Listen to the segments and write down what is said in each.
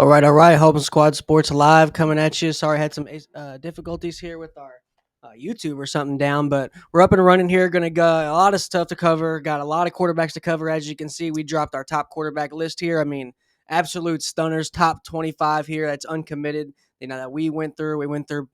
All right. Home Squad Sports Live coming at you. Sorry, I had some difficulties here with our YouTube or something down, but we're up and running here. Going to go a lot of stuff to cover. Got a lot of quarterbacks to cover. As you can see, we dropped our top quarterback list here. I mean, absolute stunners, top 25 here. That's uncommitted. That we went through. We went through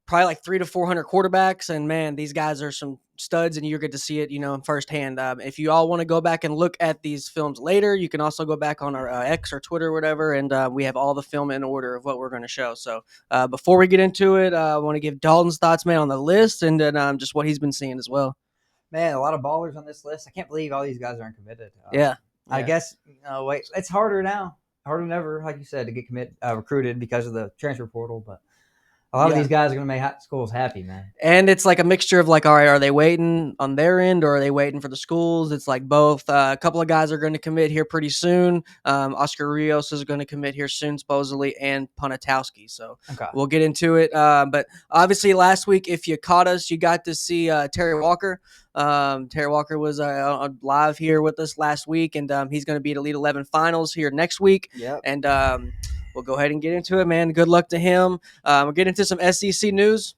probably like 300 to 400 quarterbacks, and man, these guys are some studs, and you're good to see it, firsthand. If you all want to go back and look at these films later, you can also go back on our X or Twitter or whatever, and we have all the film in order of what we're going to show. So before we get into it, I want to give Dalton's thoughts, man, on the list, and then just what he's been seeing as well. Man, a lot of ballers on this list. I can't believe all these guys aren't committed. Yeah. I guess, it's harder now, harder than ever, like you said, to get recruited because of the transfer portal, but a lot of these guys are going to make schools happy, man. And it's like a mixture of like, all right, are they waiting on their end or are they waiting for the schools? It's like both. A couple of guys are going to commit here pretty soon. Oscar Rios is going to commit here soon, supposedly, and Ponatoski. So We'll get into it. But obviously last week, if you caught us, you got to see Terry Walker. Terry Walker was live here with us last week, and he's going to be at Elite 11 finals here next week. Yep. And we'll go ahead and get into it, man. Good luck to him. We'll get into some SEC news.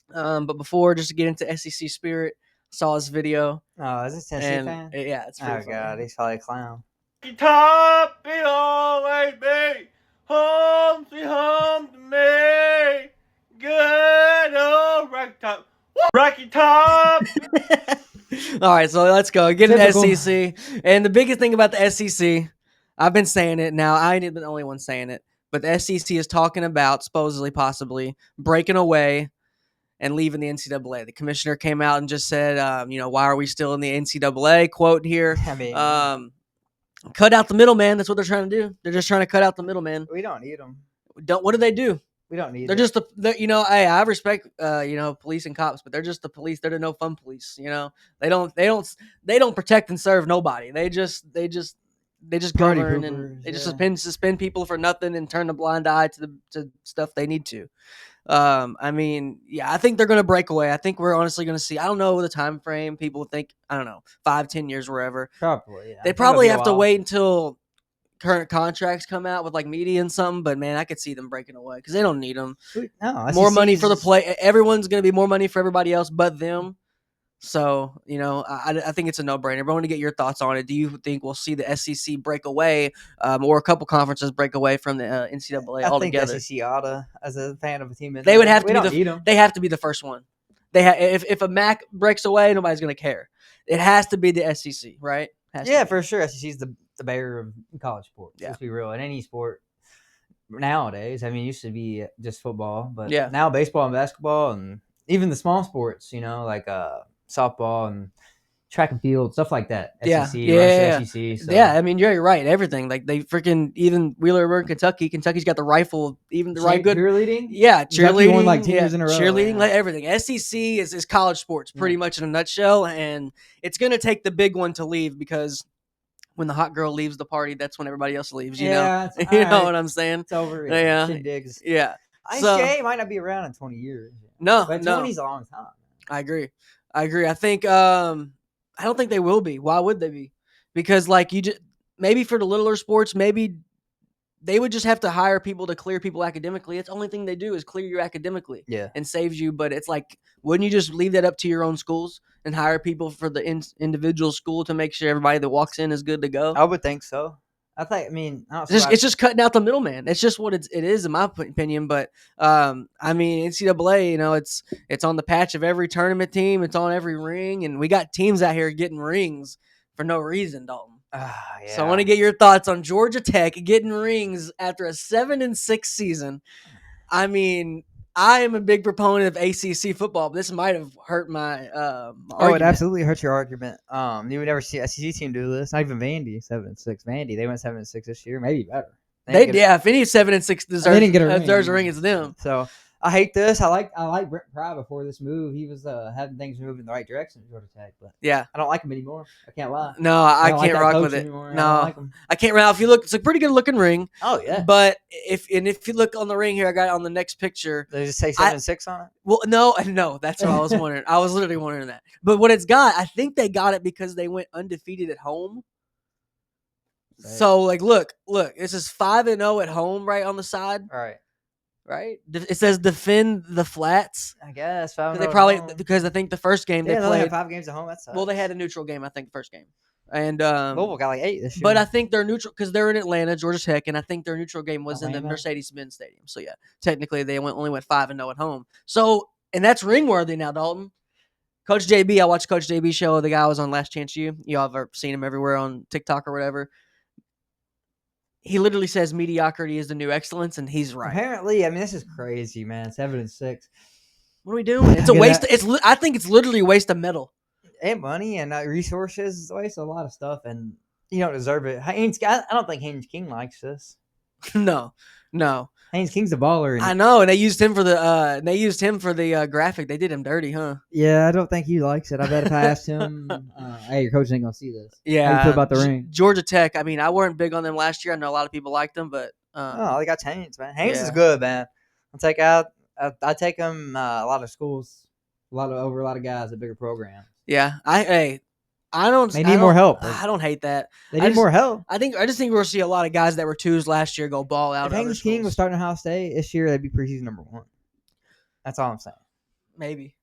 But before, just to get into SEC spirit, saw this video. Oh, is this Tennessee fan? Yeah, it's pretty funny. God, he's probably a clown. Top it always be home, sweet home to me. Good old Rocky Top. Rocky Top. All right, so let's go. Get into SEC. And the biggest thing about the SEC, I've been saying it now. I ain't the only one saying it. But the SEC is talking about supposedly, possibly, breaking away and leaving the NCAA. The commissioner came out and just said, why are we still in the NCAA? Quote here. I mean, cut out the middleman. That's what they're trying to do. They're just trying to cut out the middleman. We don't need them. What do they do? We don't need. They're just I respect police and cops, but they're just the police. They're the no fun police. They don't protect and serve nobody. They just govern and they just suspend people for nothing and turn a blind eye to stuff they need to. I think they're going to break away. I think we're honestly going to see, I don't know the time frame. People think, 5-10 years, wherever. Probably, yeah. They probably have to wait until current contracts come out with like media and something, but man, I could see them breaking away because they don't need them. No, more money for the play. Everyone's going to be more money for everybody else but them. So, I think it's a no-brainer. But I want to get your thoughts on it. Do you think we'll see the SEC break away or a couple conferences break away from the NCAA altogether? I think the SEC oughta, as a fan of a team. They would have to they have to be the first one. If a MAC breaks away, nobody's going to care. It has to be the SEC, right? For sure. SEC's the bearer of college sports. Let's be real. In any sport nowadays, it used to be just football, but now baseball and basketball and even the small sports, like softball and track and field, stuff like that. SEC. So. Yeah, you're right. Everything. Like they freaking, even Wheeler, Kentucky. Kentucky's got the rifle, even the right good. Cheerleading? Yeah, cheerleading. Won like 10 years in a row. Cheerleading, like everything. SEC is college sports pretty much in a nutshell. And it's going to take the big one to leave because when the hot girl leaves the party, that's when everybody else leaves, you know? You know what I'm saying? It's over. Yeah. Yeah. ICA might not be around in 20 years. No, but 20's a long time. I agree. I think I don't think they will be. Why would they be? Because maybe for the littler sports, maybe they would just have to hire people to clear people academically. It's the only thing they do is clear you academically and saves you. But it's like, wouldn't you just leave that up to your own schools and hire people for the individual school to make sure everybody that walks in is good to go? I would think so. It's just cutting out the middleman. It's just what it is, in my opinion. But NCAA, it's on the patch of every tournament team. It's on every ring, and we got teams out here getting rings for no reason, Dalton. So I want to get your thoughts on Georgia Tech getting rings after a 7-6 season. I am a big proponent of ACC football, but this might have hurt my argument. It absolutely hurt your argument. You would never see a SEC team do this. Not even Vandy, 7-6. Vandy, they went 7-6 this year, maybe better. If any 7-6 deserves a ring, it's them. So I hate this. I like Brent Pry before this move. He was having things move in the right direction at Georgia Tech, but I don't like him anymore. I can't lie. No, I can't rock with it. Anymore. No, I can't. Now, if you look, it's a pretty good looking ring. Oh yeah. But if you look on the ring here, I got it on the next picture. Does it say 7-6 on it? Well, no. That's what I was wondering. I was literally wondering that. But what it's got, I think they got it because they went undefeated at home. So, like, look, this is 5-0 at home, right, on the side. Right? It says defend the flats. I guess. Because I think the first game they played. They had 5 games at home. That sucks. Well, they had a neutral game, I think, the first game. And Louisville got like 8 this year. But I think they're neutral because they're in Atlanta, Georgia Tech, and I think their neutral game was in the Mercedes-Benz Stadium. So, yeah, technically they only went 5-0 at home. So, and that's ring-worthy now, Dalton. Coach JB, I watched Coach JB show. The guy was on Last Chance U. Y'all have seen him everywhere on TikTok or whatever. He literally says mediocrity is the new excellence, and he's right. Apparently, I mean, this is crazy, man. 7-6. What are we doing? It's a waste. I think it's literally a waste of metal. And money and resources. It's a waste of a lot of stuff, and you don't deserve it. I don't think Haynes King likes this. No. Haynes King's a baller. I know, and they used him for the graphic. They did him dirty, huh? Yeah, I don't think he likes it. I bet if I asked him, hey, your coach ain't gonna see this. Yeah, how you feel about the ring? Georgia Tech. I mean, I weren't big on them last year. I know a lot of people liked them, but they got Haynes, man. Haynes is good, man. I take him a lot of schools, over a lot of guys at bigger programs. Yeah, They need more help. I don't hate that. They need more help. I just think we're gonna see a lot of guys that were 2s last year go ball out. If Haynes King was starting Ohio State this year, they'd be preseason number 1. That's all I'm saying. Maybe.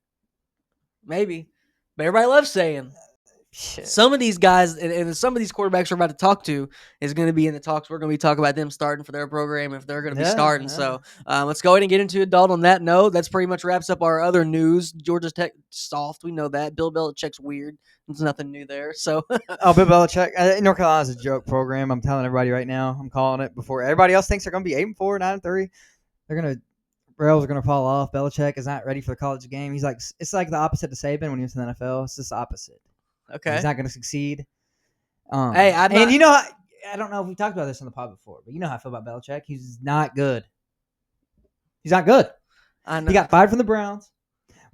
But everybody loves saying. Shit. Some of these guys and some of these quarterbacks we're about to talk to is going to be in the talks. We're going to be talking about them starting for their program if they're going to be starting. Yeah. So let's go ahead and get into it, Dalton. On that note, that's pretty much wraps up our other news. Georgia Tech soft, we know that. Bill Belichick's weird. There's nothing new there. So Bill Belichick, North Carolina's a joke program. I'm telling everybody right now. I'm calling it before everybody else thinks they're going to be 8-4, 9-3. Rails are going to fall off. Belichick is not ready for the college game. He's like, it's like the opposite of Saban when he was in the NFL. It's just the opposite. Okay. He's not going to succeed. I don't know if we talked about this on the pod before, but you know how I feel about Belichick. He's not good. He's not good. I know. He got fired from the Browns.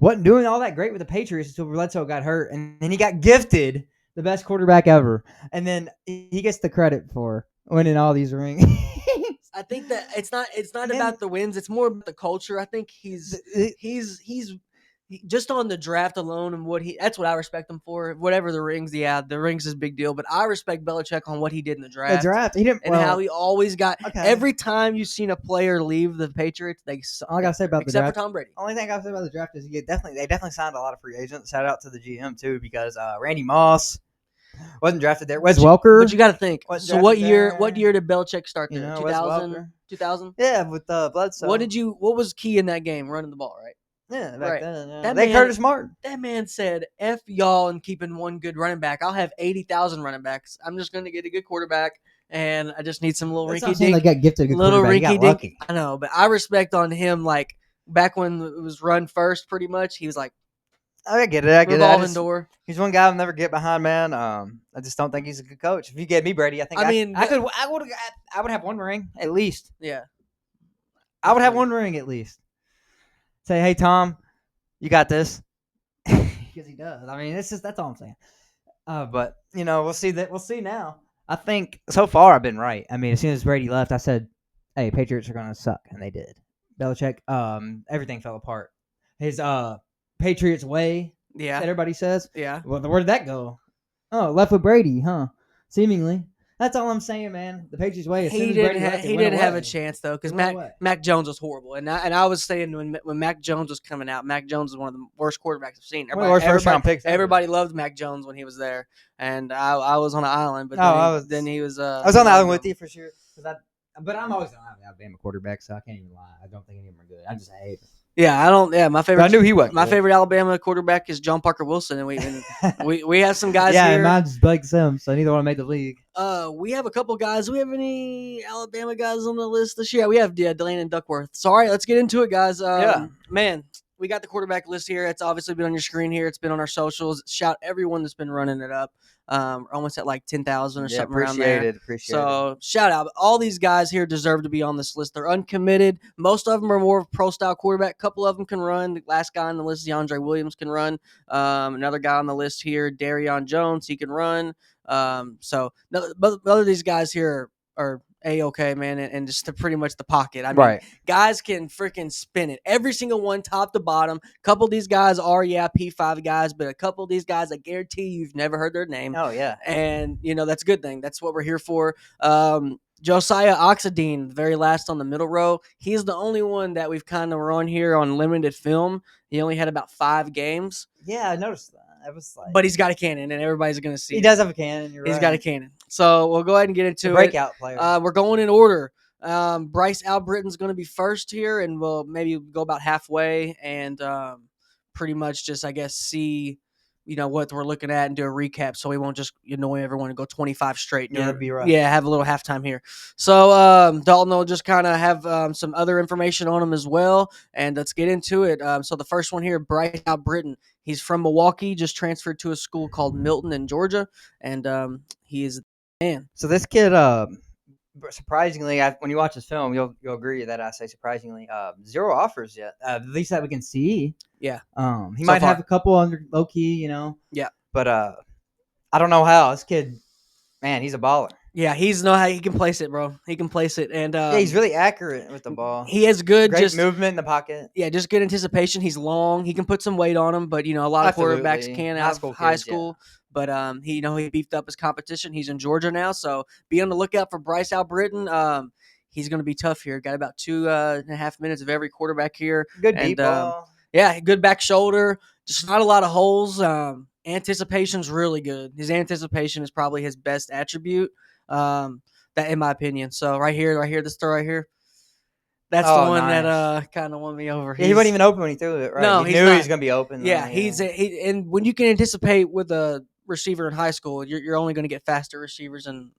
Wasn't doing all that great with the Patriots until Bledsoe got hurt, and then he got gifted the best quarterback ever. And then he gets the credit for winning all these rings. I think that it's not about the wins. It's more about the culture. I think he's just on the draft alone and that's what I respect him for. Whatever the rings, the rings is a big deal, but I respect Belichick on what he did in the draft. How he always got every time you've seen a player leave the Patriots, they suck. All I gotta say about the draft, except for Tom Brady. Only thing I gotta say about the draft is they definitely signed a lot of free agents. Shout out to the GM too, because Randy Moss wasn't drafted there. Wes Welker. But you got to think. So what year did Belichick start there? 2000? Yeah, with Bledsoe. What was key in that game? Running the ball, right? Yeah, back then. Yeah. Curtis Martin. That man said, F y'all and keeping one good running back. I'll have 80,000 running backs. I'm just going to get a good quarterback, and I just need some little rinky-dink. They got gifted a good little rinky-dink. I know, but I respect on him, like, back when it was run first pretty much, he was like, I get it. Revolving door. He's one guy I'll never get behind, man. I just don't think he's a good coach. If you gave me Brady, I would have one ring at least. Yeah, I would have one ring at least. Say, hey Tom, you got this, because he does. I mean, that's all I'm saying. But we'll see that. We'll see now. I think so far I've been right. I mean, as soon as Brady left, I said, hey, Patriots are gonna suck, and they did. Belichick, everything fell apart. His Patriots way, that everybody says. Yeah. Well, where did that go? Oh, left with Brady, huh? Seemingly. That's all I'm saying, man. The Patriots way. He didn't have a chance though, because Mac Jones was horrible, and I was saying when Mac Jones was coming out, Mac Jones was one of the worst quarterbacks I've seen. Everybody loved Mac Jones when he was there, and I was on an island, but then he was. I was on the island with you for sure, but I'm always on Alabama quarterback, so I can't even lie. I don't think any of them are good. I just hate them. Yeah, I don't. Yeah, my favorite. But I knew he was. My favorite Alabama quarterback is John Parker Wilson, and we have some guys here. Yeah, mine's Blake Sims, so neither one made the league. We have a couple guys. Do we have any Alabama guys on the list this year? We have Landon Duckworth. So, all right, let's get into it, guys. Man, we got the quarterback list here. It's obviously been on your screen here. It's been on our socials. Shout everyone that's been running it up. Almost at like 10,000 or something around there. Appreciate it. Shout out. All these guys here deserve to be on this list. They're uncommitted. Most of them are more pro-style quarterback. A couple of them can run. The last guy on the list, Ziondre Williams, can run. Another guy on the list here, Darryon Jones, he can run. So both of these guys here are A-okay, man, and just pretty much the pocket. I mean, guys can freaking spin it. Every single one, top to bottom. A couple of these guys are, P5 guys, but a couple of these guys, I guarantee you've never heard their name. Oh, yeah. And, that's a good thing. That's what we're here for. Josiah Oxendine, the very last on the middle row. He's the only one that we've kind of run here on limited film. He only had about 5 games. Yeah, I noticed that. But he's got a cannon, and everybody's going to see He does have a cannon. He's got a cannon. So we'll go ahead and get into it. Breakout player. We're going in order. Brayln Albritton's going to be first here, and we'll maybe go about halfway and pretty much just, I guess, see what we're looking at and do a recap so we won't just annoy everyone and go 25 straight. Yeah, that'd be right. Yeah, have a little halftime here. So Dalton will just kind of have some other information on him as well, and let's get into it. So the first one here, Brayln Albritton. He's from Milwaukee, just transferred to a school called Milton in Georgia, and he is the man. So this kid, surprisingly, when you watch this film, you'll agree that I say surprisingly, 0 offers yet, at least that we can see. Yeah. He might have a couple under low key, Yeah. But I don't know how this kid, man, he's a baller. Yeah, he can place it, bro. He can place it, and he's really accurate with the ball. He has great movement in the pocket. Yeah, just good anticipation. He's long. He can put some weight on him, but a lot of quarterbacks can out of high school. Yeah. But he beefed up his competition. He's in Georgia now, so be on the lookout for Brayln Albritton. He's going to be tough here. Got about 2.5 minutes of every quarterback here. Good deep ball. Yeah, good back shoulder. Just not a lot of holes. Anticipation's really good. His anticipation is probably his best attribute. That, in my opinion. So right here, this throw right here. That's the one that kind of won me over. Yeah, he wasn't even open when he threw it, right? No, he knew he was going to be open. Yeah, and when you can anticipate with a receiver in high school, you're only going to get faster receivers in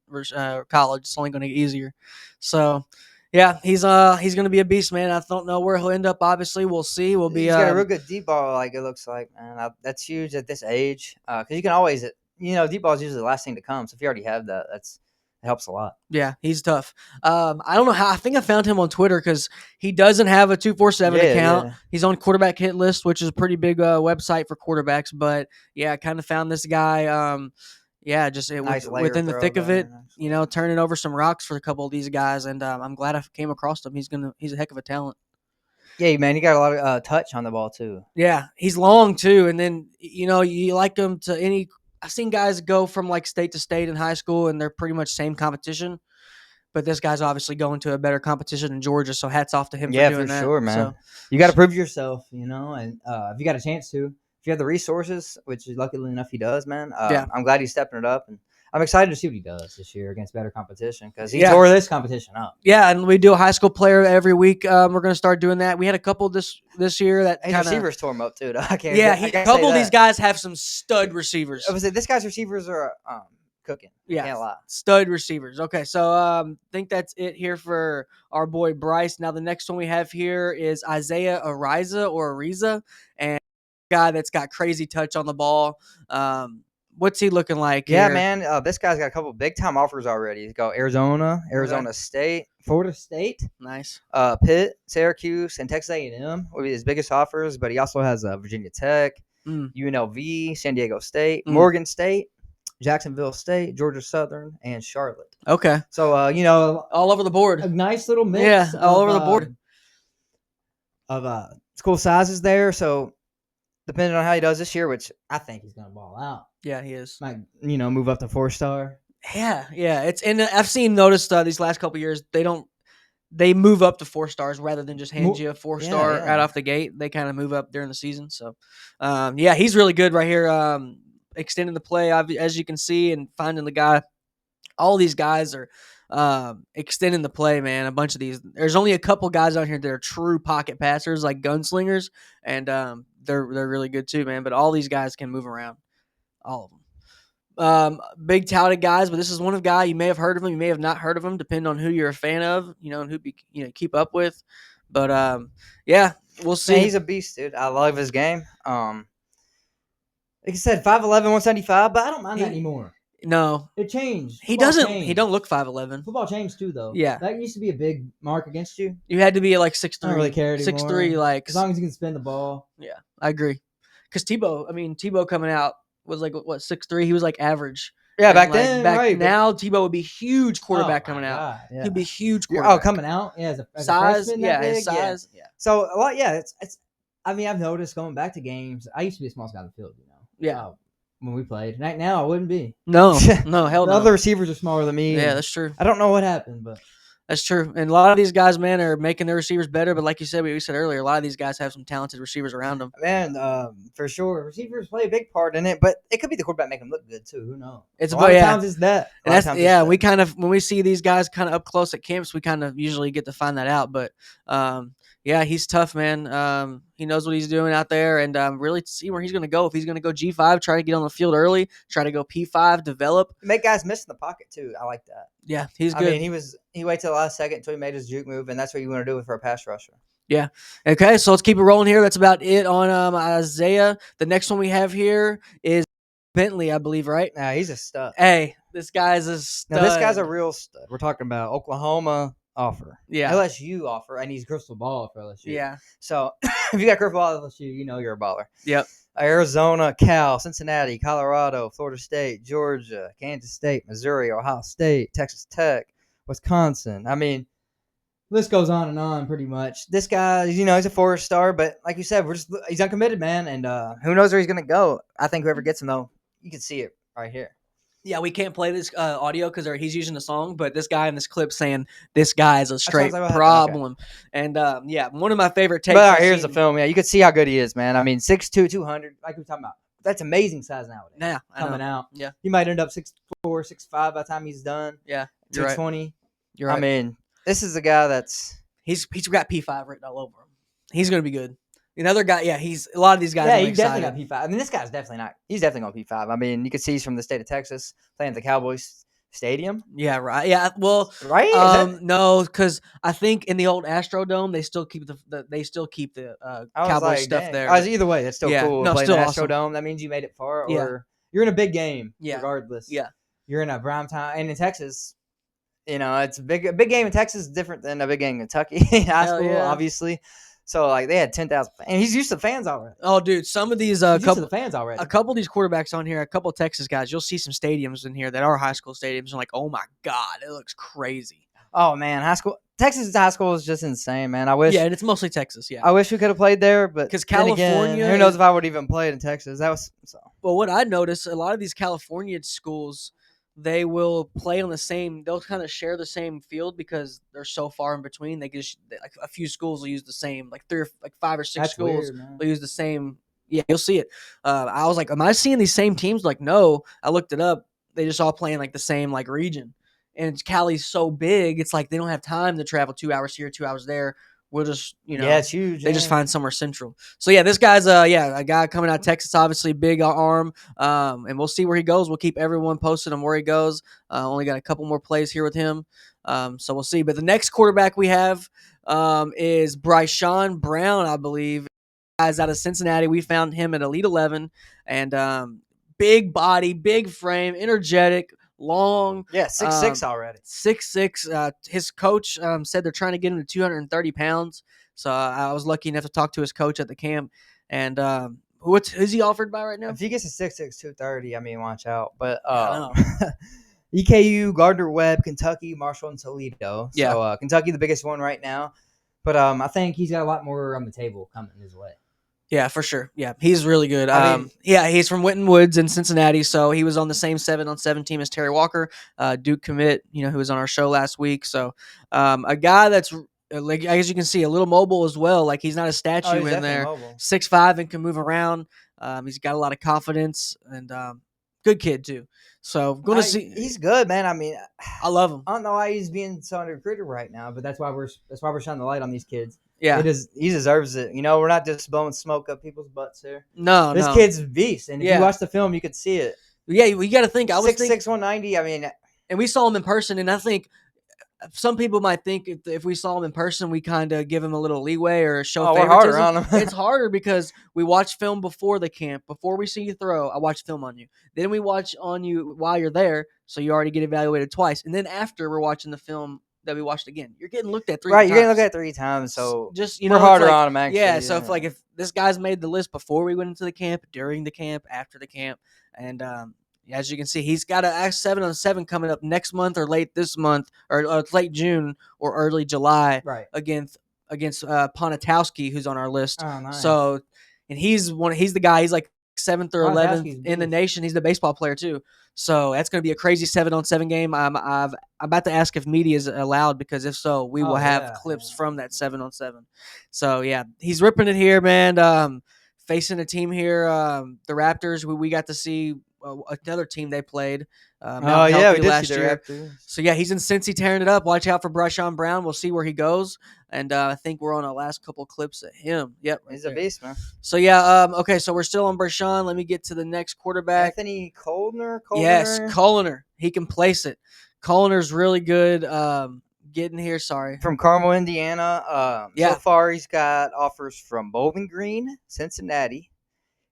college. It's only going to get easier. So, yeah, he's going to be a beast, man. I don't know where he'll end up. Obviously, we'll see. He's got a real good deep ball, like it looks like, man. That's huge at this age because you can always, deep ball is usually the last thing to come. So if you already have that, it helps a lot. Yeah, he's tough. I don't know how. I think I found him on Twitter because he doesn't have a 247 account. Yeah. He's on Quarterback Hit List, which is a pretty big website for quarterbacks. But, yeah, I kind of found this guy, nice within the thick of it, turning over some rocks for a couple of these guys. And I'm glad I came across him. He's a heck of a talent. Yeah, man, he got a lot of touch on the ball, too. Yeah, he's long, too. And then, you like him to any – I've seen guys go from like state to state in high school, and they're pretty much same competition. But this guy's obviously going to a better competition in Georgia, so hats off to him for doing that. Yeah, for sure, man. So, you got to prove yourself, and if you got a chance to, if you have the resources, which luckily enough he does, man. I'm glad he's stepping it up, and I'm excited to see what he does this year against better competition because he tore this competition up. Yeah, and we do a high school player every week. We're going to start doing that. We had a couple this year that his receivers tore him up too. Though. A couple of these guys have some stud receivers. I was this guy's receivers are cooking. Yeah, can't lie. Stud receivers. Okay, so I think that's it here for our boy Bryce. Now the next one we have here is Isaiah Arriaza, and a guy that's got crazy touch on the ball. What's he looking like? Yeah, here? Man. This guy's got a couple big time offers already. He's got Arizona State, Florida State, nice. Pitt, Syracuse, and Texas A&M will be his biggest offers. But he also has Virginia Tech, UNLV, San Diego State, Morgan State, Jacksonville State, Georgia Southern, and Charlotte. Okay. So all over the board. A nice little mix. Yeah, all over the board of school sizes there. So. Depending on how he does this year, which I think he's going to ball out. Yeah, he is. Might, move up to 4-star. Yeah. I've noticed these last couple of years, they move up to 4 stars rather than just hand you a 4-star right off the gate. They kind of move up during the season. So, he's really good right here. Extending the play, as you can see, and finding the guy. All these guys are extending the play, man. A bunch of these. There's only a couple guys out here that are true pocket passers, like gunslingers, and they're really good too, man. But all these guys can move around, all of them. Big touted guys, but this is one of the guy you may have heard of him, you may have not heard of him, depending on who you're a fan of, and who keep up with. But we'll see. Man, he's a beast, dude. I love his game. Like I said, 5'11", 175, but I don't mind that anymore. No, it changed. He doesn't. Changed. He don't look 5'11". Football changed too, though. Yeah, that used to be a big mark against you. You had to be like 6'3". I don't really care anymore. 6'3", like as long as you can spin the ball. Yeah, I agree. Because Tebow coming out was like what 6'3". He was like average. Yeah, and back then, back right? Now, Tebow would be huge quarterback coming out. God, yeah. He'd be huge quarterback. Oh, coming out, yeah, as a size, freshman, yeah, that big? his size, yeah. So a lot, yeah. It's. I mean, I've noticed going back to games. I used to be the smallest guy on the field, Yeah. When we played. Right now, I wouldn't be. No, hell no. The other receivers are smaller than me. Yeah, that's true. I don't know what happened, but that's true. And a lot of these guys, man, are making their receivers better. But like you said, we said earlier, a lot of these guys have some talented receivers around them. Man, for sure, receivers play a big part in it. But it could be the quarterback making them look good too. Who knows? It's a lot of times it's that. And that's we kind of when we see these guys kind of up close at camps, we kind of usually get to find that out. But yeah, he's tough, man. He knows what he's doing out there, and really see where he's going to go. If he's going to go G5, try to get on the field early, try to go P5, develop. Make guys miss in the pocket too. I like that. Yeah, he's good. I mean, he waited till the last second until he made his juke move, and that's what you want to do for a pass rusher. Yeah. Okay, so let's keep it rolling here. That's about it on Isaiah. The next one we have here is Bentley, I believe, right? Nah, he's a stud. Hey, this guy's a stud. Now, this guy's a real stud. We're talking about Oklahoma offer. Yeah. LSU offer, and he's crystal ball for LSU. Yeah. So if you got crystal ball at LSU, you know you're a baller. Yep. Arizona, Cal, Cincinnati, Colorado, Florida State, Georgia, Kansas State, Missouri, Ohio State, Texas Tech, Wisconsin. I mean, list goes on pretty much. This guy, he's a 4-star, but like you said, he's uncommitted, man, and who knows where he's gonna go. I think whoever gets him though, you can see it right here. Yeah, we can't play this audio because he's using a song, but this guy in this clip saying this guy is a straight problem. Okay. And, yeah, one of my favorite takes. But here's the film. Yeah, you can see how good he is, man. I mean, 6'2", 200, like we were talking about. That's amazing size nowadays. Yeah, coming out. Yeah. He might end up 6'4", 6'5" by the time he's done. Yeah, 220. Right. You're right. I mean, this is a guy that's... He's got P5 written all over him. He's going to be good. Another guy, yeah, he's a lot of these guys. Yeah, he definitely got P5. I mean, this guy's definitely not. He's definitely going P5. I mean, you can see he's from the state of Texas, playing at the Cowboys Stadium. Yeah, right. Yeah, well, right. No, because I think in the old Astrodome they still keep the Cowboys stuff there. Either way, that's still cool. No, still awesome. Astrodome. That means you made it far, or you're in a big game. Yeah. Regardless. Yeah. You're in a prime time, and in Texas, it's a big game in Texas is different than a big game in Kentucky high school, obviously. So like they had 10,000, and he's used to fans already. Oh, dude, some of these couple of fans already. A couple of these quarterbacks on here, a couple of Texas guys, you'll see some stadiums in here that are high school stadiums, and like, oh my god, it looks crazy. Oh man, Texas high school is just insane, man. I wish. Yeah, and it's mostly Texas. Yeah, I wish we could have played there, but because California, again, who knows if I would even played in Texas? That was so. Well, what I noticed, a lot of these California schools, they will play on the same. They'll kind of share the same field because they're so far in between. They just like a few schools will use the same, like 5 or 6 schools will use the same. Yeah, you'll see it. I was like, am I seeing these same teams? Like, no. I looked it up. They just all play in like the same like region, and Cali's so big. It's like they don't have time to travel 2 hours here, 2 hours there. We'll just, yeah, it's huge. They just find somewhere central. So yeah, this guy's a guy coming out of Texas, obviously big arm. And we'll see where he goes. We'll keep everyone posted on where he goes. Only got a couple more plays here with him. So we'll see. But the next quarterback we have is Bryshawn Brown, I believe. Guys out of Cincinnati. We found him at Elite 11, and big body, big frame, energetic. Long, 6'6" already. 6'6". His coach said they're trying to get him to 230 pounds. So I was lucky enough to talk to his coach at the camp. And who's he offered by right now? If he gets a 6'6", 230, I mean, watch out. But EKU, Gardner-Webb, Kentucky, Marshall, and Toledo. So Kentucky, the biggest one right now. But I think he's got a lot more on the table coming his way. Yeah, for sure. Yeah, he's really good. He's from Winton Woods in Cincinnati, so he was on the same 7-on-7 team as Terry Walker, Duke commit, who was on our show last week. So a guy that's, like, as you can see, a little mobile as well. Like, he's not a statue in there. 6'5" and can move around. He's got a lot of confidence and good kid too. So going to see. He's good, man. I mean, I love him. I don't know why he's being so under-recruited right now, but that's why we're shining the light on these kids. Yeah, he deserves it. We're not just blowing smoke up people's butts here. No, this kid's a beast, and if you watch the film, you could see it. Yeah, we got to think. I was 6'6", 190. I mean, and we saw him in person, and I think some people might think if we saw him in person, we kind of give him a little leeway or show favoritism. We're harder on him. It's harder because we watch film before the camp. Before we see you throw, I watch film on you. Then we watch on you while you're there, so you already get evaluated twice. And then after, we're watching the film that we watched again. You're getting looked at 3 times. Right, you're getting looked at 3 times, so just we're harder on him, actually. Yeah, so if this guy's made the list before we went into the camp, during the camp, after the camp, and as you can see, he's got a 7-on-7 coming up next month or late this month or late June or early July against Ponatoski, who's on our list. Oh, nice. So, and he's the guy. He's like 7th or 11th in the nation. He's the baseball player too. So that's going to be a crazy 7-on-7 game. I'm about to ask if media is allowed, because if so, we will have clips from that 7-on-7. So yeah, he's ripping it here, man. Facing a team here, the Raptors. We got to see another team they played. We did last see the year. Raptors. So yeah, he's in Cincy tearing it up. Watch out for Bryshawn Brown. We'll see where he goes. And I think we're on our last couple clips of him. Yep, he's a beast, man. So yeah, okay. So we're still on Bryshawn. Let me get to the next quarterback. Anthony Coellner. Yes, Coellner. He can place it. Coellner's really good. Getting here, sorry. From Carmel, Indiana. So far, he's got offers from Bowling Green, Cincinnati,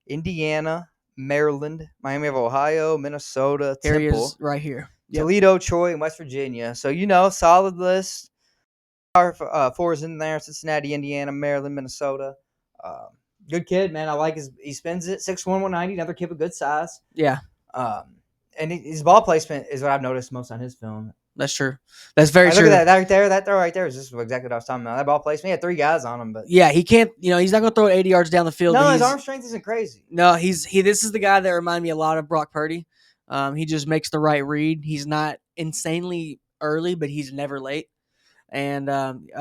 Indiana, Maryland, Miami of Ohio, Minnesota, Temple. Here he is right here. Yep. Toledo, Troy, and West Virginia. So, solid list. Our fours in there: Cincinnati, Indiana, Maryland, Minnesota. Good kid, man. I like he spins it. 6'1", 190. Another kid with good size. Yeah. And his ball placement is what I've noticed most on his film. That's true. That's very true. Look at that right there. That throw right there is just exactly what I was talking about. That ball placement. He had 3 guys on him, but he can't. He's not going to throw it 80 yards down the field. No, his arm strength isn't crazy. No, this is the guy that reminded me a lot of Brock Purdy. He just makes the right read. He's not insanely early, but he's never late. And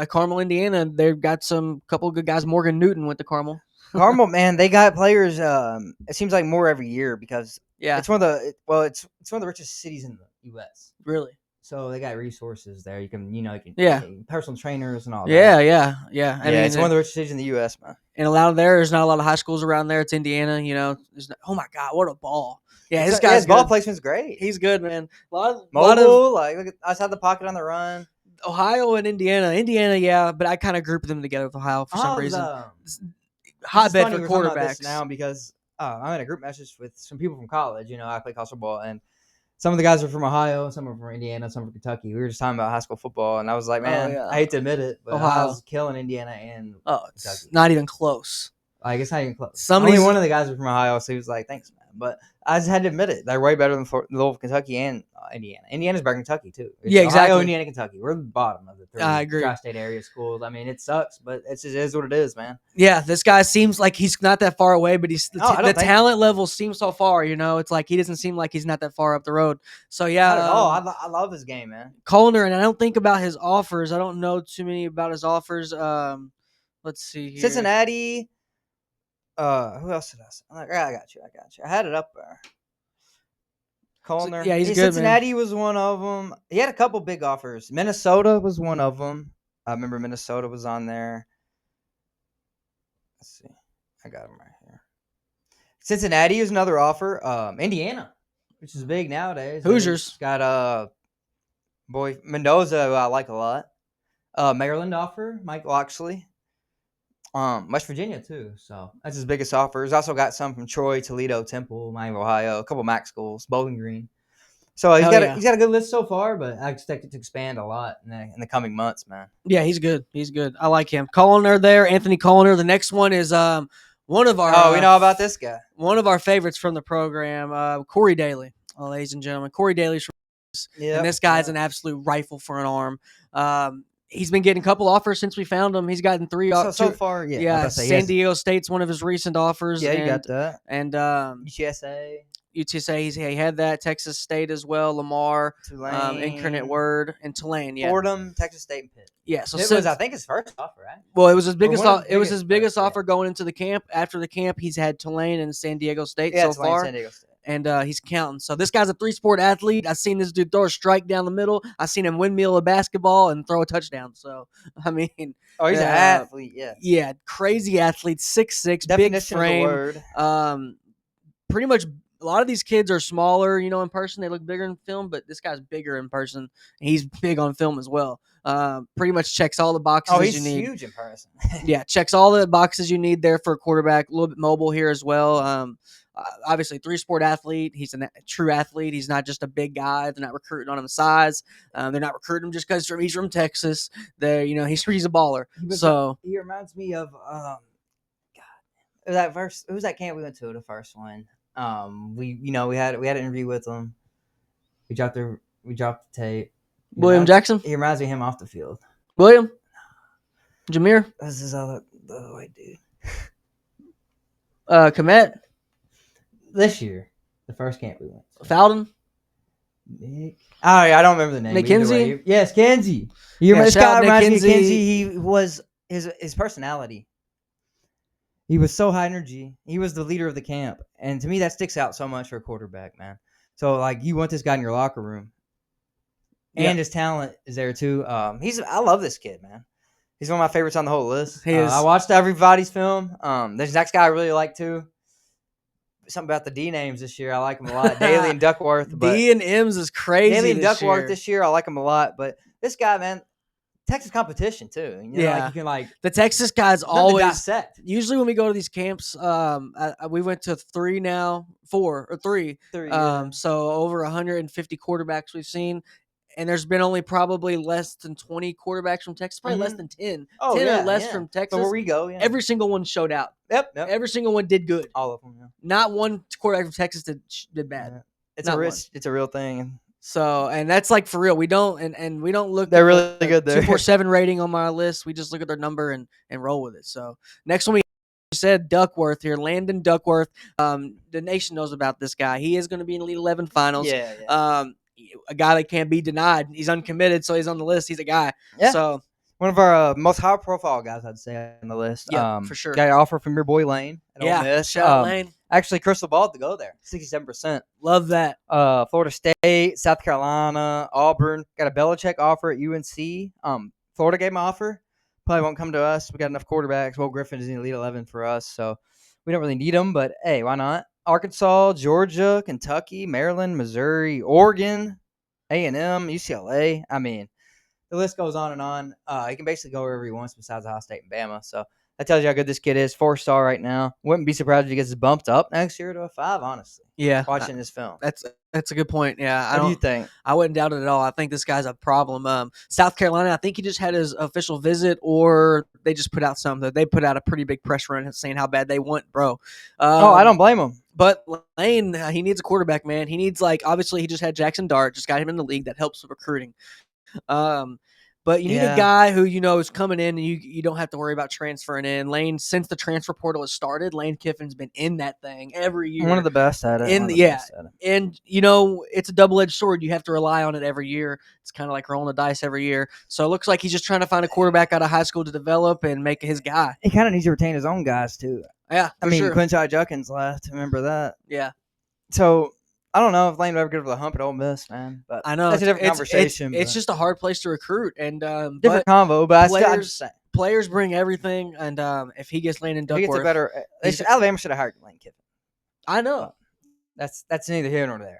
Carmel, Indiana, they've got some couple good guys. Morgan Newton went to Carmel. Carmel, man, they got players. It seems like more every year because it's one of the richest cities in the U.S. Really. So they got resources there. You can personal trainers and all that. Yeah. I mean, it's one of the richest cities in the U.S., man. And there's not a lot of high schools around there. It's Indiana, oh my God, what a ball! Yeah, his ball placement's great. He's good, man. Look at outside the pocket on the run. Ohio and Indiana, yeah, but I kind of grouped them together with Ohio for some reason. Hotbed for quarterbacks now because I'm in a group message with some people from college. I play college football, and some of the guys are from Ohio, some are from Indiana, some from Kentucky. We were just talking about high school football, and I was like, man, I hate to admit it, but Ohio's killing Indiana and Kentucky. It's not even close. I guess not even close. Only one of the guys was from Ohio, so he was like, thanks, man. But I just had to admit it. They're way better than Louisville, Kentucky, and Indiana. Indiana's better than Kentucky, too. Exactly. Ohio, Indiana, Kentucky. We're the bottom of the 3 I agree. tri-state area schools. I mean, it sucks, but it just is what it is, man. Yeah, this guy seems like he's not that far away, but the talent level seems so far, It's like he doesn't seem like he's not that far up the road. So, yeah. I love his game, man. Coellner, and I don't think about his offers. I don't know too many about his offers. Let's see here. Cincinnati. Who else did I say? I got you. I had it up there. Coellner. Yeah, he's good, Cincinnati was one of them. He had a couple big offers. Minnesota was one of them. I remember Minnesota was on there. Let's see. I got him right here. Cincinnati is another offer. Indiana, which is big nowadays. Hoosiers. Got Mendoza, who I like a lot. Maryland offer, Mike Loxley. West Virginia too, so that's his biggest offer. He's also got some from Troy, Toledo, Temple, Miami, Ohio, a couple MAC schools, Bowling Green. So he's got a good list so far, but I expect it to expand a lot in the coming months, man. Yeah, he's good. I like him. Coellner there, Anthony Coellner. The next one is one of our. We know about this guy. One of our favorites from the program, Corey Dailey. Ladies and gentlemen, Corey Dailey's from. And this guy's an absolute rifle for an arm. He's been getting a couple offers since we found him. He's gotten 3 offers so far. Yeah, yeah. San Diego State's one of his recent offers. Yeah, you got that. And UTSA, he had that. Texas State as well. Lamar, Tulane, Incarnate Word, and Tulane. Yeah, Fordham, Texas State, and Pitt. Yeah, so it was I think his first offer, right? Well, it was his biggest. It was his biggest offer going into the camp. After the camp, he's had Tulane and San Diego State so Tulane, far. San Diego State. And he's counting. So this guy's a 3-sport athlete. I've seen this dude throw a strike down the middle. I've seen him windmill a basketball and throw a touchdown. So, I mean. He's an athlete, yeah. Yeah, crazy athlete, 6'6", big frame. Of the word. Pretty much a lot of these kids are smaller, in person. They look bigger in film, but this guy's bigger in person. And he's big on film as well. Pretty much checks all the boxes you need. He's huge in person. Yeah, checks all the boxes you need there for a quarterback. A little bit mobile here as well. Obviously, 3-sport athlete. He's a true athlete. He's not just a big guy. They're not recruiting on him size. They're not recruiting him just because he's from Texas. He's a baller. He reminds me of who's that camp we went to? The first one. We had an interview with him. We dropped the tape. William Jackson. He reminds me of him off the field. William. Jameer. This is all the other white dude. Komet. This year, the first camp we went. Falden. Nick. Oh yeah, I don't remember the name. Nick Kinsey. Yes, Kinsey. This guy reminds me of Kinsey. He was his personality. He was so high energy. He was the leader of the camp, and to me, that sticks out so much for a quarterback, man. So like, you want this guy in your locker room, and his talent is there too. I love this kid, man. He's one of my favorites on the whole list. I watched everybody's film. There's next guy I really like too. Something about the D names this year. I like him a lot. Dailey and Duckworth. D and M's is crazy. Dailey and Duckworth this year. I like him a lot. But this guy, man, Texas competition too. You can the Texas guys always. Usually when we go to these camps, we went to 3 now, 4 or 3. So over 150 quarterbacks we've seen. And there's been only probably less than 20 quarterbacks from Texas, probably less than 10. 10 or less from Texas. So where we go, every single one showed out. Yep. Every single one did good. All of them, yeah. Not one quarterback from Texas did bad. Yeah. It's a real thing. So, and that's like for real. We don't look. They're really good there. 247 rating on my list. We just look at their number and roll with it. So next one we said Duckworth here, Landon Duckworth. The nation knows about this guy. He is going to be in the Elite 11 finals. Yeah. A guy that can't be denied. He's uncommitted, so he's on the list. He's a guy. Yeah. So one of our most high-profile guys, I'd say, on the list. Yeah, for sure. Got an offer from your boy Lane. Shout out Lane. Actually, crystal ball to go there. 67%. Love that. Florida State, South Carolina, Auburn. Got a Belichick offer at UNC. Florida gave him an offer. Probably won't come to us. We got enough quarterbacks. Will Griffin is in the Elite 11 for us, so we don't really need him. But hey, why not? Arkansas, Georgia, Kentucky, Maryland, Missouri, Oregon, A&M, UCLA. I mean, the list goes on and on. He can basically go wherever he wants besides Ohio State and Bama. So that tells you how good this kid is. 4-star right now. Wouldn't be surprised if he gets bumped up next year to a 5, honestly. Yeah. Watching this film. That's a good point. Yeah. What do you think? I wouldn't doubt it at all. I think this guy's a problem. South Carolina, I think he just had his official visit, or they just put out something. They put out a pretty big press run saying how bad they want, bro. I don't blame him. But Lane, he needs a quarterback, man. He needs, obviously he just had Jackson Dart, just got him in the league. That helps with recruiting. But you need a guy who is coming in and you don't have to worry about transferring in. Lane, since the transfer portal has started, Lane Kiffin's been in that thing every year. One of the best at it. And it's a double-edged sword. You have to rely on it every year. It's kind of like rolling the dice every year. So it looks like he's just trying to find a quarterback out of high school to develop and make his guy. He kind of needs to retain his own guys too. Yeah, sure. Quincy Judkins left. Remember that? Yeah. So I don't know if Lane would ever get over the hump at Ole Miss, man. But I know that's a different conversation. It's just a hard place to recruit, and different convo. But players bring everything, and if he gets Landon Duckworth, Alabama should have hired Lane Kiffin. I know. That's neither here nor there.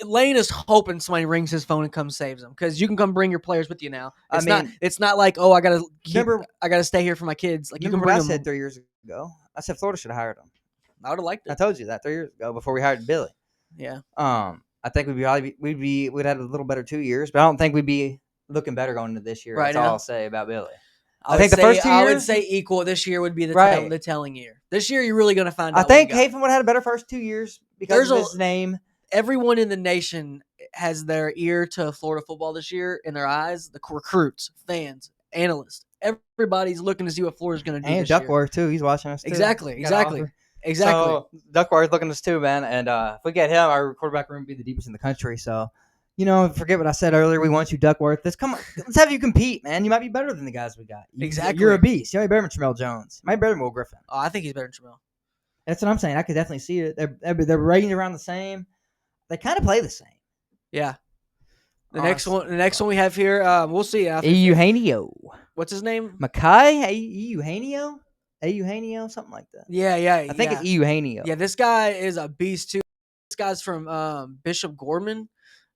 Lane is hoping somebody rings his phone and comes saves him, because you can come bring your players with you now. It's not like I gotta stay here for my kids. Like, you can bring what I said 3 years ago. I said Florida should have hired him. I would have liked it. I told you that 3 years ago before we hired Billy. Yeah. I think we'd have a little better 2 years, but I don't think we'd be looking better going into this year. That's all I'll say about Billy. I think the first 2 years, I would say equal. This year would be the telling year. This year, you're really going to find out. I think Hafen would have had a better first 2 years because of his name. Everyone in the nation has their ear to Florida football this year in their eyes. The recruits, fans, analysts. Everybody's looking to see what Florida's going to do. And Duckworth, too. He's watching us, too. Exactly. So, Duckworth looking at us, too, man. And if we get him, our quarterback room would be the deepest in the country. So, forget what I said earlier. We want you, Duckworth. Let's have you compete, man. You might be better than the guys we got. Exactly. You're a beast. You might be better than Marcel Jones. You might be better than Will Griffin. Oh, I think he's better than Marcel. That's what I'm saying. I could definitely see it. They're rating around the same. They kind of play the same. Yeah. The next one we have here, we'll see. Eugenio. What's his name? Maika Eugenio, something like that. Yeah. I think it's Eugenio. Yeah, this guy is a beast too. This guy's from Bishop Gorman.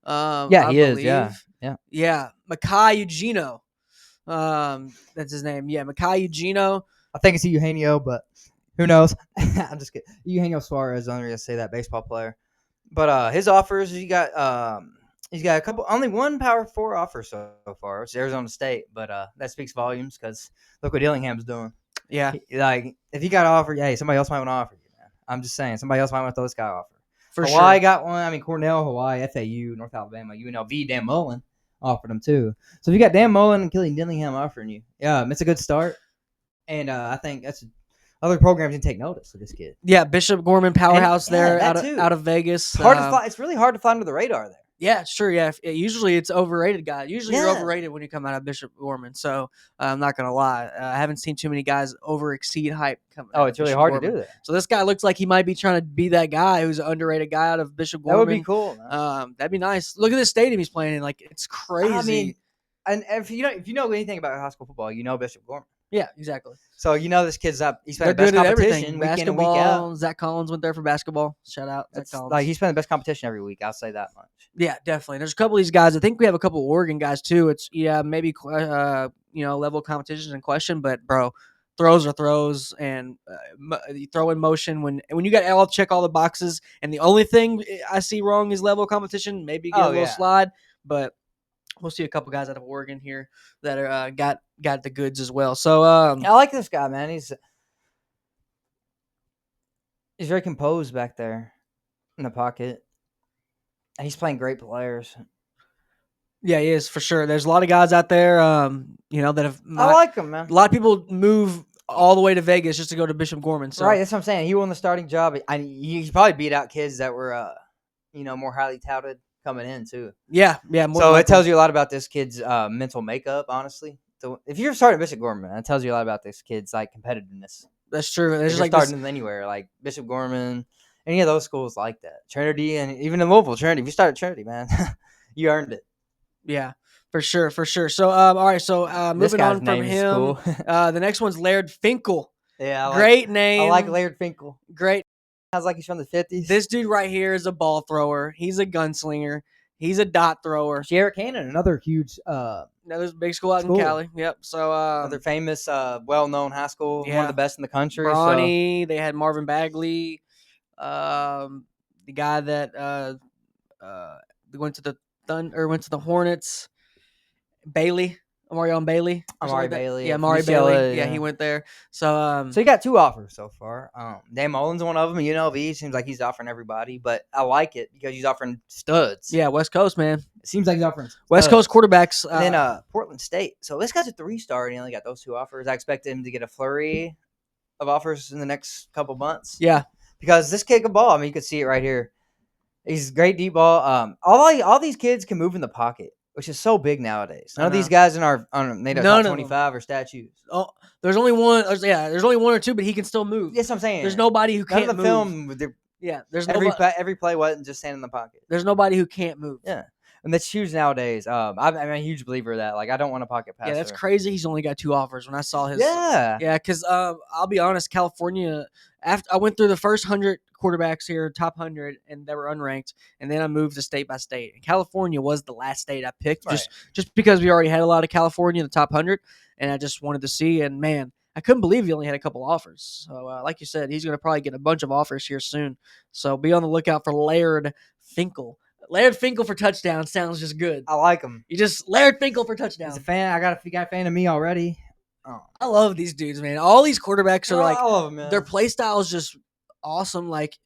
I believe. is. Yeah. Maika Eugenio. That's his name. Yeah, Maika Eugenio. I think it's Eugenio, but who knows? I'm just kidding. Eugenio Suarez. I'm going to say that baseball player. But his offers, he's got only one Power 4 offer so far, which is Arizona State. But that speaks volumes, because look what Dillingham's doing. Yeah. If you got an offer, hey, somebody else might want to offer you, man. I'm just saying. Somebody else might want to throw this guy off. For Hawaii sure. got one. I mean, Cornell, Hawaii, FAU, North Alabama, UNLV, Dan Mullen offered him too. So if you got Dan Mullen and Killian Dillingham offering you, it's a good start. And I think that's other programs can take notice of this kid. Yeah, Bishop Gorman powerhouse there out of Vegas. It's hard to fly. It's really hard to fly under the radar there. Yeah, sure. Yeah, usually it's overrated, guy. Usually you're overrated when you come out of Bishop Gorman. So I'm not gonna lie, I haven't seen too many guys over exceed hype. It's really hard to do that. So this guy looks like he might be trying to be that guy who's an underrated guy out of Bishop Gorman. That would be cool. That'd be nice. Look at this stadium he's playing in. Like, it's crazy. I mean, and if you know anything about high school football, you know Bishop Gorman. Yeah, exactly. So you know this kid's up. He's playing the best competition everything. week in and basketball. week out. Zach Collins went there for basketball. Shout out Zach Collins. Like, he's playing the best competition every week. I'll say that much. Yeah, definitely. There's a couple of these guys. I think we have a couple of Oregon guys too. It's maybe level of competition in question, but bro, throws are throws, and you throw in motion when you got L check all the boxes, and the only thing I see wrong is level of competition. Maybe get a little slide, but we'll see a couple guys out of Oregon here that are got the goods as well. So I like this guy, man. He's very composed back there in the pocket. He's playing great players. Yeah, he is for sure. There's a lot of guys out there, that have. I like him, man. A lot of people move all the way to Vegas just to go to Bishop Gorman. So. Right, that's what I'm saying. He won the starting job. He probably beat out kids that were, more highly touted coming in too. Yeah. So it tells you a lot about this kid's mental makeup, honestly. So if you're starting Bishop Gorman, that tells you a lot about this kid's competitiveness. That's true. It's just starting anywhere, like Bishop Gorman, any of those schools like that. Trinity, and even in Louisville, Trinity. If you start at Trinity, man, you earned it. Yeah, for sure. So all right. So moving on from him, cool. The next one's Laird Finkel. Yeah, great name. I like Laird Finkel. Great. Sounds like he's from the 50s. This dude right here is a ball thrower. He's a gunslinger. He's a dot thrower. Jarrett Cannon, another huge another big school out in Cali. Yep. So another famous, well-known high school, one of the best in the country. Bronny. So. They had Marvin Bagley, the guy that went to the Hornets. Bailey. Amari Bailey. Bailey. Yeah, Amari Bailey. Yeah, he went there. So you got two offers so far. Dan Mullen's one of them. UNLV seems like he's offering everybody, but I like it because he's offering studs. Yeah, West Coast, man. It seems like he's offering studs. West Coast quarterbacks. And then Portland State. So this guy's a 3-star and he only got those two offers. I expect him to get a flurry of offers in the next couple months. Yeah. Because this kid can ball. I mean, you can see it right here. He's great deep ball. All these kids can move in the pocket, which is so big nowadays. None of these guys in our top 25 are statues. Oh, there's only one. There's only one or two, but he can still move. Yes, I'm saying. There's nobody who can't move. Film, there's every play wasn't just standing in the pocket. There's nobody who can't move. Yeah, and that's huge nowadays. I'm a huge believer of that. Like, I don't want a pocket passer. Yeah, that's crazy. He's only got 2 offers. When I saw his, because I'll be honest, California. After I went through the first 100 quarterbacks here, top 100, and they were unranked, and then I moved to state by state. And California was the last state I picked, just because we already had a lot of California in the top 100, and I just wanted to see. And man, I couldn't believe he only had a couple offers. So, like you said, he's going to probably get a bunch of offers here soon. So be on the lookout for Laird Finkel. Laird Finkel for touchdown sounds just good. I like him. You just Laird Finkel for touchdown. He's a fan. I got a fan of me already. Oh. I love these dudes, man. All these quarterbacks are I love them, man. Their play style is just awesome. Like,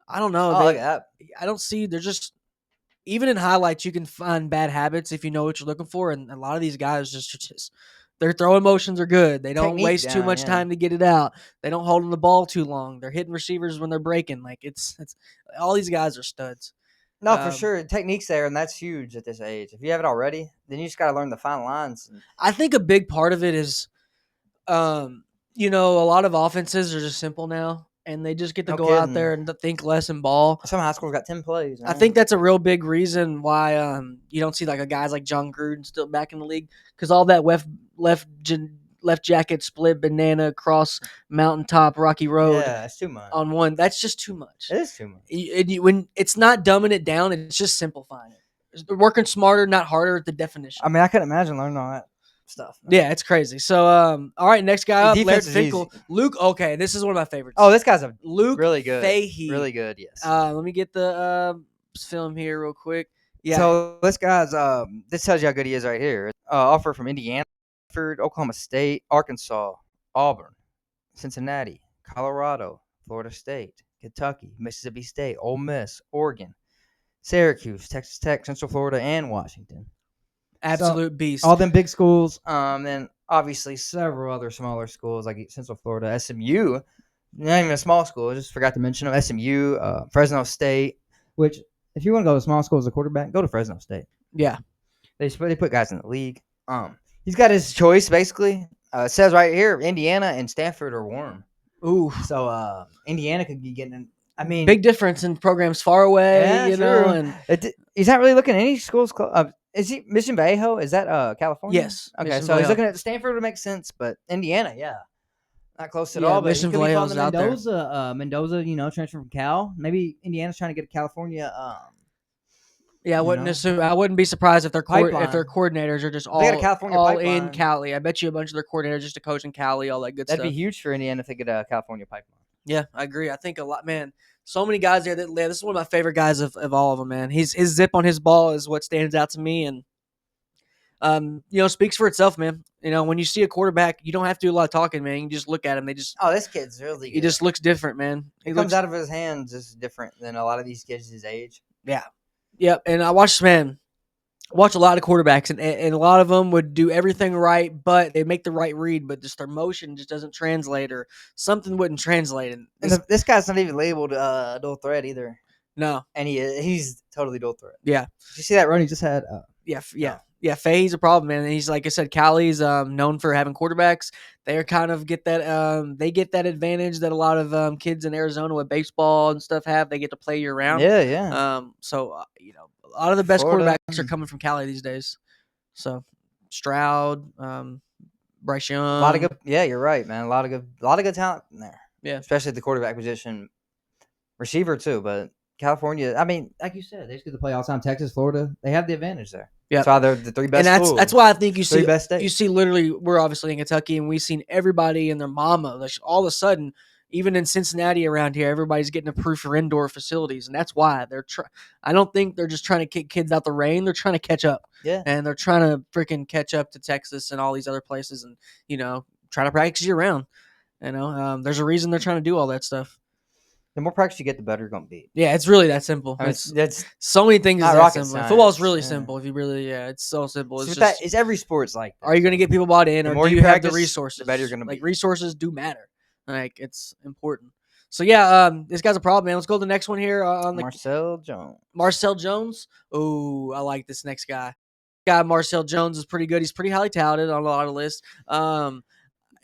I don't know. Look at that. I don't see. They're just, even in highlights, you can find bad habits if you know what you're looking for. And a lot of these guys just their throwing motions are good. They don't waste too much time to get it out. They don't hold on the ball too long. They're hitting receivers when they're breaking. Like, it's all these guys are studs. No, for sure. Technique's there, and that's huge at this age. If you have it already, then you just got to learn the fine lines. I think a big part of it is, a lot of offenses are just simple now, and they just get to go out there and think less and ball. Some high schools got 10 plays. Man. I think that's a real big reason why you don't see like a guys like John Gruden still back in the league, because all that left jacket split banana cross mountaintop rocky road. Yeah, that's too much. On one, that's just too much. It is too much. When it's not dumbing it down, it's just simplifying it. Working smarter, not harder at the definition. I mean, I couldn't imagine learning all that stuff. Man. Yeah, it's crazy. So, all right, next guy up, Laird Finkel. Luke, okay, this is one of my favorites. Oh, this guy's Luke really good. Fahey. Really good, yes. Let me get the film here real quick. Yeah. So, this guy's, this tells you how good he is right here. Offer from Indiana, Oklahoma State, Arkansas, Auburn, Cincinnati, Colorado, Florida State, Kentucky, Mississippi State, Ole Miss, Oregon, Syracuse, Texas Tech, Central Florida, and Washington. Absolute beast. All them big schools. Then obviously several other smaller schools like Central Florida, SMU. Not even a small school. I just forgot to mention them. SMU, Fresno State. Which, if you want to go to small school as a quarterback, go to Fresno State. Yeah, they put guys in the league. He's got his choice basically. It says right here, Indiana and Stanford are warm. Ooh, so Indiana could be getting. I mean, big difference in programs far away. Yeah, you know, and he's not really looking at any schools. Is he Mission Viejo? Is that California? Yes. Okay, Mission so Viejo. he's looking at Stanford would make sense, but Indiana, yeah, not close at Yeah, all. But Mission he could be Vallejo's falling to out Mendoza. Mendoza, transfer from Cal. Maybe Indiana's trying to get to California. Yeah, I wouldn't assume. I wouldn't be surprised if their coordinators are just all in Cali. I bet you a bunch of their coordinators just to coach in Cali, all that good stuff. That'd be huge for Indiana if they get a California pipeline. Yeah, I agree. I think a lot, man. So many guys there. This is one of my favorite guys of all of them, man. His zip on his ball is what stands out to me, and speaks for itself, man. When you see a quarterback, you don't have to do a lot of talking, man. You just look at him. This kid's really good. He just looks different, man. He comes out of his hands just different than a lot of these kids his age. Yeah. Yep. And I watch a lot of quarterbacks, and a lot of them would do everything right, but they make the right read, but just their motion just doesn't translate, or something wouldn't translate. And this guy's not even labeled dual threat either. No. And he's totally dual threat. Yeah. Did you see that run he just had? Yeah, Fahey's a problem, man. And he's, like I said, Cali's known for having quarterbacks. They are kind of get that advantage that a lot of kids in Arizona with baseball and stuff have. They get to play year round. Yeah. So a lot of the best quarterbacks are coming from Cali these days. So Stroud, Bryshawn. A lot of good. Yeah, you're right, man. A lot of good talent in there. Yeah, especially at the quarterback position, receiver too. But California, I mean, like you said, they just get to play all time. Texas, Florida, they have the advantage there. Yeah, that's why they're the three best. And that's why I think you see best states. You see literally, we're obviously in Kentucky, and we've seen everybody and their mama. Like, all of a sudden, even in Cincinnati around here, everybody's getting approved for indoor facilities, and that's why they're. I don't think they're just trying to kick kids out the rain. They're trying to catch up. Yeah, and they're trying to freaking catch up to Texas and all these other places, and try to practice year round. There's a reason they're trying to do all that stuff. The more practice you get, the better you're going to be. Yeah, it's really that simple. I mean, that's so many things. Not is that rocket simple. science. Football's really simple. If you really, it's so simple. It's every sport's like that. Are you going to get people bought in, or do you have the resources? The better you're going to be. Like, resources do matter. Like, it's important. So yeah, this guy's a problem, man. Let's go to the next one here on the Marcel Jones. Marcel Jones. Oh, I like this next guy. Marcel Jones is pretty good. He's pretty highly touted on a lot of lists.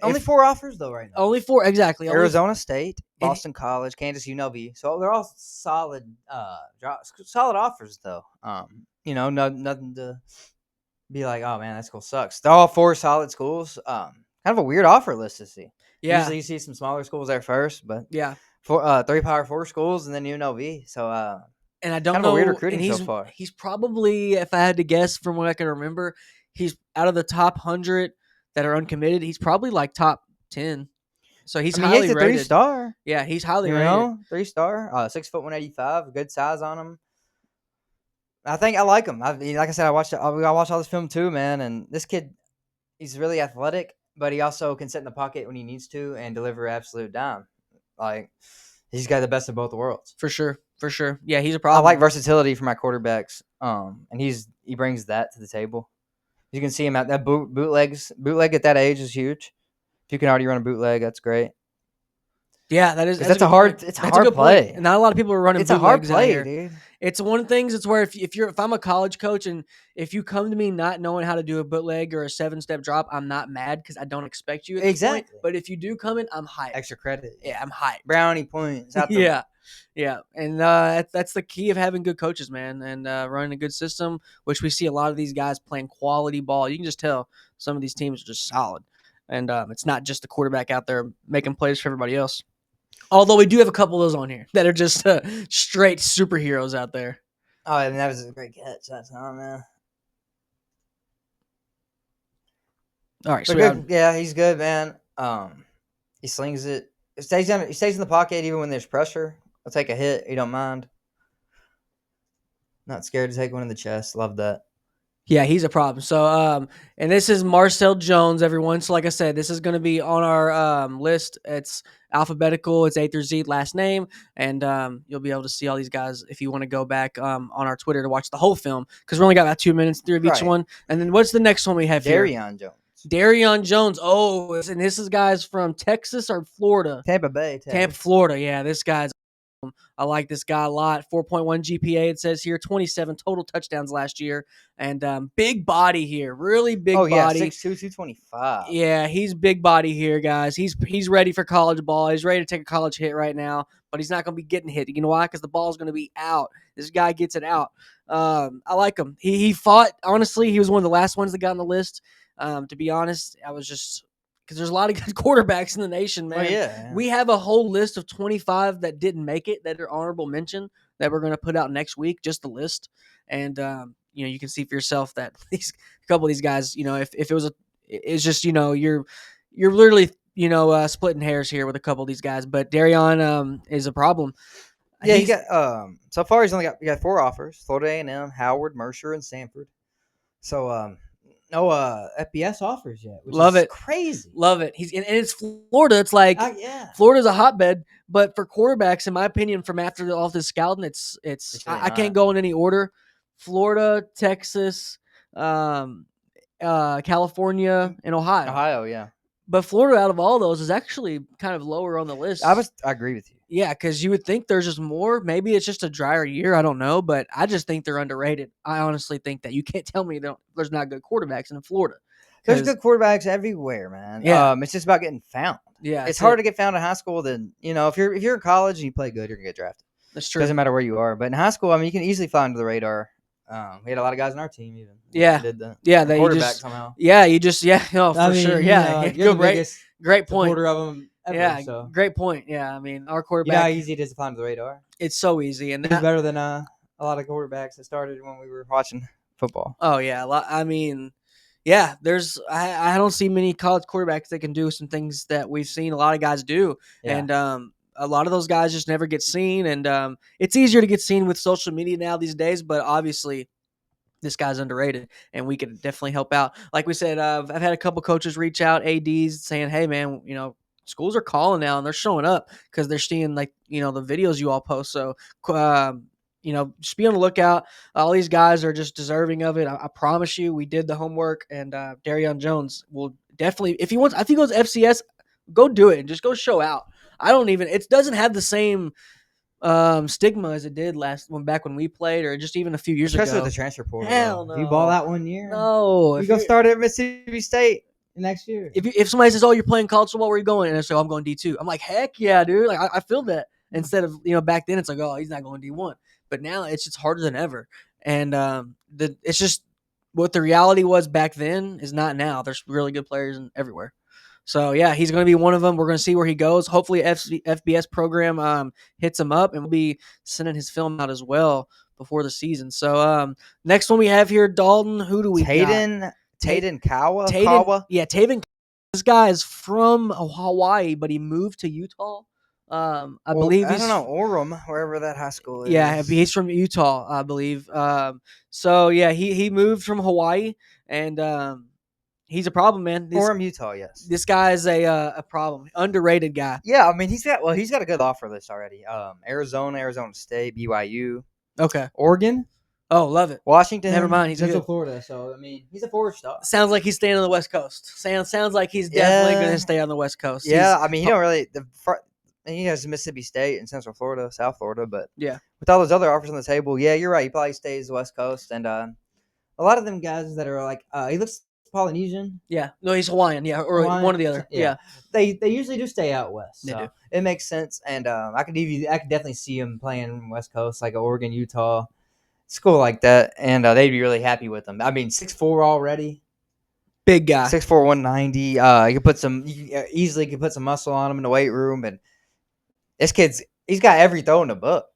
Only 4 offers though right now. Only 4, exactly. Arizona State, Boston College, Kansas UNLV. So they're all solid offers though. Nothing to be like, oh man, that school sucks. They're all 4 solid schools. Kind of a weird offer list to see. Yeah. Usually you see some smaller schools there first, but yeah. 3 Power 4 schools and then UNLV. So and I don't kind know. Of a weird recruiting so far. He's probably, if I had to guess from what I can remember, he's out of the top 100 that are uncommitted. He's probably like top 10. So he's highly he's a rated. 3-star. Yeah, he's highly rated. 3-star. 6 foot 185. Good size on him. I like him. Like I said, I watched all this film too, man. And this kid, he's really athletic, but he also can sit in the pocket when he needs to and deliver absolute dime. Like, he's got the best of both worlds. For sure. Yeah, he's a problem. I like versatility for my quarterbacks. And he brings that to the table. You can see him at that bootleg at that age is huge. If you can already run a bootleg, that's great. Yeah, that's a hard play. Not a lot of people are running. It's a hard play, out here. Dude. It's one of the things. It's where if I'm a college coach and if you come to me not knowing how to do a bootleg or a 7-step drop, I'm not mad because I don't expect you. At this point. But if you do come in, I'm hyped. Extra credit. Yeah, I'm hyped. Brownie points. Yeah. And that's the key of having good coaches, man, and running a good system, which we see a lot of these guys playing quality ball. You can just tell some of these teams are just solid, and it's not just the quarterback out there making plays for everybody else. Although we do have a couple of those on here that are just straight superheroes out there. Oh, and that was a great catch. That's man. All right, yeah, he's good, man. He slings it. He stays in the pocket even when there's pressure. He'll take a hit. He don't mind. Not scared to take one in the chest. Love that. Yeah, he's a problem. So, and this is Marcel Jones, everyone. So, like I said, this is going to be on our list. It's alphabetical. It's A through Z, last name, and you'll be able to see all these guys if you want to go back on our Twitter to watch the whole film because we only got about 2 minutes through of each one. And then what's the next one we have here? Darryon Jones. Darryon Jones. Oh, and this is guys from Texas or Florida? Tampa Bay. Tampa, Florida. Yeah, this guy's. I like this guy a lot. 4.1 GPA, it says here. 27 total touchdowns last year. And big body here. Really big body. 6'2", 225. Yeah, he's big body here, guys. He's ready for college ball. He's ready to take a college hit right now, but he's not going to be getting hit. You know why? Because the ball's going to be out. This guy gets it out. I like him. He fought. Honestly, he was one of the last ones that got on the list. To be honest, I was just – because there's a lot of good quarterbacks in the nation, man. Oh, yeah. We have a whole list of 25 that didn't make it, that are honorable mention, that we're going to put out next week, just the list. And, you can see for yourself that a couple of these guys, if it was it's just, you're literally, splitting hairs here with a couple of these guys. But Darryon is a problem. Yeah, he got so far he's only got 4 offers: Florida A&M, Howard, Mercer, and Sanford. So no FBS offers yet. Which Love is it. Crazy. Love it. And it's Florida. It's like Florida's a hotbed, but for quarterbacks, in my opinion, from after all this scouting, it's really I can't go in any order. Florida, Texas, California, and Ohio. Ohio, yeah. But Florida, out of all those, is actually kind of lower on the list. I agree with you. Yeah, because you would think there's just more. Maybe it's just a drier year. I don't know, but I just think they're underrated. I honestly think that you can't tell me there's not good quarterbacks in Florida. There's good quarterbacks everywhere, man. Yeah. It's just about getting found. Yeah, it's hard to get found in high school. Then if you're in college and you play good, you're gonna get drafted. That's true. Doesn't matter where you are. But in high school, you can easily fly under the radar. We had a lot of guys on our team even. Yeah, did the quarterback somehow. Yeah, for sure. Yeah, great point. Quarter of them ever, so. Great point. Yeah, our quarterback. You know how easy it is to fly under the radar. It's so easy, and it's better than a lot of quarterbacks that started when we were watching football. Oh yeah, there's I don't see many college quarterbacks that can do some things that we've seen a lot of guys do, and a lot of those guys just never get seen, and it's easier to get seen with social media now these days, but obviously this guy's underrated, and we could definitely help out. Like we said, I've had a couple coaches reach out, ADs, saying, hey, man, schools are calling now, and they're showing up because they're seeing, the videos you all post. So, just be on the lookout. All these guys are just deserving of it. I promise you, we did the homework, and Darryon Jones will definitely, if he goes FCS, go do it and just go show out. It doesn't have the same stigma as it did back when we played, or just even a few years ago. Especially with the transfer portal. Hell no. If you ball out 1 year, no. You go start at Mississippi State next year. If somebody says, "Oh, you're playing college football, where are you going?" and I say, "I'm going D2," I'm like, "Heck yeah, dude!" Like I feel that. Instead of back then it's like, "Oh, he's not going D1," but now it's just harder than ever, and it's just what the reality was back then is not now. There's really good players everywhere. So, yeah, he's going to be one of them. We're going to see where he goes. Hopefully, FBS program hits him up, and we'll be sending his film out as well before the season. So, next one we have here, Dalton. Who do we got? Tayden Kaawa? Yeah, Tayden. This guy is from Hawaii, but he moved to Utah. I believe I don't know, Orem, wherever that high school is. Yeah, he's from Utah, I believe. So, yeah, he moved from Hawaii, and he's a problem, man. Orem, Utah, yes. This guy is a problem. Underrated guy. Yeah, he's got a good offer list already. Arizona State, BYU. Okay. Oregon. Oh, love it. Washington. Never mind. He's Central Florida. So he's a 4-star. Sounds like he's staying on the West Coast. Sounds like he's definitely going to stay on the West Coast. Yeah, he don't really. He has Mississippi State and Central Florida, South Florida, but with all those other offers on the table, yeah, you're right. He probably stays West Coast, and a lot of them guys that are like, he looks Polynesian. Yeah, no, he's Hawaiian. Yeah, or Hawaiian. One or the other. Yeah. They usually do stay out west. So they do. It makes sense, and I could definitely see him playing West Coast, like Oregon, Utah, school like that, and they'd be really happy with him. 6'4" already. Big guy. 6'4", 190. You easily could put some muscle on him in the weight room, and this he's got every throw in the book,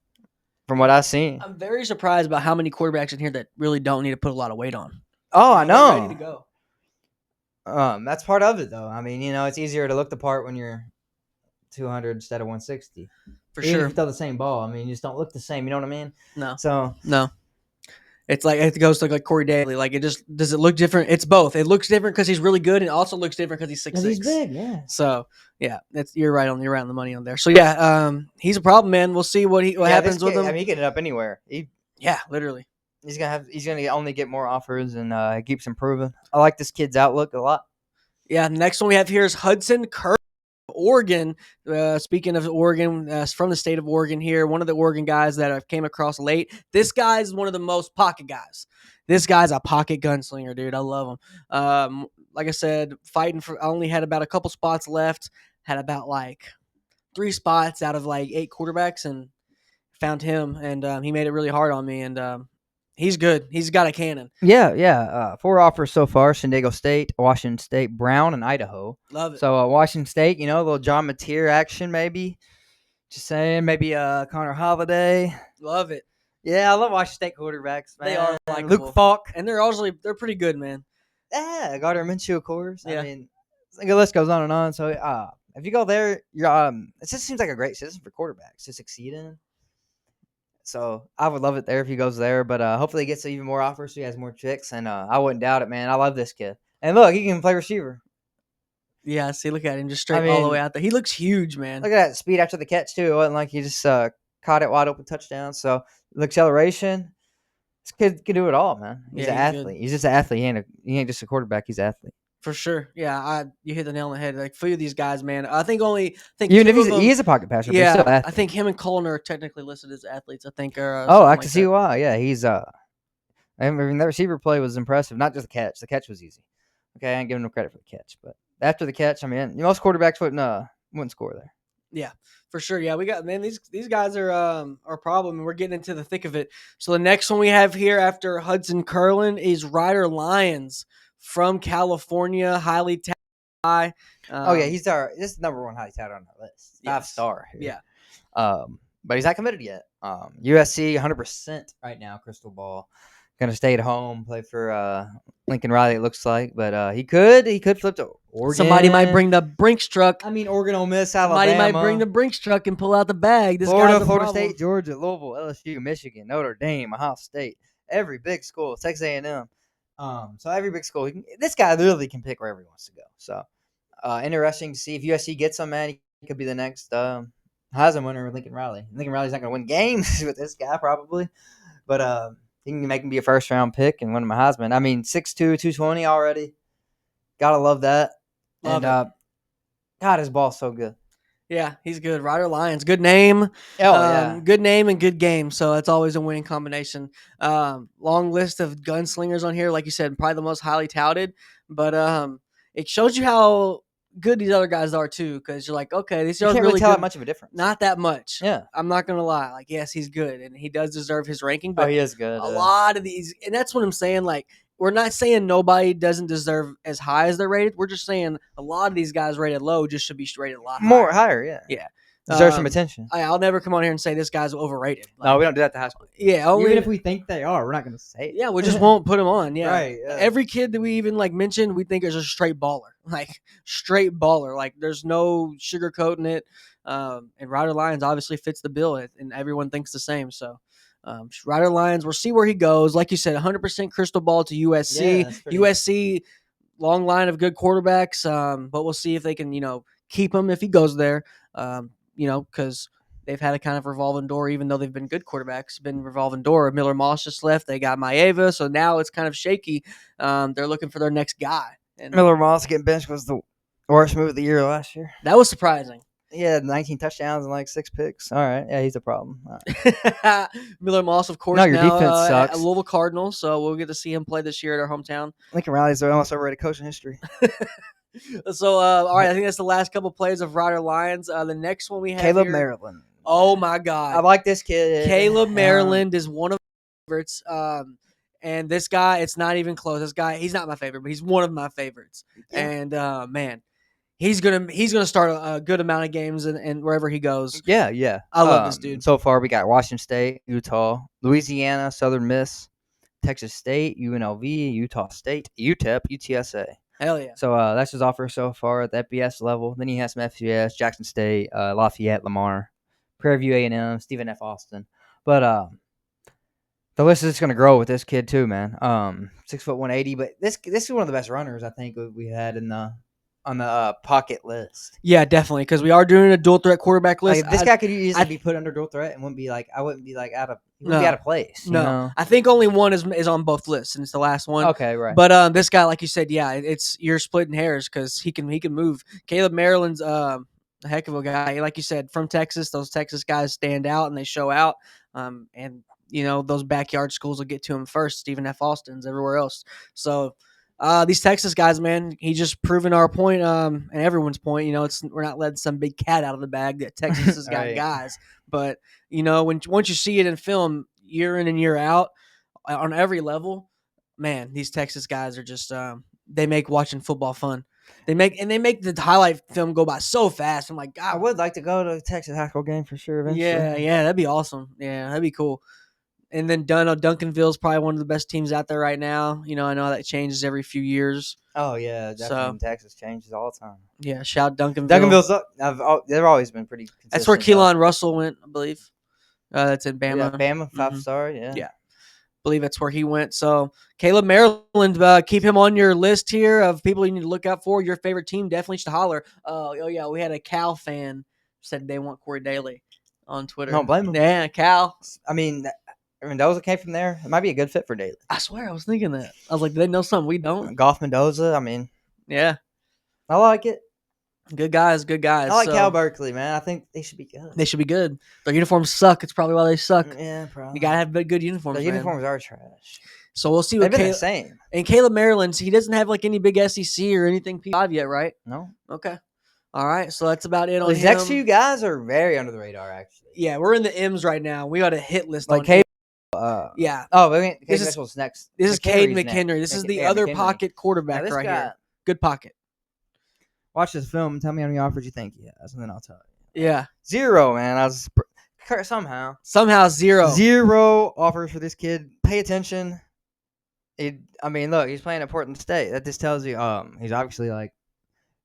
from what I've seen. I'm very surprised about how many quarterbacks in here that really don't need to put a lot of weight on. Oh, I know. Ready to go. That's part of it, though. It's easier to look the part when you're 200 instead of 160. For sure. If you throw the same ball, you just don't look the same. You know what I mean? No. So no. It's like it goes to like Corey Dailey. Like does it look different? It's both. It looks different because he's really good, and it also looks different because he's 6'6". He's big, yeah. So yeah, you're right on the money on there. So yeah, he's a problem, man. We'll see what happens with him. I mean, he can end up anywhere. Yeah, literally. He's gonna only get more offers, and he keeps improving. I like this kid's outlook a lot. Yeah, the next one we have here is Hudson Kurland, Oregon. Speaking of Oregon, from the state of Oregon here, one of the Oregon guys that I came across late. This guy's one of the most pocket guys. This guy's a pocket gunslinger, dude. I love him. Like I said, fighting for. I only had about a couple spots left. Had about like 3 spots out of like 8 quarterbacks, and found him, and he made it really hard on me. And he's good. He's got a cannon. Yeah. 4 offers so far: San Diego State, Washington State, Brown, and Idaho. Love it. So Washington State, a little John Mateer action, maybe. Just saying, maybe Connor Holiday. Love it. Yeah, I love Washington State quarterbacks, man. They are like Luke Falk, and they're pretty good, man. Yeah, Gardner Minshew, of course. Yeah. I mean, the list goes on and on. So if you go there, you're it just seems like a great system for quarterbacks to succeed in. So I would love it there if he goes there, but hopefully he gets even more offers so he has more tricks, and I wouldn't doubt it, man. I love this kid. And look, he can play receiver. Yeah, see, look at him just straight all the way out there. He looks huge, man. Look at that speed after the catch, too. It wasn't like he just caught it wide open touchdown. So the acceleration, this kid can do it all, man. He's an athlete. He's just an athlete. He ain't just a quarterback. He's an athlete. For sure. Yeah, you hit the nail on the head. Like, few of these guys, man. I think even if he is a pocket passer, but he's still an athlete. I think him and Coellner are technically listed as athletes. I think are. I can see why. Yeah, he's I mean, that receiver play was impressive. Not just the catch. The catch was easy. Okay, I ain't giving him credit for the catch, but after the catch, I mean, most quarterbacks wouldn't score there. Yeah, for sure. Yeah, we got, man, these guys are a problem, and we're getting into the thick of it. So the next one we have here after Hudson Kurland is Ryder Lyons from California, highly touted guy. This is number 1 highly touted on our list. 5-star here. Yeah. But he's not committed yet. USC 100% right now, crystal ball. Gonna stay at home, play for Lincoln Riley, it looks like, but he could flip to Oregon. Somebody might bring the Brinks truck. I mean, Oregon, Ole Miss, Alabama. Somebody might bring the Brinks truck and pull out the bag. Florida State, Georgia, Louisville, LSU, Michigan, Notre Dame, Ohio State, every big school, Texas A&M. So every big school, this guy literally can pick wherever he wants to go. So interesting to see if USC gets him, man. He could be the next Heisman winner with Lincoln Riley. Lincoln Riley's not going to win games with this guy probably, but he can make him be a first-round pick and win him a Heisman. I mean, 6'2", 220 already. Gotta love that. God, his ball's so good. Yeah, he's good. Ryder Lyons, good name. Good name and good game. So that's always a winning combination. Long list of gunslingers on here, like you said, probably the most highly touted. But it shows you how good these other guys are too, because you're like, okay, these are really tell good. that much of a difference. Not that much. Yeah, I'm not gonna lie. Like, yes, he's good, and he does deserve his ranking. But he is good. A lot of these, and that's what I'm saying. Like, we're not saying nobody doesn't deserve as high as they're rated. We're just saying a lot of these guys rated low just should be rated a lot higher. Yeah. Deserve some attention. I'll never come on here and say this guy's overrated. Like, no, we don't do that to high school. Yeah, even if we think they are, we're not going to say it. Yeah, we just won't put them on. Yeah, right. Yeah. Every kid that we even like mentioned, we think is a straight baller, like straight baller. Like there's no sugarcoating it. And Ryder Lyons obviously fits the bill, and everyone thinks the same. So Ryder Lyons, we'll see where he goes. Like you said, 100% crystal ball to USC. Yeah, USC, long line of good quarterbacks. But we'll see if they can, keep him if he goes there. Because they've had a kind of revolving door, even though they've been good quarterbacks, been revolving door. Miller Moss just left. They got Maeva, so now it's kind of shaky. They're looking for their next guy. And Miller Moss getting benched was the worst move of the year last year. That was surprising. He had 19 touchdowns and like 6 picks. All right. Yeah, he's a problem. Right. Miller Moss, of course, your defense sucks. A Louisville Cardinal, so we'll get to see him play this year at our hometown. Lincoln Riley's the most overrated coach in history. So, all right, I think that's the last couple plays of Ryder Lyons. The next one we have Kaleb here, Maryland. Oh, my God. I like this kid. Kaleb Maryland is one of my favorites. And this guy, it's not even close. This guy, he's not my favorite, but he's one of my favorites. And, man, he's gonna start a good amount of games and wherever he goes. Yeah. I love this dude. So far, we got Washington State, Utah, Louisiana, Southern Miss, Texas State, UNLV, Utah State, UTEP, UTSA. Hell yeah. So that's his offer so far at the FBS level. Then he has some FCS, Jackson State, Lafayette, Lamar, Prairie View A&M, Stephen F. Austin. But The list is just gonna grow with this kid too, man. 6 foot 180, but this is one of the best runners I think we had on the pocket list. Yeah, definitely, because we are doing a dual threat quarterback list. Like, this guy could easily be put under dual threat and I wouldn't be out of place. No, you know? I think only one is on both lists, and it's the last one. Okay, right. But this guy, like you said, yeah, you're splitting hairs because he can move. Kaleb Maryland's a heck of a guy. Like you said, from Texas, those Texas guys stand out and they show out. And those backyard schools will get to him first. Stephen F. Austin's everywhere else. So. These Texas guys, man, he's just proving our point, and everyone's point. We're not letting some big cat out of the bag that Texas has got Right. guys. But once you see it in film, year in and year out, on every level, man, these Texas guys are just they make watching football fun. They make the highlight film go by so fast. I'm like, God, I would like to go to a Texas high school game for sure eventually. Yeah, that'd be awesome. Yeah, that'd be cool. And then Duncanville's probably one of the best teams out there right now. I know that changes every few years. Oh, yeah, definitely. Texas changes all the time. Yeah, shout Duncanville. Duncanville's they've always been pretty consistent. That's where Keelan Russell went, I believe. That's in Bama. Yeah, Bama, 5-star, yeah. Yeah, I believe that's where he went. So, Kaleb Maryland, keep him on your list here of people you need to look out for. Your favorite team, definitely should holler. Oh yeah, we had a Cal fan said they want Corey Dailey on Twitter. Don't blame him. Yeah, Cal. I mean, Mendoza came from there. It might be a good fit for Dailey. I swear, I was thinking that. I was like, do they know something we don't? Goff Mendoza, I mean. Yeah. I like it. Good guys. I like Cal Berkeley, man. I think they should be good. They should be good. Their uniforms suck. It's probably why they suck. Yeah, probably. You got to have good uniforms, Their uniforms are trash. So we'll see what They've been the same. And Kaleb Maryland, he doesn't have like any big SEC or anything P5 yet, right? No. Okay. All right. So that's about it on These him. next few guys are very under the radar, actually. Yeah, we're in the M's right now. We got a hit list like on Cade. Yeah. Oh, Cade Mitchell's next. This is Cade McHenry. This is the other McHenry. Pocket quarterback right here. Good pocket. Watch this film and tell me how many offers you think he has, and then I'll tell you. Yeah. 0, man. Somehow 0. 0 offers for this kid. Pay attention. Look, he's playing at Portland State. That just tells you, he's obviously like,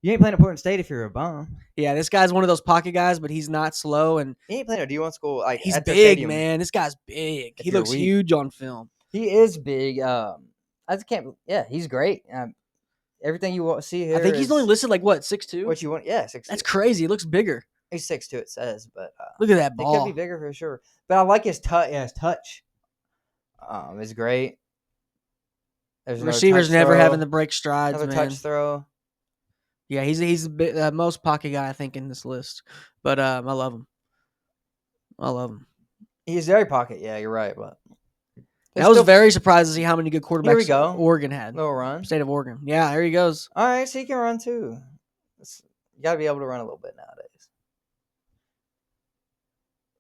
you ain't playing at Portland State if you're a bum. Yeah, this guy's one of those pocket guys, but he's not slow, and he ain't playing at D1 school. Like, he's at big, stadium. man. This guy's big. He looks huge on film. He is big. Yeah, he's great. Everything you want to see here. I think he's only listed like what, 6'2"? What you want? Yeah, 6'2". That's crazy. He looks bigger. He's 6'2", it says, but look at that ball. He could be bigger for sure. But I like his touch. Yeah, his touch. Is great. There's receivers never having the break strides. Another man. touch throw. Yeah, he's the most pocket guy I think in this list. But I love him. He's very pocket. Yeah, you're right. But I was very surprised to see how many good quarterbacks Oregon had. Little run. State of Oregon. Yeah, there he goes. All right, so he can run too. You got to be able to run a little bit nowadays.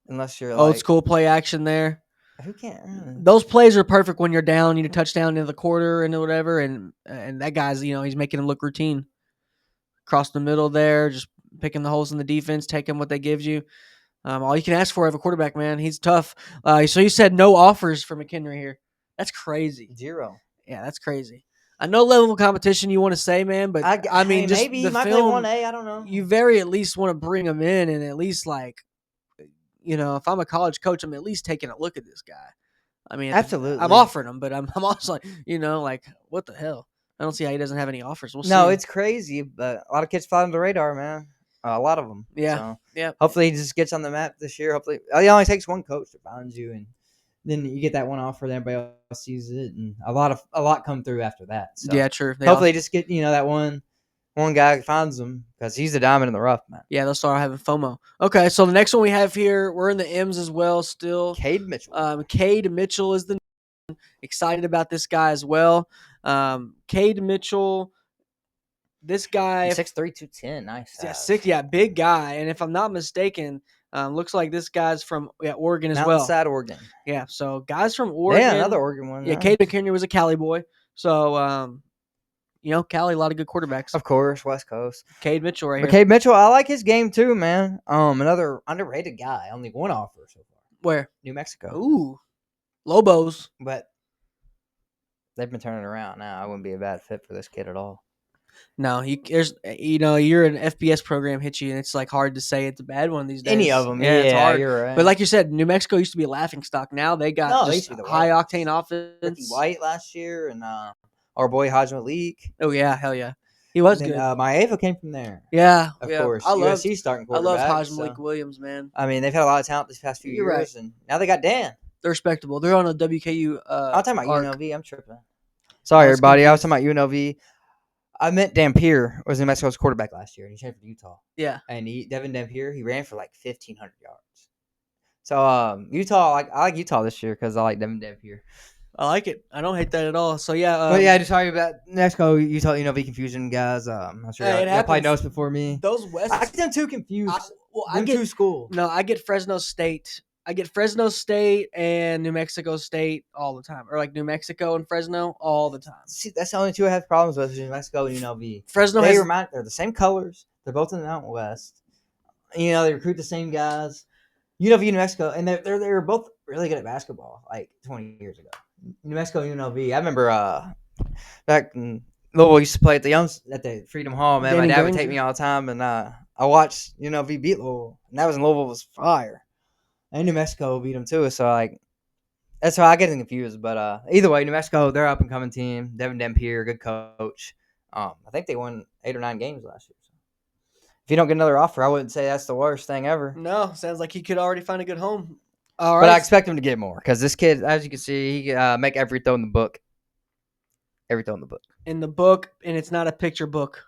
Unless you're old school play action there. Who can't run? Those plays are perfect when you're down, you need a touchdown into the quarter and whatever, and that guy's, he's making him look routine. Across the middle there, just picking the holes in the defense, taking what they give you. All you can ask for of a quarterback, man. He's tough. So you said no offers for McHenry here. That's crazy. 0. Yeah, that's crazy. I know level of competition you want to say, man, but I mean, just maybe the he might film, play 1A. I don't know. You very at least want to bring him in and at least if I'm a college coach, I'm at least taking a look at this guy. I mean, absolutely, I'm offering him, but I'm also like, what the hell? I don't see how he doesn't have any offers. We'll see. No, it's crazy, but a lot of kids fly under the radar, man. A lot of them. Yeah. So yeah. Hopefully he just gets on the map this year. Hopefully it only takes one coach to find you, and then you get that one offer, then everybody else sees it, and a lot come through after that. So yeah, true. Hopefully just get that one guy finds him, because he's the diamond in the rough, man. Yeah, they'll start having FOMO. Okay, so the next one we have here, we're in the M's as well still. Cade Mitchell. Cade Mitchell is the excited about this guy as well. Cade Mitchell, this guy 6'3", 210, nice. Yeah, big guy. And if I'm not mistaken, looks like this guy's from Oregon as well. Mountainside, Oregon. Yeah, so guys from Oregon. Yeah, another Oregon one. Yeah, Cade McHenry was a Cali boy. So, Cali, a lot of good quarterbacks. Of course, West Coast. Cade Mitchell right here. Cade Mitchell, I like his game too, man. Another underrated guy. Only one offer so far. Where? New Mexico. Ooh, Lobos. But they've been turning around now. I wouldn't be a bad fit for this kid at all. No, you're an FBS program hits you, and it's like hard to say it's a bad one these days. Any of them, it's hard. You're right. But like you said, New Mexico used to be a laughing stock. Now they got they used to be the high Whites. octane offense. Ricky White last year, and our boy Hodge Malik. Oh yeah, hell yeah, he was good. Maeva came from there. Yeah, of course. I love USC starting quarterback. I love Hodge Malik Williams, man. I mean, they've had a lot of talent these past few years, right. and now they got Dan. They're respectable. They're on a WKU. I'm talking about UNLV. I'm tripping. Sorry, everybody. I was talking about UNLV. I meant Dampier was New Mexico's quarterback last year, and he transferred to Utah. Yeah. And Devin Dampier, he ran for like 1,500 yards. So Utah, I like Utah this year because I like Devin Dampier. I like it. I don't hate that at all. So yeah. But yeah, just sorry about New Mexico, Utah, UNLV confusion, guys. I'm not sure. Y'all probably know this before me. Those West. I get them too confused. I get two schools. No, I get Fresno State. I get Fresno State and New Mexico State all the time, or like New Mexico and Fresno all the time. See, that's the only two I have problems with: New Mexico and UNLV. Fresno they're the same colors. They're both in the Mountain West. They recruit the same guys. UNLV and New Mexico, and they were both really good at basketball like 20 years ago. New Mexico and UNLV. I remember back in Louisville, used to play at the Freedom Hall. Man, my dad would take me all the time, and I watched UNLV beat Louisville, and that was when Louisville was fire. And New Mexico beat them too, so that's why I get confused. But either way, New Mexico, they're up and coming team. Devin Dampier, good coach. I think they won 8 or 9 games last year. So if you don't get another offer, I wouldn't say that's the worst thing ever. No, sounds like he could already find a good home. All right, but I expect him to get more because this kid, as you can see, he can make every throw in the book. Every throw in the book. In the book, and it's not a picture book.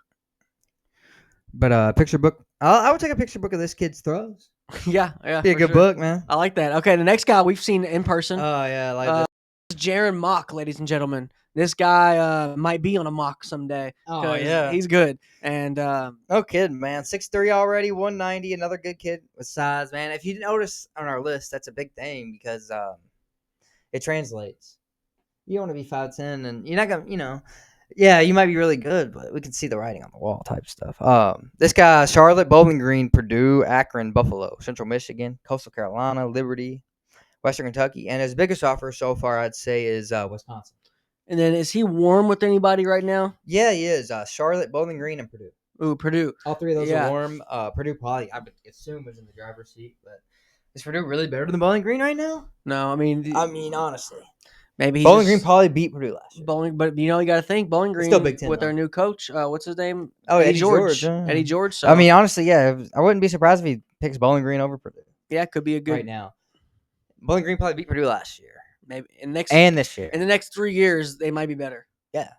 But picture book. I would take a picture book of this kid's throws. Yeah. Be a good book, man. I like that. Okay, the next guy we've seen in person. Oh, yeah, I like that. Jarin Mock, ladies and gentlemen. This guy might be on a mock someday. Oh, yeah. He's good. And no kidding, man. 6'3" already, 190. Another good kid with size, man. If you notice on our list, that's a big thing because it translates. You don't want to be 5'10", and you're not going to, yeah, you might be really good, but we can see the writing on the wall type stuff. This guy, Charlotte, Bowling Green, Purdue, Akron, Buffalo, Central Michigan, Coastal Carolina, Liberty, Western Kentucky. And his biggest offer so far, I'd say, is Wisconsin. And then is he warm with anybody right now? Yeah, he is. Charlotte, Bowling Green, and Purdue. Ooh, Purdue. All three of those are warm. Purdue probably, I would assume, is in the driver's seat. But is Purdue really better than Bowling Green right now? No, I mean, honestly. Maybe Bowling Green probably beat Purdue last year. But you got to think Bowling Green still Big Ten, with their new coach. What's his name? Oh, Eddie George. Eddie George. So. I mean, honestly, yeah, I wouldn't be surprised if he picks Bowling Green over Purdue. Yeah, it could be a good right now. Bowling Green probably beat Purdue last year, maybe and this year. In the next 3 years, they might be better. Yeah,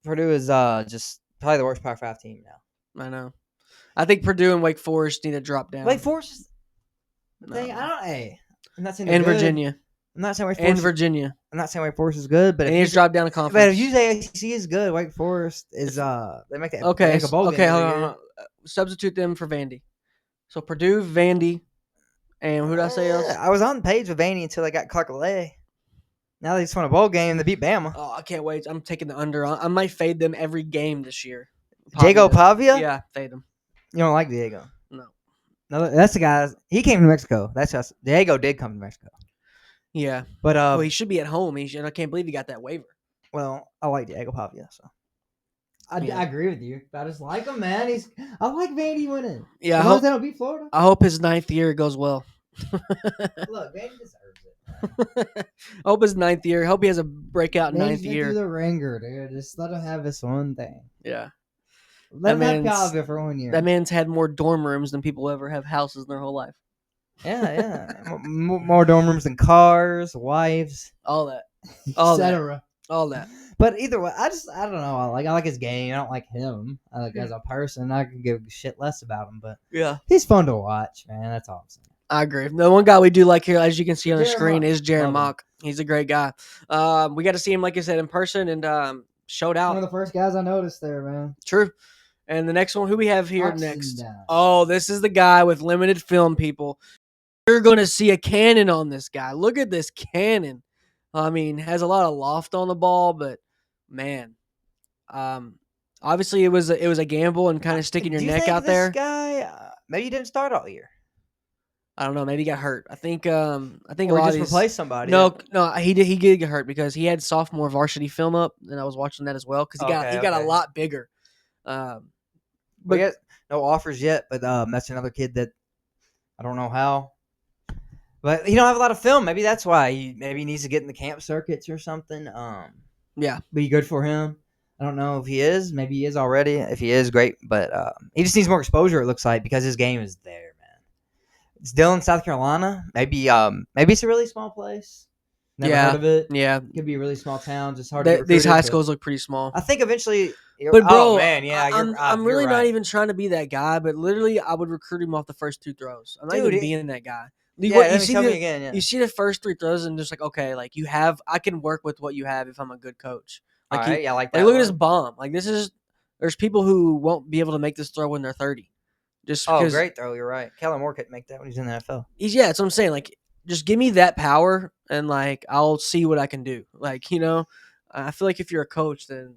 Purdue is just probably the worst Power 5 team now. I know. I think Purdue and Wake Forest need to drop down. Wake Forest, I'm not saying and Virginia. I'm not saying Wake Forest. And Virginia. I'm not saying Wake Forest is good, but they need to drop down a conference. But if you say ACC is good, Wake Forest is they make that. Okay, make a bowl okay, hold on. Substitute them for Vandy. So Purdue, Vandy, and who did I say else? I was on the page with Vandy until they got Clark-LA. Now they just won a bowl game. They beat Bama. Oh, I can't wait. I'm taking the under. I might fade them every game this year. Diego Pavia? Yeah, fade them. You don't like Diego? No, that's the guy. He came to Mexico. That's just Diego did come to Mexico. Yeah, but well, he should be at home. I can't believe he got that waiver. Well, I like Diego Pavia, so I agree with you. I just like him, man. I like Vandy winning. Yeah, I hope they don't beat Florida. I hope his 9th year goes well. Look, Vandy deserves it. I hope his 9th year. I hope he has a breakout 9th year. Through the ringer, dude. Just let him have his one thing. Yeah. Let him have Pavia for 1 year. That man's had more dorm rooms than people ever have houses in their whole life. Yeah. More dorm rooms than cars, wives, all that, etc. All that. But either way, I don't know. I like his game. I don't like him. As a person. I can give a shit less about him, but yeah, he's fun to watch, man. That's all I'm saying. I agree. The one guy we do like here, as you can see on the screen, is Jarin Mock. He's a great guy. We got to see him, like I said, in person and showed out. One of the first guys I noticed there, man. True. And the next one, who we have here next? Oh, this is the guy with limited film, people. You're going to see a cannon on this guy. Look at this cannon. I mean, has a lot of loft on the ball, but man, obviously it was a gamble and kind of sticking your neck out there. This guy, maybe he didn't start all year. I don't know. Maybe he got hurt. I think Or a lot just of replace somebody. No, he did get hurt because he had sophomore varsity film up, and I was watching that as well because he got a lot bigger. But he has no offers yet. But that's another kid that I don't know how. But he don't have a lot of film. Maybe that's why he needs to get in the camp circuits or something. Be good for him. I don't know if he is. Maybe he is already. If he is, great. But he just needs more exposure, it looks like, because his game is there, man. It's Dillon, South Carolina. Maybe it's a really small place. Never heard of it. Yeah. It could be a really small town. Just hard to get These high schools look pretty small. I think eventually. But bro, I'm really right. not even trying to be that guy, but literally I would recruit him off the first 2 throws. I'm not even being that guy. You see the first 3 throws and just like, okay, like I can work with what you have if I'm a good coach. Like, I like that. Look at this bomb. Like there's people who won't be able to make this throw when they're 30. Great throw. You're right. Kaleb Maryland couldn't make that when he's in the NFL. That's what I'm saying. Like, just give me that power and like I'll see what I can do. Like, I feel like if you're a coach, then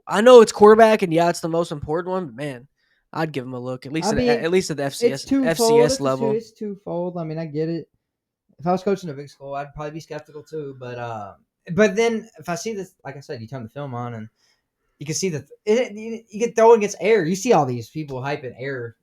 I know it's quarterback and it's the most important one, but man, I'd give him a look at least at the FCS level. It's twofold. I mean, I get it. If I was coaching a big school, I'd probably be skeptical too. But then if I see this, like I said, you turn the film on and you can see you get throwing against air. You see all these people hyping air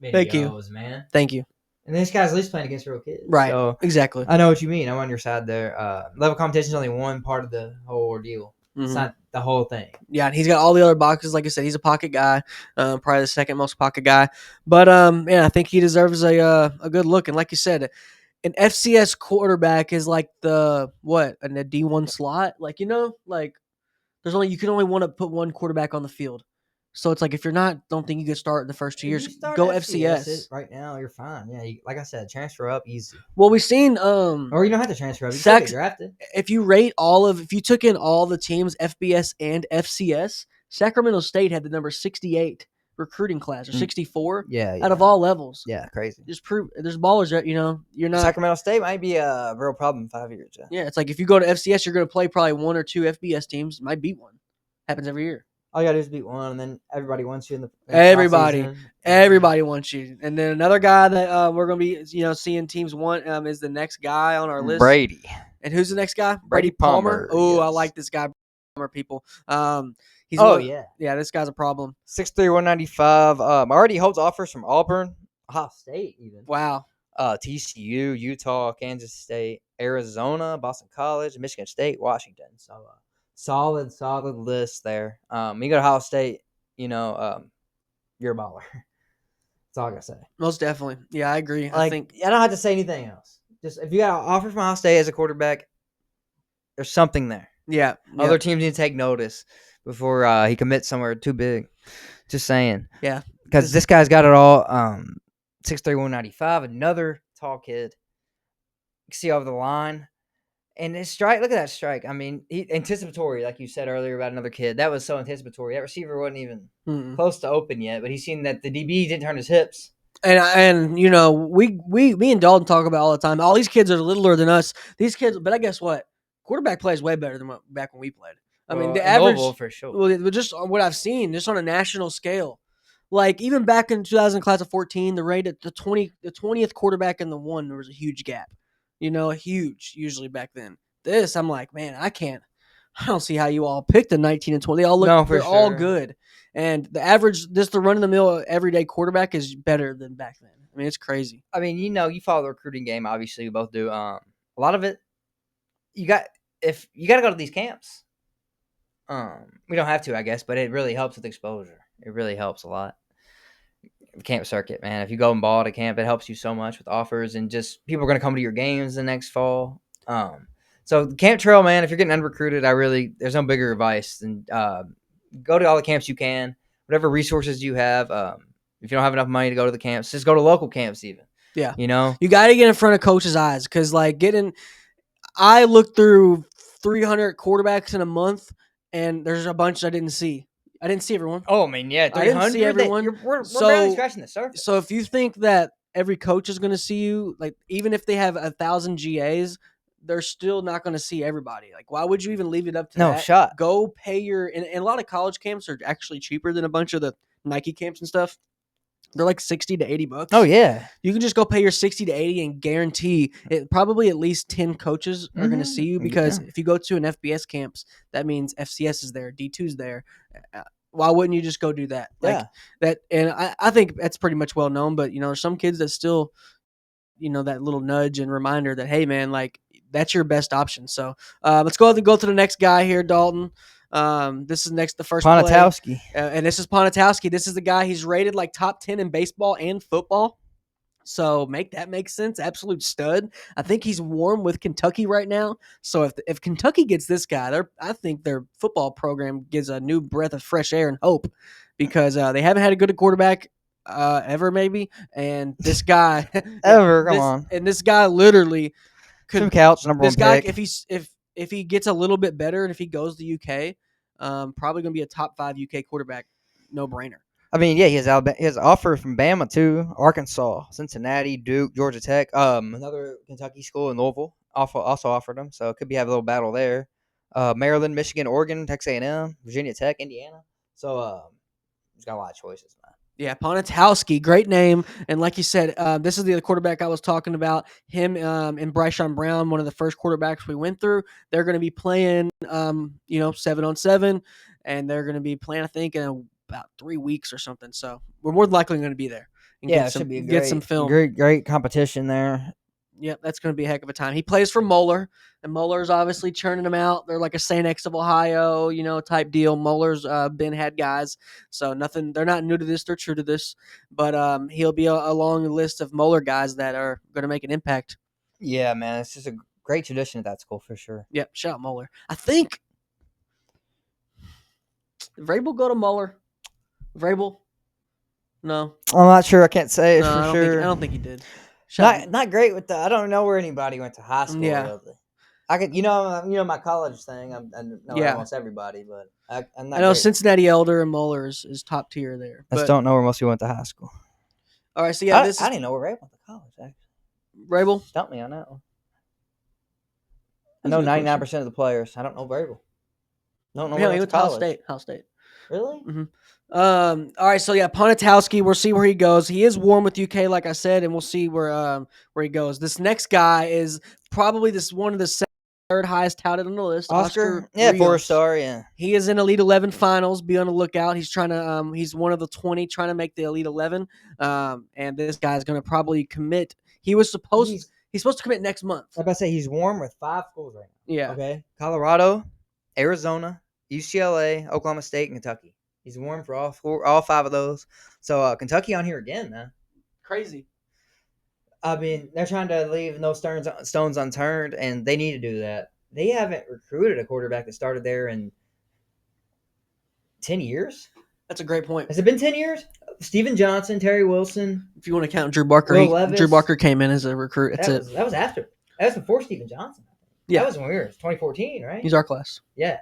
videos, Thank you. Man. Thank you. And this guy's at least playing against real kids. Right. So, exactly. I know what you mean. I'm on your side there. Level competition is only one part of the whole ordeal. Mm-hmm. It's not the whole thing. Yeah, and he's got all the other boxes. Like I said, he's a pocket guy, probably the second most pocket guy. But I think he deserves a good look. And like you said, an FCS quarterback is like a D1 slot. Like, you can only want to put one quarterback on the field. So it's like if you're don't think you could start in the first 2 years, go FCS. Right now, you're fine. Yeah, like I said, transfer up easy. Well, we've seen or you don't have to transfer up. You can get drafted. If you took in all the teams, FBS and FCS, Sacramento State had the number 68 recruiting class or 64. Out of all levels. Yeah, crazy. Just prove there's ballers that you're not. Sacramento State might be a real problem in 5 years. Yeah, it's like if you go to FCS, you're going to play probably 1 or 2 FBS teams. Might beat one. Happens every year. All you gotta do is beat one, and then everybody wants you in the everybody wants you. And then another guy that we're gonna be seeing teams want is the next guy on our list, Brady. And who's the next guy? Brady Palmer. Oh, yes. I like this guy, Palmer. People. This guy's a problem. 6'3", 195. Already holds offers from Auburn, Ohio State, even. Wow. TCU, Utah, Kansas State, Arizona, Boston College, Michigan State, Washington. So. Solid list there. You go to Ohio State, you're a baller. That's all I gotta say. Most definitely. Yeah, I agree. I don't have to say anything else. Just if you got an offer from Ohio State as a quarterback, there's something there. Yeah. Other teams need to take notice before he commits somewhere too big. Just saying. Yeah. Because this guy's got it all. 6'3", 195, another tall kid. You can see over the line. And his strike, look at that strike. I mean, anticipatory, like you said earlier about another kid. That was so anticipatory. That receiver wasn't even close to open yet, but he's seen that the DB didn't turn his hips. And me and Dalton talk about all the time. All these kids are littler than us. These kids, but I guess what? Quarterback plays way better than back when we played. I mean, the average, Louisville for sure. Well, just what I've seen, just on a national scale. Like even back in 2000 class of 14, the rate at the 20th quarterback in the one, there was a huge gap. Huge usually back then. This, I'm like, man, I don't see how you all picked the 19 and 20. They all look, they're all good. And the average, just the run-of-the-mill everyday quarterback is better than back then. I mean, it's crazy. I mean, you follow the recruiting game, obviously, we both do. A lot of it, you got to go to these camps. We don't have to, I guess, but it really helps with exposure. It really helps a lot. Camp circuit, man. If you go and ball at a camp, it helps you so much with offers and just people are going to come to your games the next fall. So camp trail, man, if you're getting unrecruited, there's no bigger advice than go to all the camps you can, whatever resources you have. If you don't have enough money to go to the camps, just go to local camps even. Yeah. You got to get in front of coaches' eyes because I looked through 300 quarterbacks in a month and there's a bunch I didn't see. I didn't see everyone. Oh, I mean, yeah, 300. I didn't see everyone. We're barely scratching the surface. So if you think that every coach is going to see you, like even if they have 1,000 GAs, they're still not going to see everybody. Like, why would you even leave it up to that? No shot. Go pay and a lot of college camps are actually cheaper than a bunch of the Nike camps and stuff. They're like $60 to $80. Oh yeah, you can just go pay your $60 to $80 and guarantee it. Probably at least 10 coaches are going to see you, because if you go to an FBS camps, that means FCS is there, D2's there. Why wouldn't you just go do that? Like that, and I think that's pretty much well known. But there's some kids that still, that little nudge and reminder that, hey man, like that's your best option. So let's go ahead and go to the next guy here, Dalton. This is the first Ponatoski. And this is Ponatoski. This is the guy, he's rated like top 10 in baseball and football. So that makes sense. Absolute stud. I think he's warm with Kentucky right now. So if Kentucky gets this guy, I think their football program gives a new breath of fresh air and hope, because they haven't had a good quarterback ever, maybe. And this guy come on. And this guy literally could Tim Couch, number this one guy pick. if he gets a little bit better and if he goes to UK, probably going to be a top 5 UK quarterback, no brainer. I mean, yeah, he has offer from Bama too, Arkansas, Cincinnati, Duke, Georgia Tech, another Kentucky school in Louisville also offered him, so it could have a little battle there. Maryland, Michigan, Oregon, Texas A&M, Virginia Tech, Indiana. So he's got a lot of choices, man. Yeah, Ponatoski, great name. And like you said, this is the other quarterback I was talking about. Him and Bryshawn Brown, one of the first quarterbacks we went through. They're going to be playing, 7-on-7, and they're going to be playing, I think, in about 3 weeks or something. So we're more than likely going to be there. And it should be get some film. Great competition there. Yep, that's going to be a heck of a time. He plays for Moeller, and Moeller's obviously churning them out. They're like a St. X of Ohio, type deal. Moeller's had guys, so nothing. They're not new to this. They're true to this. But he'll be along the list of Moeller guys that are going to make an impact. Yeah, man, it's just a great tradition at that school for sure. Yep, shout out Moeller. I think did Vrabel go to Moeller? Vrabel? No, I'm not sure. I can't say no, for sure. I don't think he did. Not great with I don't know where anybody went to high school. Yeah. Really. I could, my college thing. I know almost everybody, but I'm not. I know great. Cincinnati Elder and Moeller is top tier there. I just don't know where most people went to high school. All right, so yeah, I didn't know where Ray went to college. Actually, Vrabel, stump me on that one. I know 99% of the players. I don't know Vrabel. Don't know where he went to college. Ohio State. Really? Mm-hmm. All right, so yeah, Ponatoski, we'll see where he goes. He is warm with UK, like I said, and we'll see where he goes. This next guy is probably one of the third highest touted on the list. Oscar Rios. 4-star, yeah. He is in Elite 11 finals. Be on the lookout. He's trying to. He's one of the 20 trying to make the Elite 11. And this guy's going to probably commit. He's supposed to commit next month. Like I say, he's warm with 5 schools right now. Yeah. Okay. Colorado, Arizona, UCLA, Oklahoma State, and Kentucky. He's warm for all 5 of those. So Kentucky on here again, man. Crazy. I mean, they're trying to leave no stones unturned, and they need to do that. They haven't recruited a quarterback that started there in 10 years. That's a great point. Has it been 10 years? Steven Johnson, Terry Wilson. If you want to count Drew Barker, Drew Barker came in as a recruit. That was after. That was before Steven Johnson. Yeah. That was when we were 2014, right? He's our class. Yeah.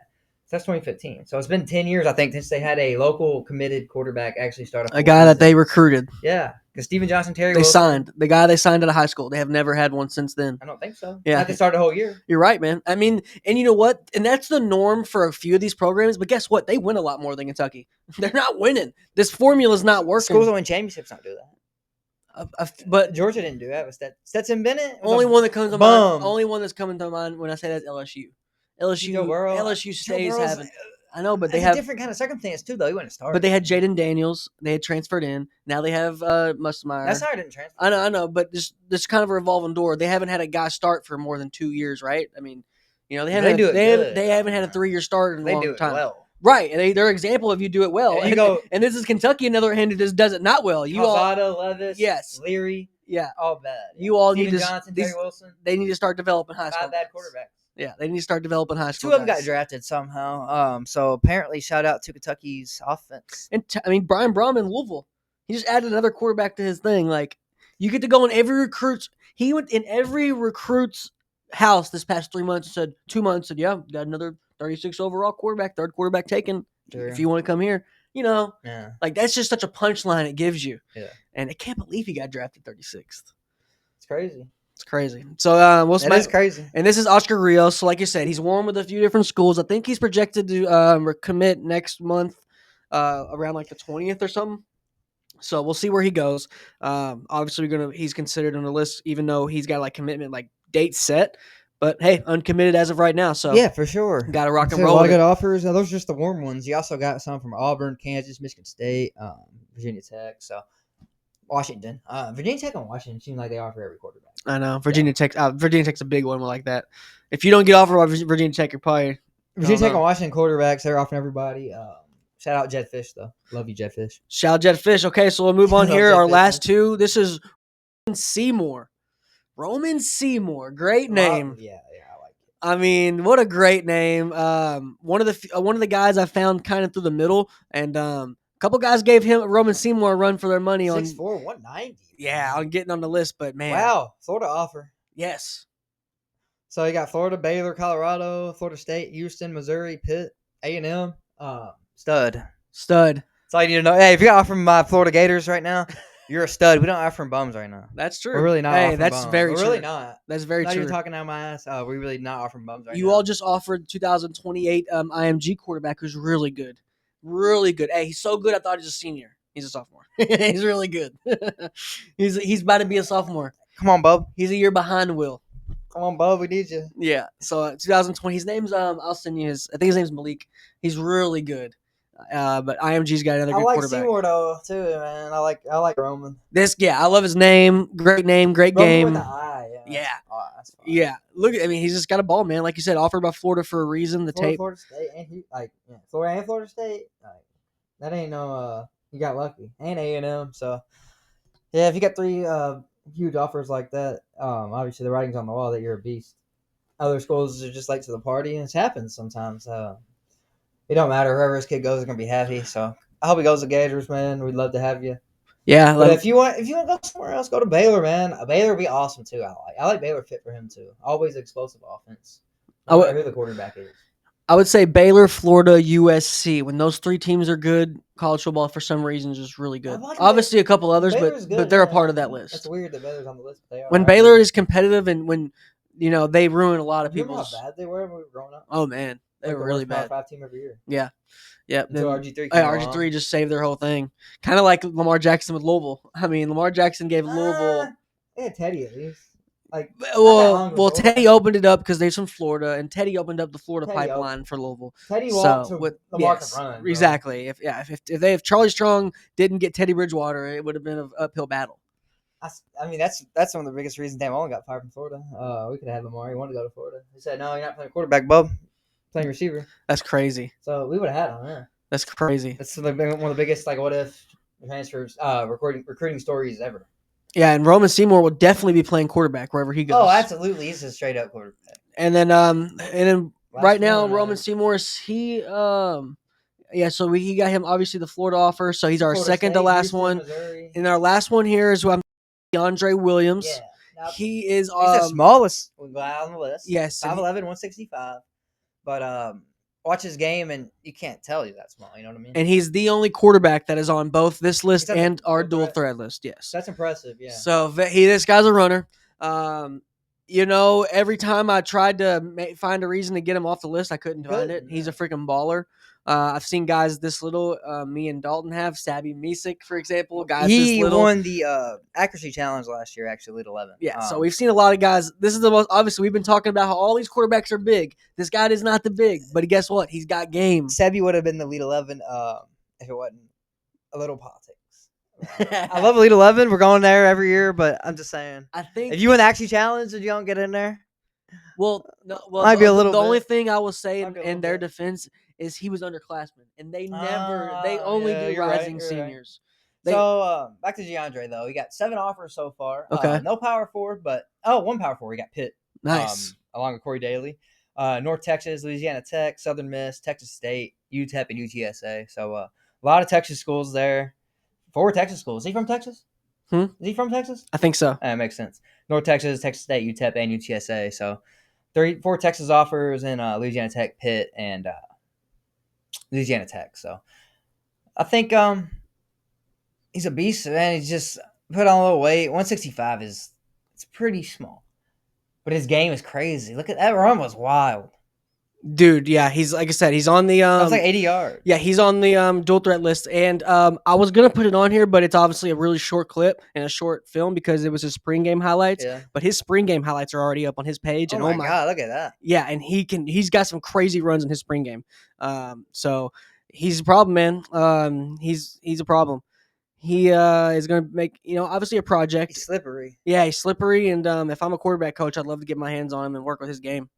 That's 2015. So it's been 10 years, I think, since they had a local committed quarterback actually start a guy that they recruited. Yeah, because Steven Johnson, Terry Wilson. Signed. The guy they signed out of high school. They have never had one since then. I don't think so. Yeah. They started the whole year. You're right, man. I mean, and you know what? And that's the norm for a few of these programs. But guess what? They win a lot more than Kentucky. They're not winning. This formula's not working. Schools that win championships don't do that. But Georgia didn't do that. Was Stetson Bennett? Only one that comes to mind. Only one that's coming to mind when I say that's LSU. LSU stays having. I know, but they have a different kind of circumstance too, though. He wouldn't start. But they had Jaden Daniels. They had transferred in. Now they have Musmeyer. That's how I didn't transfer. I know, but this kind of a revolving door. They haven't had a guy start for more than 2 years, right? I mean, they haven't. They haven't had a 3-year start in a long time. Well. Right, and they're an example of you do it well. And this is Kentucky, another hand who just does it not well. Levis, yes, Leary, all bad. You all Steven need to. Johnson, Terry Wilson. They need to start developing high school. 5 bad quarterbacks. Yeah, they need to start developing high school. 2 of them got drafted somehow. So apparently, shout out to Kentucky's offense. And Brian Brom in Louisville, he just added another quarterback to his thing. Like, you get to go in every recruit's. He went in every recruit's house this past 3 months. Said 2 months. Said, yeah, got another 36 overall quarterback, third quarterback taken. Sure. If you want to come here, like that's just such a punchline it gives you. Yeah, and I can't believe he got drafted 36th. It's crazy. It's crazy. So that is crazy. And this is Oscar Rios. So like you said, he's warm with a few different schools. I think he's projected to commit next month, around like the 20th or something. So we'll see where he goes. Obviously, he's considered on the list, even though he's got like commitment, like date set. But hey, uncommitted as of right now. So yeah, for sure. Got to rock and A roll. lot of with good it. offers. Now, those are just the warm ones. You also got some from Auburn, Kansas, Michigan State, Virginia Tech. So Washington, Virginia Tech and Washington seem like they offer every quarterback. I know Virginia Tech. Virginia Tech's a big one like that. If you don't get offered by Virginia Tech, you're probably Virginia Tech and Washington quarterbacks. They're offering everybody. Shout out Jetfish though. Love you, Jetfish. Shout out Jetfish. Okay, so we'll move on here. Our last two. This is Romin Seymour. Romin Seymour, great name. Yeah, I like it. I mean, what a great name. One of the guys I found kind of through the middle, and a couple guys gave Romin Seymour a run for their money 6'4", 190. Yeah, on getting on the list, but man, wow, Florida offer. Yes. So you got Florida, Baylor, Colorado, Florida State, Houston, Missouri, Pitt, A&M. Stud. Stud. That's all you need to know. Hey, if you got offer from my Florida Gators right now, you're a stud. We don't offer from bums right now. That's true. We're really not. Hey, that's bums. very We're true. really not. That's very not true. Not even talking out my ass. We're really not offering bums right now. You all just offered 2028 IMG quarterback who's really good. Really good. Hey, he's so good I thought he was a senior. He's a sophomore. He's really good. he's about to be a sophomore. Come on, bub. He's a year behind Will. Come on, bub. We need you. Yeah. So 2020. His name's I'll send you his. I think his name's Malik. He's really good. But IMG's got another good quarterback. I like Seymour though too, man. I like Romin. I love his name. Great name. Great Romin game. with an eye. Yeah. That's fine. Yeah. Look, I mean, he's just got a ball, man. Like you said, offered by Florida for a reason. Florida State and Florida State. That ain't no. You got lucky. And A&M. So yeah, if you got three huge offers like that, obviously the writing's on the wall that you're a beast. Other schools are just late to the party, and it happens sometimes. It don't matter. Wherever this kid goes is gonna be happy. So I hope he goes to Gators, man. We'd love to have you. Yeah, but if you want to go somewhere else, go to Baylor, man. Baylor would be awesome too. I like Baylor fit for him too. Always explosive offense. I don't know who the quarterback is. I would say Baylor, Florida, USC. When those three teams are good, college football for some reason is just really good. Obviously, a couple others, but they're a part of that list. It's weird that Baylor's on the list. But they are. When Baylor is competitive and when they ruin a lot of people. How bad they were when we were growing up. Oh man, they were really bad. 5 team every year. Yeah. Yep. Until RG3 RG3 just saved their whole thing. Kind of like Lamar Jackson with Louisville. I mean, Lamar Jackson gave Louisville. They had Teddy at least. Teddy opened it up because they're from Florida, and Teddy opened up the Florida pipeline for Louisville. Teddy walked so Lamar could run. Bro. Exactly. If Charlie Strong didn't get Teddy Bridgewater, it would have been an uphill battle. I mean, that's one of the biggest reasons Dan Mullen got fired from Florida. We could have had Lamar. He wanted to go to Florida. He said, "No, you're not playing quarterback, bub. Playing receiver." That's crazy. So we would have had him. Yeah. That's crazy. That's one of the biggest what if transfers, recruiting stories ever. Yeah, and Romin Seymour will definitely be playing quarterback wherever he goes. Oh, absolutely, he's a straight up quarterback. And then right now, Romin Seymour, he so he got him obviously the Florida offer, so he's our second to last one. Missouri. And our last one here is Ziondre Williams. Yeah, he is he's the smallest guy on the list. Yes, 5'11", 165. But watch his game, and you can't tell he's that small. You know what I mean? And he's the only quarterback that is on both this list and our dual threat list. Yes, that's impressive. Yeah. So this guy's a runner. Every time I tried to find a reason to get him off the list, I couldn't find it. He's a freaking baller. I've seen guys this little. Me and Dalton have Sabby Misik, for example. Guys, he won the accuracy challenge last year. Actually, Elite 11. Yeah, so we've seen a lot of guys. This is the most obviously. We've been talking about how all these quarterbacks are big. This guy is not the big, but guess what? He's got game. Sabby would have been the Elite 11 if it wasn't a little politics. I love Elite 11. We're going there every year, but I'm just saying. I think if you win the accuracy challenge and you don't get in there, might be a little. The only thing I will say in their defense is he was underclassmen, and they only do rising seniors. Right. Back to Ziondre though, we got 7 offers so far. Okay, no Power 4, but one Power 4. We got Pitt, nice, along with Corey Dailey, North Texas, Louisiana Tech, Southern Miss, Texas State, UTEP, and UTSA. So a lot of Texas schools there. 4 Texas schools. Is he from Texas? Is he from Texas? I think so. That makes sense. North Texas, Texas State, UTEP, and UTSA. So 4 Texas offers in Louisiana Tech, Pitt, and Louisiana Tech. So I think he's a beast, man. He's just put on a little weight. 165 it's pretty small, but his game is crazy. Look at that run, was wild. Dude, yeah, he's like I said, he's on the That's like 80 yards. Yeah, he's on the dual threat list, and I was gonna put it on here, but it's obviously a really short clip and a short film because it was his spring game highlights. Yeah. But his spring game highlights are already up on his page. Oh and my god, look at that! Yeah, and he's got some crazy runs in his spring game. So he's a problem, man. He's a problem. He is gonna make obviously a project. He's slippery. Yeah, he's slippery, and if I'm a quarterback coach, I'd love to get my hands on him and work with his game.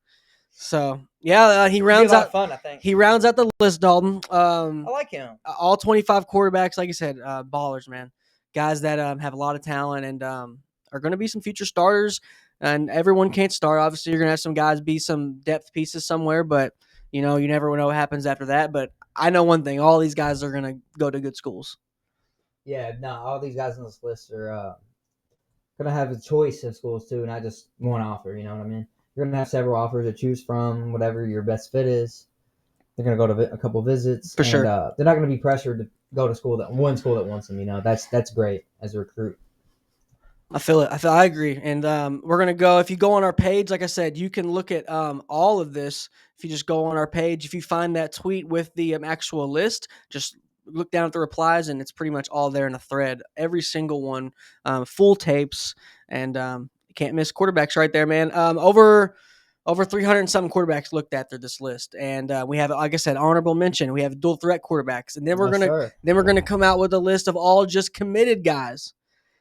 So yeah, he rounds out. Fun, I think. He rounds out the list, Dalton. I like him. All 25 quarterbacks, like I said, ballers, man. Guys that have a lot of talent and are going to be some future starters. And everyone can't start. Obviously, you're going to have some guys be some depth pieces somewhere, but you never know what happens after that. But I know one thing: all these guys are going to go to good schools. Yeah, no, all these guys on this list are going to have a choice of schools too, not just one offer. You know what I mean? You're going to have several offers to choose from, whatever your best fit is. They're going to go to a couple visits. For sure. They're not going to be pressured to go to one school that wants them. That's great as a recruit. I feel it. I agree. And we're going to go, if you go on our page, like I said, you can look at all of this. If you just go on our page, if you find that tweet with the actual list, just look down at the replies, and it's pretty much all there in a thread. Every single one, full tapes, and you can't miss quarterbacks right there, man. Over 300 and something quarterbacks looked at through this list, and we have, like I said, honorable mention. We have dual threat quarterbacks, and then we're gonna come out with a list of all just committed guys.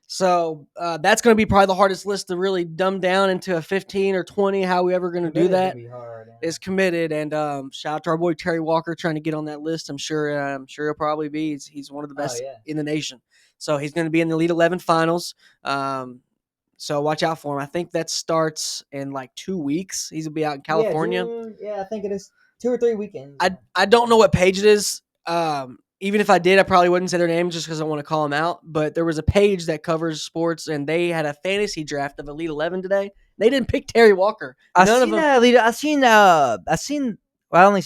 So that's going to be probably the hardest list to really dumb down into a 15 or 20. How we ever going to do that is committed. And shout out to our boy Terry Walker trying to get on that list. I'm sure he'll probably be. He's one of the best in the nation. So he's going to be in the Elite 11 finals. So watch out for him. I think that starts in like 2 weeks. He's going to be out in California. Yeah, I think it is 2 or 3 weekends. I don't know what page it is. Even if I did, I probably wouldn't say their name just because I want to call them out. But there was a page that covers sports, and they had a fantasy draft of Elite 11 today. They didn't pick Terry Walker. I've only seen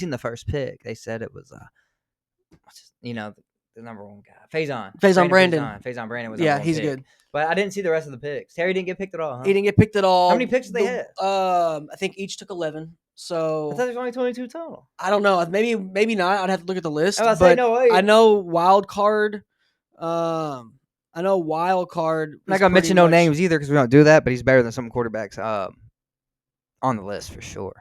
the first pick. They said it was, the number one guy, Faison Brandon. Faison Brandon was he's good. But I didn't see the rest of the picks. Terry didn't get picked at all. Huh? He didn't get picked at all. How many picks did they have? I think each took 11. So I thought there was only 22 total. I don't know. Maybe not. I'd have to look at the list. No way. I know wild card. I'm not gonna mention no names either because we don't do that. But he's better than some quarterbacks on the list for sure.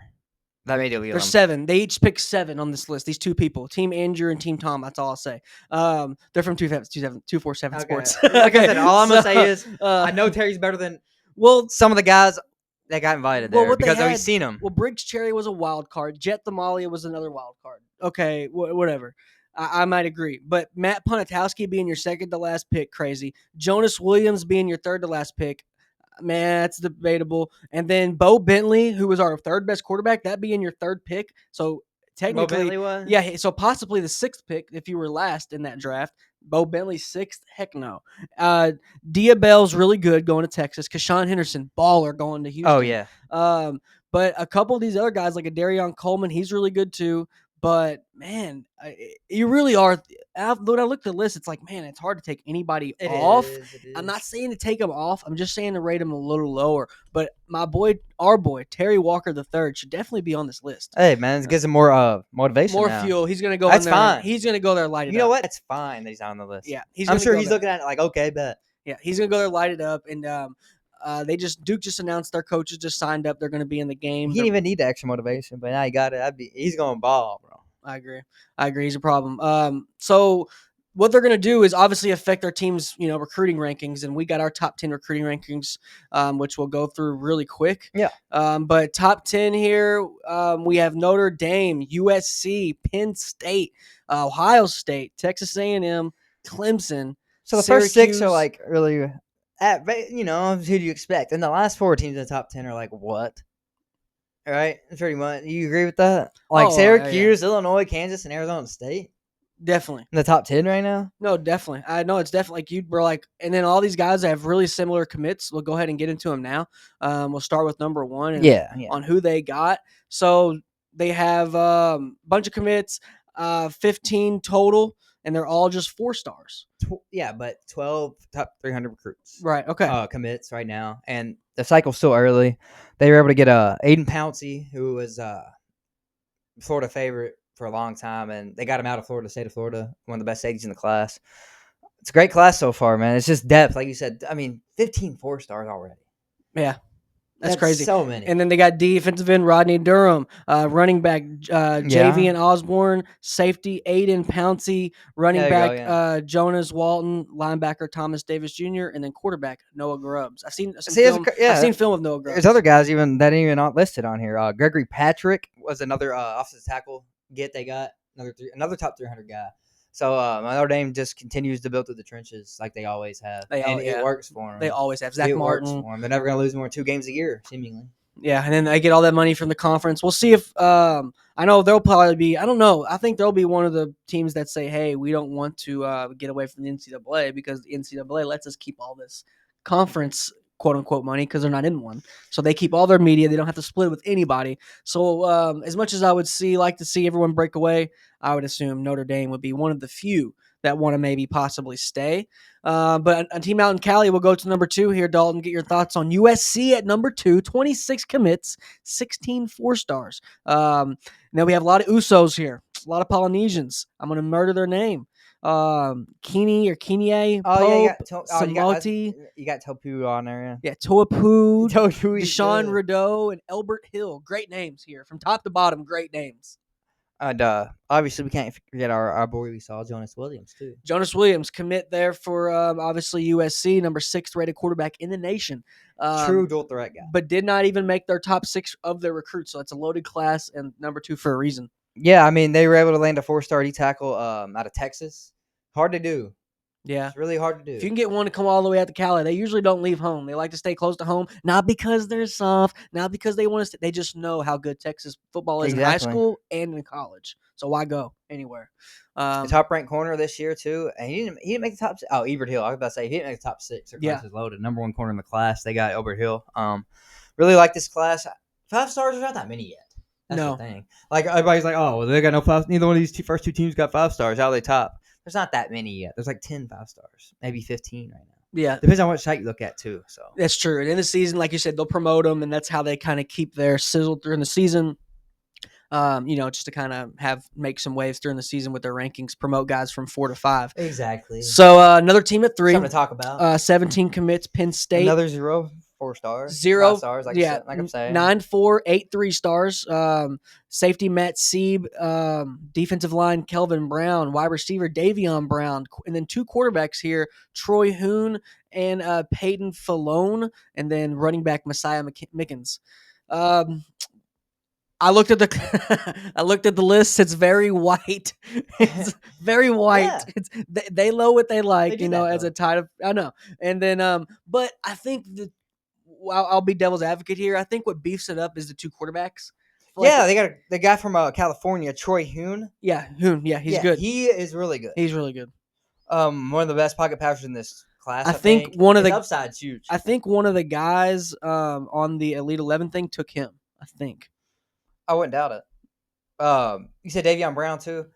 That made it. There's 7. They each picked 7 on this list. These 2 people, Team Andrew and Team Tom. That's all I'll say. They're from 247 Sports. Like I said, all I'm gonna say is I know Terry's better than some of the guys that got invited there because we've seen them. Well, Briggs Cherry was a wild card. Jet Thamalia was another wild card. Okay, whatever. I might agree. But Matt Ponatoski being your second to last pick, crazy. Jonas Williams being your third to last pick, man, that's debatable. And then Bowe Bentley, who was our third best quarterback, that being your third pick. So technically, so possibly the 6th pick if you were last in that draft. Bowe Bentley 6th? Heck no. Diabell's really good going to Texas. Kashawn Henderson, baller going to Houston. Oh, yeah. But a couple of these other guys, like a Darryon Coleman, he's really good too. But, man, you really are – when I look at the list, it's like, man, it's hard to take anybody off. It is. I'm not saying to take them off. I'm just saying to rate them a little lower. But our boy, Terry Walker III, should definitely be on this list. Hey, man, it gives him more motivation More now. fuel. He's going to go That's in there. Fine. He's going to go there light it up. You know what? It's fine that he's on the list. Yeah. I'm sure he's looking at it like, okay, bet. Yeah, he's going to go there light it up. And Duke just announced their coaches just signed up. They're going to be in the game. He didn't even need the extra motivation, but now he got it. He's going ball, bro. I agree. He's a problem. So what they're going to do is obviously affect their team's, recruiting rankings. And we got our top 10 recruiting rankings, which we'll go through really quick. Yeah. But top 10 here, we have Notre Dame, USC, Penn State, Ohio State, Texas A&M, Clemson. So the Syracuse. First 6 are like really, who do you expect? And the last 4 teams in the top 10 are like, what? All right, pretty much. You agree with that? Like Syracuse, Illinois, Kansas, and Arizona State? Definitely. In the top 10 right now? No, definitely. I know it's definitely like you, bro. And then all these guys have really similar commits. We'll go ahead and get into them now. We'll start with number 1 and on who they got. So they have a bunch of commits, 15 total, and they're all just 4 stars. But 12 top 300 recruits. Right, okay. Commits right now. And the cycle's still early. They were able to get Aiden Pouncey, who was Florida favorite for a long time, and they got him out of Florida, state of Florida, one of the best safeties in the class. It's a great class so far, man. It's just depth, like you said. I mean, 15 4-stars already. Yeah. That's crazy. So many. And then they got defensive end Rodney Durham, running back Javian Osborne, safety Aiden Pouncey, running back Jonas Walton, linebacker Thomas Davis Jr., and then quarterback Noah Grubbs. I've seen film of Noah Grubbs. There's other guys even that ain't even not listed on here. Gregory Patrick was another offensive tackle they got another top 300 guy. So Notre Dame just continues to build through the trenches like they always have. It works for them. They always have. Zach Martin. Works for them. They're never going to lose more than 2 games a year, seemingly. Yeah, and then they get all that money from the conference. We'll see if I know they'll probably be – I don't know. I think they'll be one of the teams that say, hey, we don't want to get away from the NCAA because the NCAA lets us keep all this conference – quote-unquote money because they're not in one. So they keep all their media. They don't have to split it with anybody. So as much as I would like to see everyone break away, I would assume Notre Dame would be one of the few that want to maybe possibly stay. But a team out in Cali will go to number 2 here. Dalton, get your thoughts on USC at number 2, 26 commits, 16 4-stars. Now we have a lot of Usos here, a lot of Polynesians. I'm going to murder their name. Kini or Kinie, Samoti. You got Topu on there. Yeah, Toapu, Deshaun Rideau, and Albert Hill. Great names here. From top to bottom, great names. And obviously, we can't forget our boy we saw, Jonas Williams, too. Jonas Williams, commit there for obviously USC, number 6th rated quarterback in the nation. True dual threat guy. But did not even make their top 6 of their recruits, so it's a loaded class and number 2 for a reason. Yeah, I mean, they were able to land a 4-star D-tackle out of Texas. Hard to do. Yeah. It's really hard to do. If you can get one to come all the way out to Cali, they usually don't leave home. They like to stay close to home, not because they're soft, not because they want to. They just know how good Texas football is in high school and in college. So why go anywhere? The top-ranked corner this year, too. And he didn't make the top 6. Oh, Ebert Hill. I was about to say, he didn't make the top 6. Their class is loaded. Number 1 corner in the class. They got Ebert Hill. Really like this class. 5 stars, there's not that many yet. That's the thing. Like, everybody's like, oh, well, they got no 5. Neither one of these first 2 teams got 5 stars. How are they top? There's not that many yet. There's like 10 5-stars, maybe 15 right now. Yeah. Depends on what site you look at, too. So that's true. And in the season, like you said, they'll promote them, and that's how they kind of keep their sizzle during the season. Just to kind of make some waves during the season with their rankings, promote guys from 4 to 5. Exactly. So another team at 3. Something to talk about. 17 commits, Penn State. Another 0. 4 stars. 0. 5 stars, like I'm saying. 9-4, 8 3-stars. Safety Matt Sieb, defensive line Kelvin Brown, wide receiver Darryon Brown, and then 2 quarterbacks here, Troy Hoon and Peyton Falone, and then running back Messiah Mickens. I looked at the list. It's very white. It's very white. Yeah. They know what they like, as a tight of. I know. And then, but I think I'll be devil's advocate here. I think what beefs it up is the 2 quarterbacks. Yeah, they got the guy from California, Troy Hoon. Yeah, Hoon. Yeah, he's good. He is really good. He's really good. One of the best pocket passers in this class. I think one of the upside's huge. I think one of the guys on the Elite 11 thing took him. I think. I wouldn't doubt it. You said Darryon Brown too.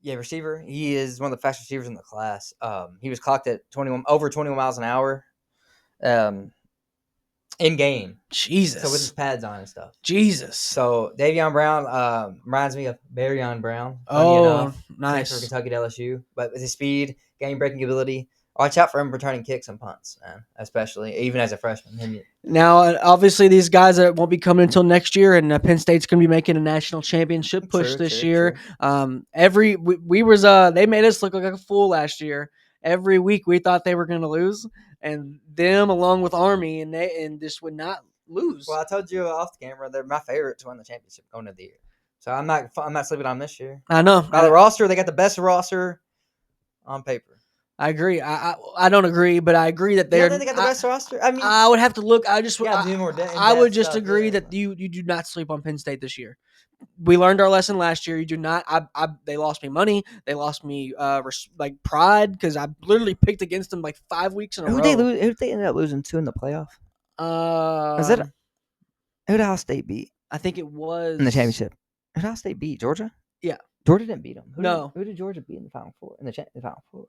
Yeah, receiver. He is one of the fastest receivers in the class. He was clocked at over 21 miles an hour. In game. Jesus. So with his pads on and stuff. Jesus. So Darryon Brown reminds me of Darryon Brown. Oh, nice. For Kentucky to LSU. But with his speed, game-breaking ability, watch out for him returning kicks and punts, man, especially, even as a freshman. Now, obviously, these guys that won't be coming until next year, and Penn State's going to be making a national championship push this year. True. They made us look like a fool last year. Every week we thought they were going to lose, and them along with Army, and just would not lose. Well, I told you off the camera, they're my favorite to win the championship going into the year. So I'm not sleeping on this year. I know. Now the roster, they got the best roster on paper. I agree. I don't agree, but I agree that they're. You don't think they got the best roster? I mean, I would have to look. I would just stuff, agree that you do not sleep on Penn State this year. We learned our lesson last year. You do not. They lost me money. They lost me pride because I literally picked against them like 5 weeks in a row. Who did they end up losing to in the playoff? Who did Ohio State beat? I think it was in the championship. Who did Ohio State beat? Georgia? Yeah. Georgia didn't beat them. Who did Georgia beat in the Final Four? In the Final Four?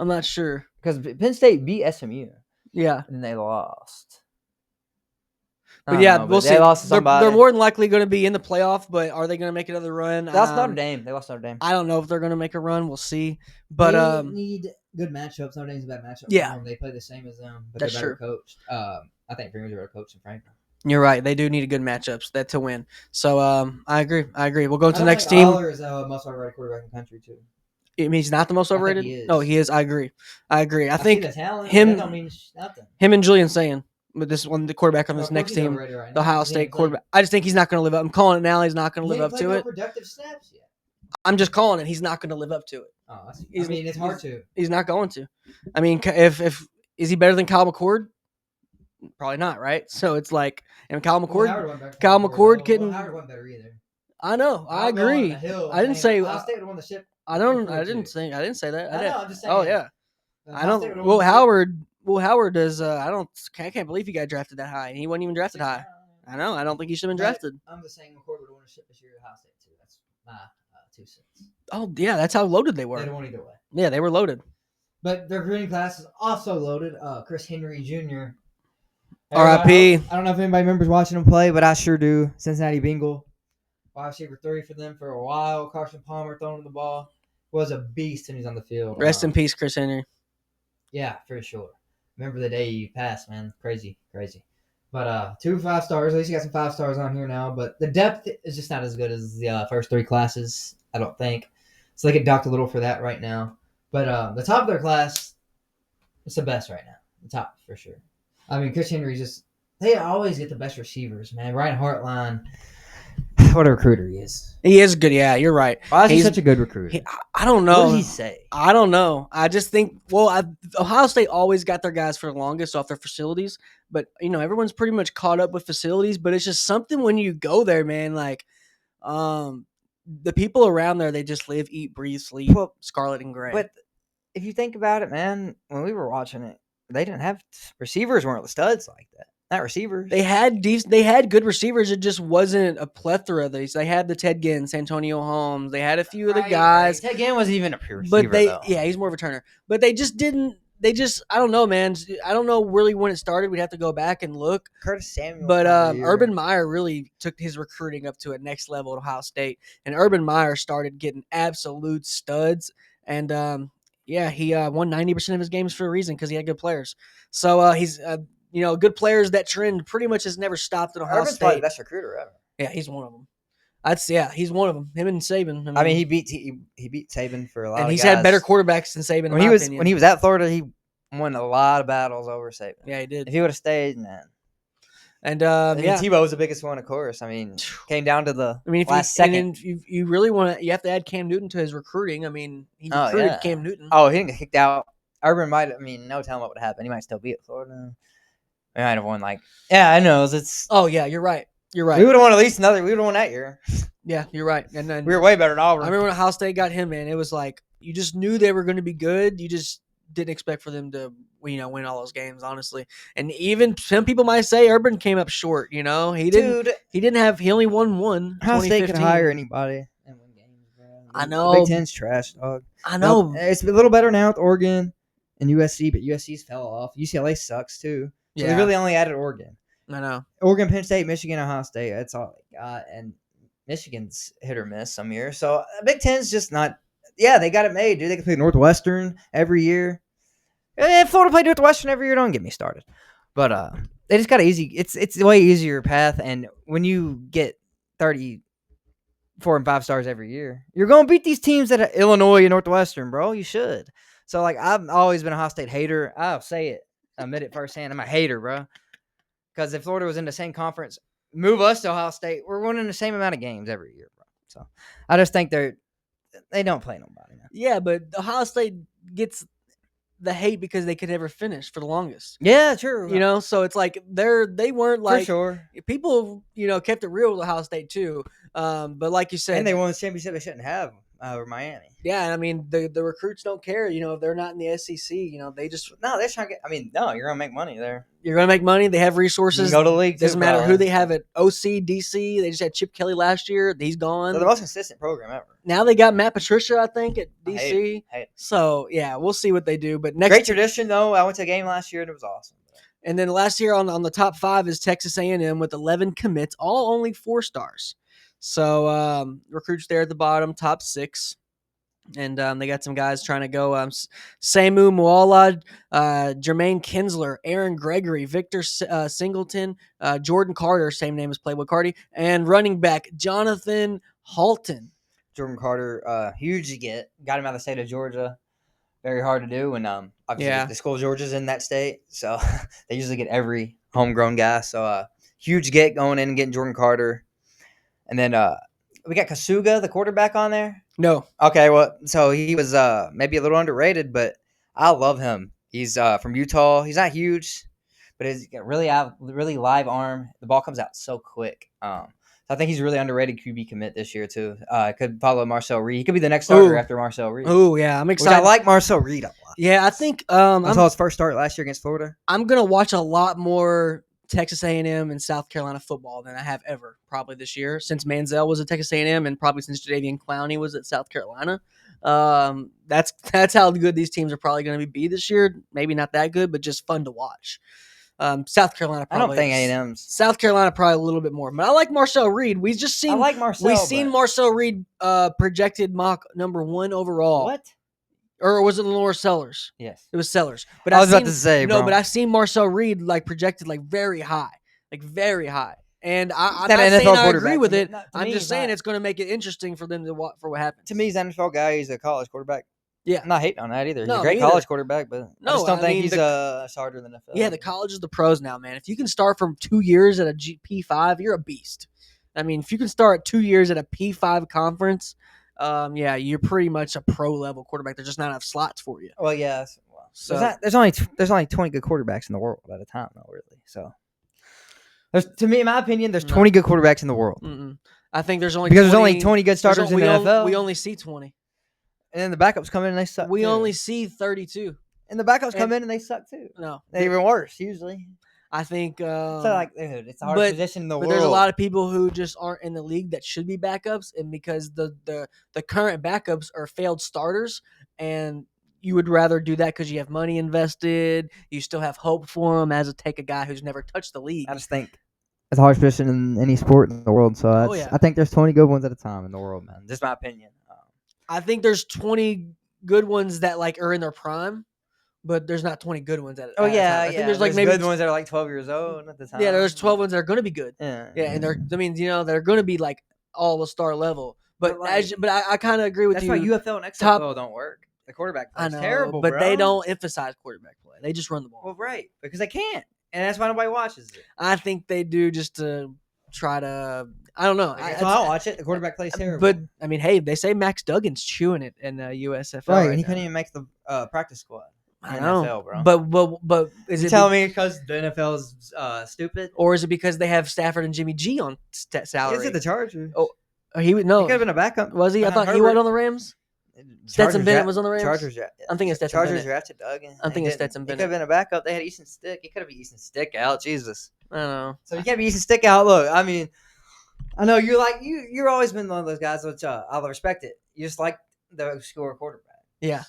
I'm not sure. Because Penn State beat SMU. Yeah. And they lost. But yeah, we'll see. They're more than likely going to be in the playoff, but are they going to make another run? They lost Notre Dame. I don't know if they're going to make a run. We'll see. But they need good matchups. Notre Dame's a bad matchup. Yeah, they play the same as them, but that's they're better coached. I think Freeman's a better coach than Franklin. You're right. They do need a good matchups to win. So I agree. We'll go to the next team. Aller is the most overrated quarterback in the country too. It means he's not the most overrated. No, he is. I agree. I think the talent, him. That don't mean nothing. Him and Julian Sayin. With this one, the quarterback on this next team, right the Ohio State quarterback. I just think he's not going to live up. I'm calling it now. He's not going to live up to it. Productive snaps yet. I'm just calling it. He's not going to live up to it. Oh, it's hard to. He's not going to. I mean, if is he better than Kyle McCord? Probably not, right? So it's like, and Kyle McCord, Howard wasn't better either. I know. I agree. I didn't say. Ohio State would have won the ship. I didn't say that. I'm just saying. Oh yeah. I don't. Will Howard does. I can't believe he got drafted that high. He wasn't even drafted high. I know. I don't think he should have been drafted. I'm just saying McCord would have won a ship this year at Ohio State too. That's my 2 cents. Oh yeah, that's how loaded they were. They'd won either way. Yeah, they were loaded. But their recruiting class is also loaded. Chris Henry Jr. R.I.P. I don't know if anybody remembers watching him play, but I sure do. Cincinnati Bengal. Wide receiver 3 for them for a while. Carson Palmer throwing the ball. Was a beast when he's on the field. Rest in peace, Chris Henry. Yeah, for sure. Remember the day you passed, man. Crazy. But 2 5-stars. At least you got some 5 stars on here now. But the depth is just not as good as the first 3 classes, I don't think. So they get docked a little for that right now. But the top of their class, it's the best right now. The top, for sure. I mean, Chris Henry they always get the best receivers, man. Ryan Hartline. What a recruiter he is. He is good. Yeah, you're right. Why is he such a good recruiter? I don't know. What did he say? I don't know. I just think, Ohio State always got their guys for the longest off their facilities. But, everyone's pretty much caught up with facilities. But it's just something when you go there, man. Like, the people around there, they just live, eat, breathe, sleep, scarlet and gray. But if you think about it, man, when we were watching it, they didn't have receivers weren't the studs like that. Not receivers. They had good receivers. It just wasn't a plethora of these. They had the Ted Ginn, Santonio Holmes. They had a few of the guys. Ted Ginn wasn't even a pure receiver, though. Yeah, he's more of a turner. But they just didn't. I don't know, man. I don't know really when it started. We'd have to go back and look. Curtis Samuel. But Urban Meyer really took his recruiting up to a next level at Ohio State. And Urban Meyer started getting absolute studs. And, he won 90% of his games for a reason because he had good players. So he's good players. That trend pretty much has never stopped at Ohio State. Probably the best recruiter ever. Yeah, he's one of them. He's one of them. Him and Saban. I mean, he beat Saban for a lot. And he's had better quarterbacks than Saban. When he was at Florida, he won a lot of battles over Saban. Yeah, he did. If he would have stayed, man. And Tebow was the biggest one, of course. I mean, came down to the last second. You really you have to add Cam Newton to his recruiting. I mean, he recruited Cam Newton. Oh, he didn't get kicked out. Urban might. No telling what would happen. He might still be at Florida. We might have won I know. Oh yeah, you're right. You're right. We would have won at least another. We would have won that year. Yeah, you're right. And then we were way better than Auburn. I remember when Ohio State got him, man. It was like you just knew they were going to be good. You just didn't expect for them to, win all those games, honestly. And even some people might say Urban came up short. He didn't. He only won one. Ohio State could hire anybody and win games, bro. I know. Big Ten's trash, dog. I know. It's a little better now with Oregon and USC, but USC's fell off. UCLA sucks too. So they really only added Oregon. I know. Oregon, Penn State, Michigan, Ohio State. That's all they got. And Michigan's hit or miss some years. So Big Ten's just not. Yeah, they got it made, dude. They can play Northwestern every year. If Florida played Northwestern every year, don't get me started. But they just got an easy. It's a way easier path. And when you get 34 and 5 stars every year, you're gonna beat these teams that are Illinois and Northwestern, bro. You should. So I've always been a Ohio State hater. I'll say it. I admit it firsthand. I'm a hater, bro. Because if Florida was in the same conference, move us to Ohio State, we're winning the same amount of games every year, bro. So I just think they don't play nobody now. Yeah, but Ohio State gets the hate because they could never finish for the longest. Yeah, true. So it's like they weren't like for sure. People, kept it real with Ohio State too. But like you said, and they won the championship they shouldn't have over Miami. Yeah, I mean the recruits don't care. If they're not in the SEC, they just they're trying to get. You're gonna make money there. You're gonna make money. They have resources. You can go to the league. Doesn't matter who they have at OC, DC. They just had Chip Kelly last year. He's gone. They're the most consistent program ever. Now they got Matt Patricia, I think, at DC. Hate it. So yeah, we'll see what they do. But great tradition though. I went to a game last year and it was awesome. And then last year on the top 5 is Texas A&M with 11 commits, all only 4 stars. So recruits there at the bottom, top 6. And they got some guys trying to go. Samu Moala, Jermaine Kinsler, Aaron Gregory, Victor Singleton, Jordan Carter, same name as Playboy Cardi, and running back Jonathan Halton. Jordan Carter, huge to get. Got him out of the state of Georgia. Very hard to do. And obviously the school of Georgia's in that state. So they usually get every homegrown guy. So huge get going in and getting Jordan Carter. And then we got Kasuga, the quarterback, on there. No. Okay, well, so he was maybe a little underrated, but I love him. He's from Utah. He's not huge, but he's got really live arm. The ball comes out so quick. So I think he's a really underrated QB commit this year too. Could follow Marcel Reed. He could be the next starter after Marcel Reed. Oh yeah, I'm excited. I like Marcel Reed a lot. Yeah, I think I saw his first start last year against Florida. I'm gonna watch a lot more Texas A&M and South Carolina football than I have ever probably this year, since Manziel was at Texas A&M and probably since Jadeveon Clowney was at South Carolina. That's how good these teams are probably going to be this year. Maybe not that good, but just fun to watch. South Carolina probably. I don't think A&M's. South Carolina probably a little bit more, but I like Marcel Reed. We just seen. I like Marcel. We've seen Marcel Reed projected mock number 1 overall. What? Or was it Lenore Sellers? Yes. It was Sellers. But I was about to say, no, bro. but I've seen Marcel Reed projected very high. Very high. And I'm that not NFL saying I agree with it. I'm just saying it's going to make it interesting for them to watch for what happens. To me, he's an NFL guy. He's a college quarterback. Yeah. I'm not hating on that either. He's No, a great college quarterback, but I just don't think he's a starter in the NFL. Yeah, the college is the pros now, man. If you can start from 2 years at a P5, you're a beast. I mean, if you can start 2 years at a P5 conference, you're pretty much a pro-level quarterback. There's just not enough slots for you. Well, yeah. So there's only 20 good quarterbacks in the world at a time, though, really. So, to me, in my opinion, there's 20 good quarterbacks in the world. I think there's only there's only 20 good starters in the NFL. We only see 20. And then the backups come in and they suck. We only see 32. And the backups come in and they suck too. No, they're even worse usually. I think. Dude, it's the hardest position in the world. But there's a lot of people who just aren't in the league that should be backups, and because the current backups are failed starters, and you would rather do that because you have money invested, you still have hope for them, as to take a guy who's never touched the league. I just think it's the hardest position in any sport in the world. So I think there's 20 good ones at a time in the world, man. Just my opinion. I think there's 20 good ones that are in their prime. But there's not 20 good ones at it. I think there's maybe good ones that are 12 years old at the time. Yeah, there's 12 ones that are going to be good. Yeah, and they're going to be all the star level. But I kind of agree with you. That's why UFL and XFL don't work. The quarterback play is terrible, but bro. They don't emphasize quarterback play. They just run the ball. Well, right, because they can't, and that's why nobody watches it. I think they do just to try to. I don't know. I'll watch it. The quarterback plays terrible. But I mean, hey, they say Max Duggan's chewing it in USFL. Right, and he couldn't even make the practice squad. I know, NFL, bro. But is it telling me because the NFL is stupid, or is it because they have Stafford and Jimmy G on salary? Is it the Chargers? Oh, he could have been a backup. Was he? I thought he went on the Rams. Stetson Bennett was on the Rams. Chargers. I'm thinking Stetson Chargers Bennett. drafted Duggan. I'm thinking Stetson Bennett. He could have been a backup. They had Easton Stick. He could have been Easton Stick out. Jesus. I don't know. So you can't be Easton Stick out. Look, I mean, I know you're always been one of those guys, which I'll respect it. You just like the score quarterback. Yeah,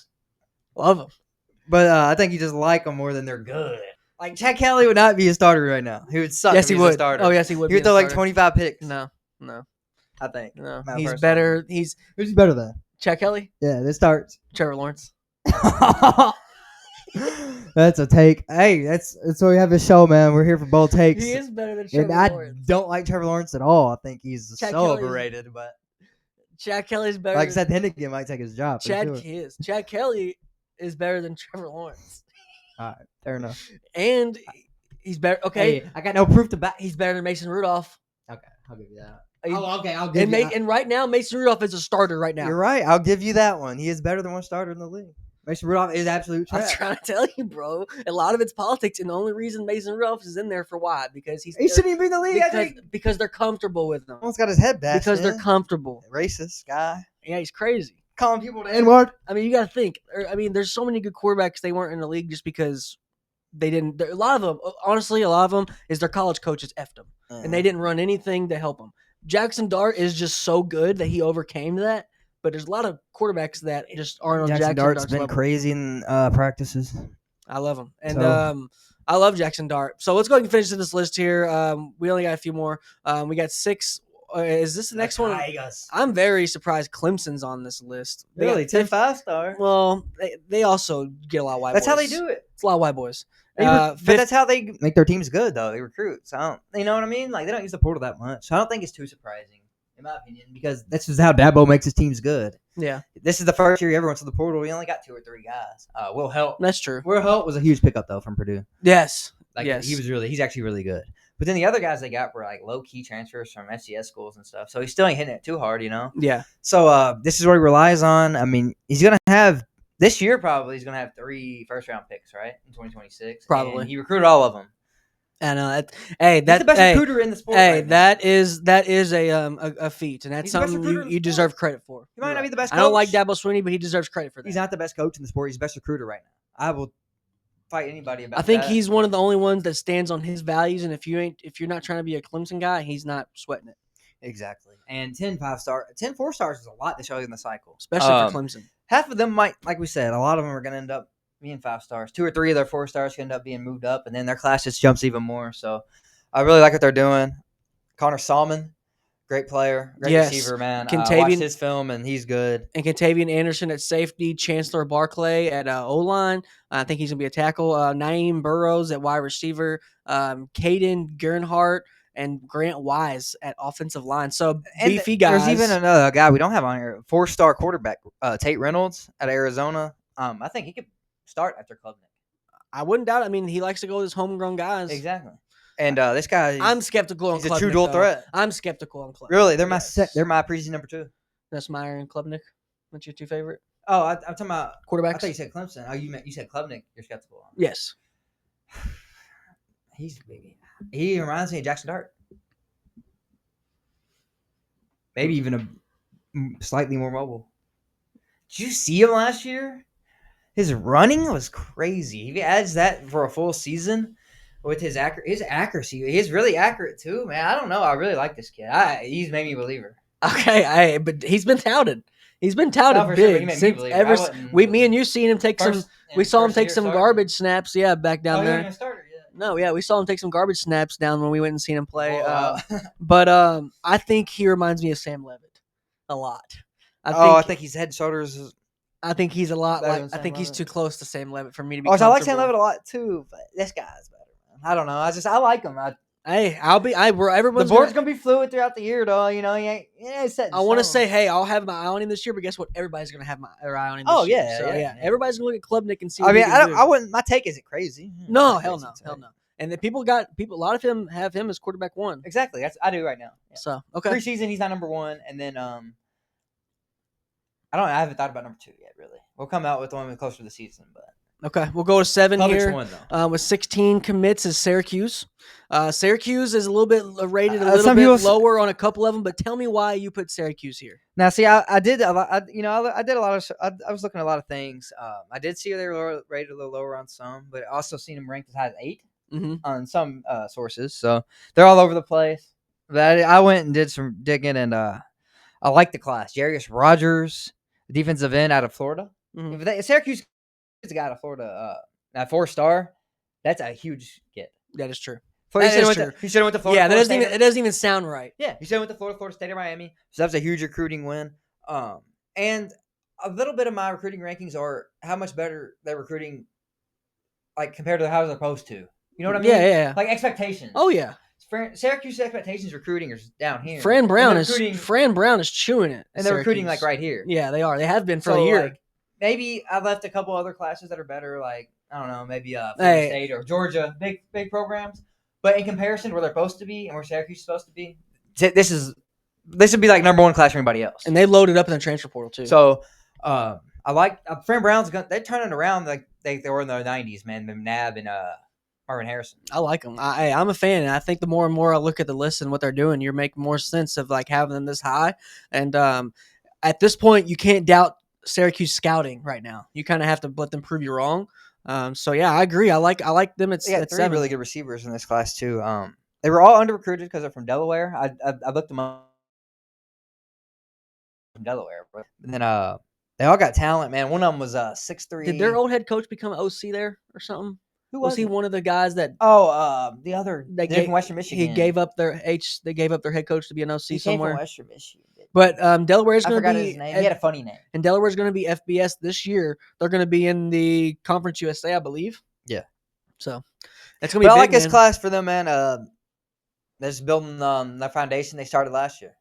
love him. But I think you just like them more than they're good. Like Chad Kelly would not be a starter right now. He would suck. Yes, he would. A starter. Oh, yes, he would. He would throw 25 picks. No. I think. No, he's better. Who's better than Chad Kelly? Yeah, this starts. Trevor Lawrence. That's a take. Hey, that's why we have this show, man. We're here for bold takes. He is better than Trevor Lawrence. I don't like Trevor Lawrence at all. I think he's overrated. But Chad Kelly's better. Like I said, Hennigan might take his job. Chad Kelly is better than Trevor Lawrence. All right, fair enough. And he's better. Okay, I got no proof to back. He's better than Mason Rudolph. Okay, I'll give you that. I'll give you that. And right now, Mason Rudolph is a starter right now. You're right. I'll give you that one. He is better than one starter in the league. Mason Rudolph is absolute trash. I'm trying to tell you, bro. A lot of it's politics, and the only reason Mason Rudolph is in there for why? Because he shouldn't even be in the league. Because they're comfortable with him. Almost got his head bashed. Because they're comfortable. Racist guy. Yeah, he's crazy. Calling people the N-word. I mean, you got to think. I mean, there's so many good quarterbacks. They weren't in the league just because they didn't. A lot of them, honestly, is their college coaches effed them, and they didn't run anything to help them. Jackson Dart is just so good that he overcame that. But there's a lot of quarterbacks that just aren't on Jackson Dart's Dart's been level. Crazy in practices. I love him, and I love Jackson Dart. So let's go ahead and finish this list here. We only got a few more. We got 6. Is this the next one? I'm very surprised Clemson's on this list. Really? 10 5-star? Well, they also get a lot of white boys. That's how they do it. It's a lot of white boys. But that's how they make their teams good, though. They recruit. So you know what I mean? Like, they don't use the portal that much. So I don't think it's too surprising, in my opinion, because this is how Dabo makes his teams good. Yeah. This is the first year he ever went to the portal. He only got 2 or 3 guys. Will Help. That's true. Will Help was a huge pickup, though, from Purdue. Yes. Yes. He's actually really good. But then the other guys they got were like low-key transfers from FCS schools and stuff. So he still ain't hitting it too hard, you know? Yeah. So this is what he relies on. I mean, he's going to have – this year probably he's going to have 3 first-round picks, right, in 2026. Probably. And he recruited all of them. And that's the best recruiter in the sport. Hey, that is a feat, and that's something you deserve credit for. He might not be the best coach. I don't like Dabo Swinney, but he deserves credit for that. He's not the best coach in the sport. He's the best recruiter right now. I will fight anybody about that. I think he's one of the only ones that stands on his values, and if you're not trying to be a Clemson guy, he's not sweating it. Exactly. And 10 5-star, 10 4-stars is a lot to show you in the cycle, especially for Clemson. Half of them might, like we said, a lot of them are going to end up being 5 stars. 2 or 3 of their 4 stars can end up being moved up, and then their class just jumps even more. So I really like what they're doing. Connor Salmon, great player, great receiver, man. I watched his film, and he's good. And Contavian Anderson at safety, Chancellor Barclay at O-line. I think he's going to be a tackle. Naeem Burrows at wide receiver. Caden Gernhardt and Grant Wise at offensive line. So beefy guys. There's even another guy we don't have on here, 4-star quarterback, Tate Reynolds at Arizona. I think he could start after Klubnik. I wouldn't doubt it. I mean, he likes to go with his homegrown guys. Exactly. And this guy, I'm skeptical on Klubnik. He's a true dual threat. I'm skeptical on Klubnik. Really? They're my preseason number 2. That's Meyer and Klubnik. What's your 2 favorite? Oh, I'm talking about quarterbacks. I thought you said Clemson. Oh, you said Klubnik. You're skeptical on. Yes. He reminds me of Jackson Dart. Maybe even a slightly more mobile. Did you see him last year? His running was crazy. If he adds that for a full season with his accuracy, he's really accurate too, man. I don't know. I really like this kid. He's made me a believer. Okay, but he's been touted. He's been touted big since me and you seen him take some. We saw him take some garbage snaps. Yeah, back down there. No, yeah, we saw him take some garbage snaps down when we went and seen him play. But I think he reminds me of Sam Levitt a lot. I think he's head and shoulders. I think he's a lot like. I think he's too close to Sam Levitt for me to be. I like Sam Levitt a lot too, but this guy's better, man. I don't know. I like him. Everyone's the board's gonna be fluid throughout the year, though. You know, he ain't set. I want to say, hey, I'll have my eye on him this year, but guess what? Everybody's gonna have their eye on him. This year. So, yeah. Everybody's gonna look at Klubnik and see. I wouldn't. My take isn't crazy. No, hell no. And the people. A lot of them have him as quarterback 1. Exactly. I do right now. Yeah. So okay. Preseason, he's not number 1, and then I haven't thought about number 2 yet. Really, we'll come out with one closer to the season, but. Okay, we'll go to 7 here. One, with 16 commits is Syracuse. Syracuse is a little bit rated a little bit lower on a couple of them, but tell me why you put Syracuse here. Now, see, I did a lot. I did a lot of. I was looking at a lot of things. I did see they were rated a little lower on some, but I also seen them ranked as high as 8 on some sources. So they're all over the place. But I went and did some digging, and I like the class. Jarius Rogers, defensive end out of Florida. Syracuse. Is a guy out of Florida, at 4-star. That's a huge get. That is true. He should have went to Florida. Yeah, it doesn't even sound right. Yeah, he should have went to Florida State or Miami. So that was a huge recruiting win. And a little bit of my recruiting rankings are how much better they're recruiting, like compared to how they're supposed to. You know what I mean? Yeah. Like expectations. Oh yeah. Syracuse expectations recruiting are down here. Fran Brown is chewing it, and they're recruiting like right here. Yeah, they are. They have been for a year. Maybe I left a couple other classes that are better, like, I don't know, maybe Florida State or Georgia, big programs. But in comparison to where they're supposed to be and where Syracuse is supposed to be, this would be like number 1 class for anybody else. And they loaded up in the transfer portal, too. So, I like Fran Brown's they're turning around like they were in the 90s, man. McNabb and Marvin Harrison. I like them. I'm a fan, and I think the more and more I look at the list and what they're doing, you're making more sense of like having them this high. And at this point, you can't doubt Syracuse scouting right now. You kind of have to let them prove you wrong. So yeah, I agree. I like them. It's 3 7. really good receivers in this class too. They were all under recruited because they're from Delaware. I looked them up from Delaware, but then they all got talent, man. One of them was 6'3". Did their old head coach become OC there or something? Who was he? One of the guys that? The other from Western Michigan. He gave up their They gave up their head coach to be an OC somewhere. Came from Western Michigan. But Delaware is going to be. His name. He had a funny name. And Delaware is going to be FBS this year. They're going to be in the Conference USA, I believe. Yeah. So that's going to be. I big, like this class for them, man. They're just building the foundation they started last year.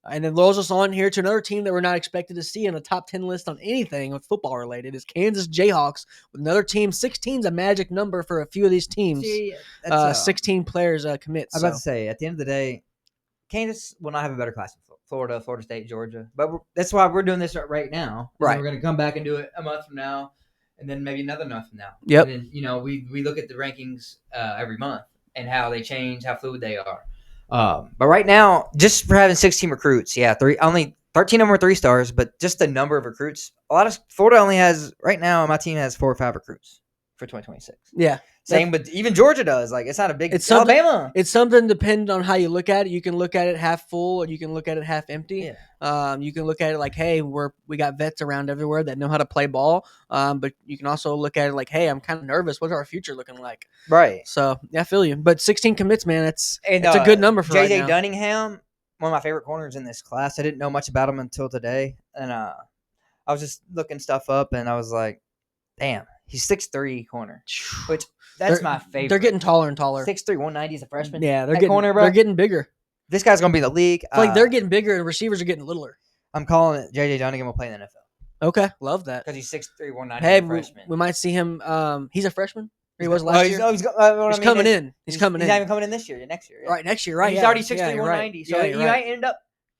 And then rolls us on here to another team that we're not expected to see in a top 10 list on anything with football related is Kansas Jayhawks with another team. 16 is a magic number for a few of these teams. 16 players commit. I was about to say, at the end of the day, Kansas will not have a better class than Florida State, Georgia. But that's why we're doing this right now. Right. We're going to come back and do it a month from now, and then maybe another month from now. Yep. And then, we look at the rankings every month and how they change, how fluid they are. But right now, just for having 16 recruits, only 13 of them are 3 stars, but just the number of recruits. A lot of Florida only has right now. My team has 4 or 5 recruits for 2026. Yeah, same, but even Georgia does. Like it's not a big. It's Alabama. It's something depending on how you look at it. You can look at it half full, or you can look at it half empty. Yeah. You can look at it like, hey, we got vets around everywhere that know how to play ball. But you can also look at it like, hey, I'm kind of nervous. What's our future looking like? Right. So I feel you. But 16 commits, man, it's a good number for JJ right now. Dunningham, one of my favorite corners in this class. I didn't know much about him until today, and I was just looking stuff up, and I was like, damn, he's 6'3" corner, which that's my favorite. They're getting taller and taller. 6'3", 190 as a freshman. Yeah, they're getting bigger. This guy's gonna be in the league. Like they're getting bigger, and receivers are getting littler. I'm calling it. JJ Dunningham will play in the NFL. Okay, love that. Because he's 6'3", 190. Hey, freshman. we might see him. He's a freshman. He was last year. He's coming in. He's coming in. He's not even coming in this year. Next year. Yeah. Right, next year. Right. He's already 6'3", 190. Right. So he might end up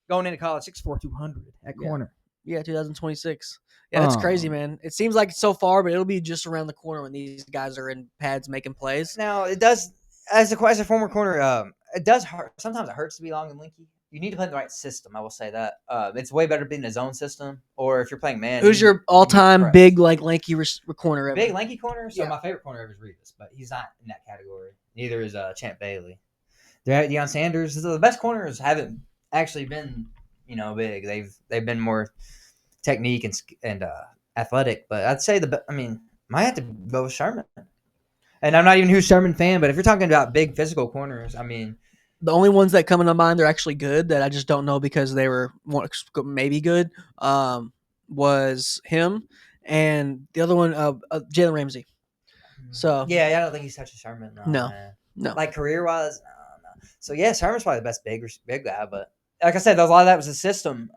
going into college 6'4", 200 at corner. Yeah, 2026. Yeah, that's crazy, man. It seems like so far, but it'll be just around the corner when these guys are in pads making plays. Now, it does, as a former corner, it does hurt. Sometimes it hurts to be long and lanky. You need to play the right system, I will say that. It's way better being in a zone system, or if you're playing man. Who's your all-time big, lanky corner ever? Big, lanky corner? So my favorite corner ever is Rios, but he's not in that category. Neither is Champ Bailey. Deion Sanders. The best corners haven't actually been, big. They've been more technique and athletic, but I'd say might have to go with Sherman. And I'm not even a huge Sherman fan, but if you're talking about big physical corners, the only ones that come into mind they're actually good that I just don't know because they were maybe good was him and the other one Jalen Ramsey. So yeah, I don't think he's touching Sherman. No. Like career wise, no. So yeah, Sherman's probably the best big guy, but like I said, a lot of that was the system.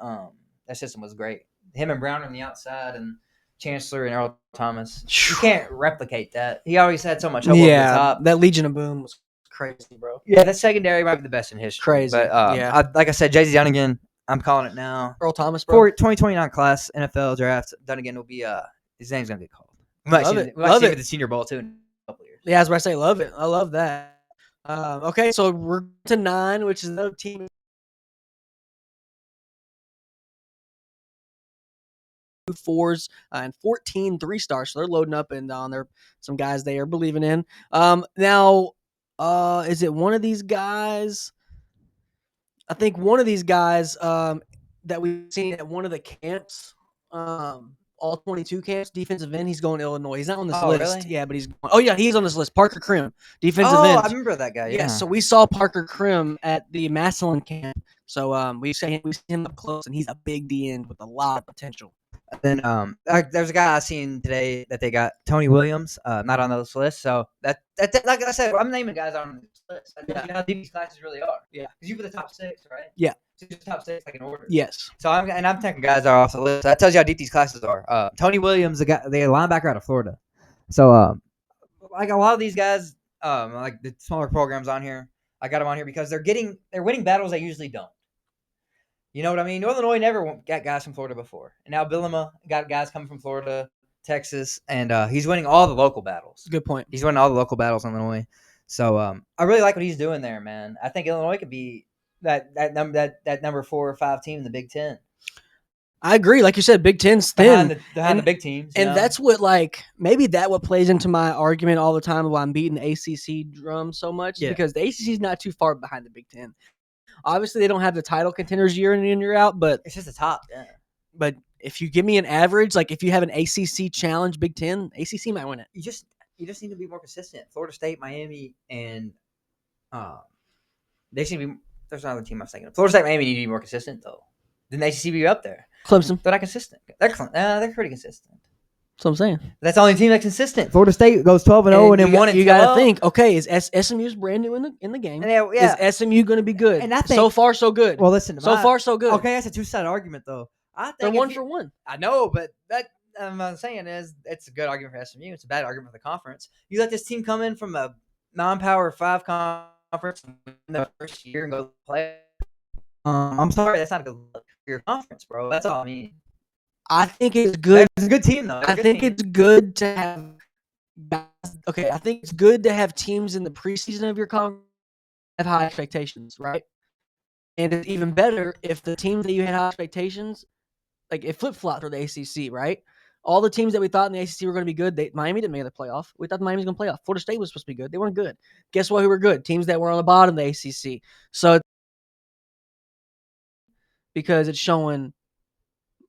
That system was great. Him and Brown on the outside and Chancellor and Earl Thomas. You can't replicate that. He always had so much hope over the top. That Legion of Boom was crazy, bro. Yeah, that secondary might be the best in history. Crazy. But like I said, JZ Dunnigan, I'm calling it now. Earl Thomas, bro. For 2029 class NFL draft, Dunnigan will be his name's gonna get called. We might see him at the Senior Bowl too in a couple years. Yeah, I was about to say, love it. I love that. Okay, so we're to 9, which is another team. Fours and 14 3-stars, so they're loading up and on there some guys they are believing in. Now, is it one of these guys? I think one of these guys that we've seen at one of the camps, all 22 camps, defensive end. He's going to Illinois. He's not on this list. Really? Yeah, but he's on this list. Parker Krim, defensive end. I remember that guy. Yeah. So we saw Parker Krim at the Massillon camp. So we see him up close, and he's a big D end with a lot of potential. Then there's a guy I seen today that they got, Tony Williams, not on this list. So that like I said, I'm naming guys on this list. You know how deep these classes really are. Yeah, because you put the top 6, right? Yeah, so just top 6 like in order. Yes. So I'm taking guys that are off the list. That tells you how deep these classes are. Tony Williams, the linebacker out of Florida. So like a lot of these guys, like the smaller programs on here, I got them on here because they're winning battles they usually don't. You know what I mean? Illinois never got guys from Florida before. And now Billima got guys coming from Florida, Texas, and he's winning all the local battles. Good point. He's winning all the local battles in Illinois. So I really like what he's doing there, man. I think Illinois could be that number 4 or 5 team in the Big Ten. I agree. Like you said, Big Ten's thin. Behind the big teams. And that's what, maybe that what plays into my argument all the time while I'm beating the ACC drum so much. Yeah. Because the ACC is not too far behind the Big Ten. Obviously, they don't have the title contenders year in and year out, but it's just the top. Yeah. But if you give me an average, like if you have an ACC challenge Big Ten, ACC might win it. you just need to be more consistent. Florida State, Miami, and they should be. There's another team I was thinking of. Florida State, Miami need to be more consistent though. Then the ACC be up there. Clemson. They're not consistent. They're pretty consistent. That's what I'm saying. That's the only team that's consistent. Florida State goes 12-0 and then 1-12. You got to think. Okay, is SMU's brand new in the game? Yeah. Is SMU going to be good? And I think, so far, so good. Well, listen. So far, so good. Okay, that's a two-sided argument though. I think they're 1-for-1. I know, but that what I'm saying is it's a good argument for SMU. It's a bad argument for the conference. You let this team come in from a non-Power 5 conference in the first year and go play. I'm sorry, that's not a good look for your conference, bro. That's all I mean. I think it's good. It's a good team, though. I think it's good to have. Okay, I think it's good to have teams in the preseason of your conference have high expectations, right? And it's even better if the teams that you had high expectations, like it flip-flopped for the ACC, right? All the teams that we thought in the ACC were going to be good, Miami didn't make the playoff. We thought Miami was going to play off. Florida State was supposed to be good. They weren't good. Guess what? Who were good? Teams that were on the bottom of the ACC. So because it's showing,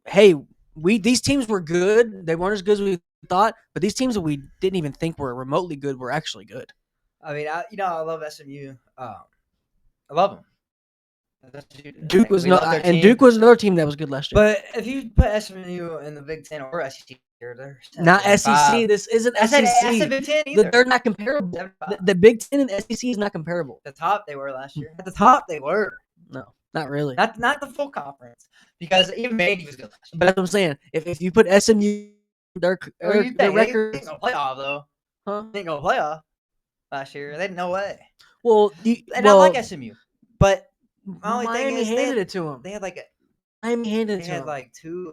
hey, these teams were good. They weren't as good as we thought, but these teams that we didn't even think were remotely good were actually good. I mean, I love SMU. I love them. Duke was Duke was another team that was good last year. But if you put SMU in the Big Ten or SEC, they're not SEC. This isn't SEC. I said Big Ten either. They're not comparable. The Big Ten and SEC is not comparable. At the top they were last year. At the top they were. No, not really. Not the full conference because even Vandy was good last year. But that's what I'm saying. If you put SMU, their record, they ain't gonna playoff though. Huh? They ain't gonna playoff last year. They no way. Well, I like SMU, but. Miami handed it to him. They had Miami handed it to him. They had like two.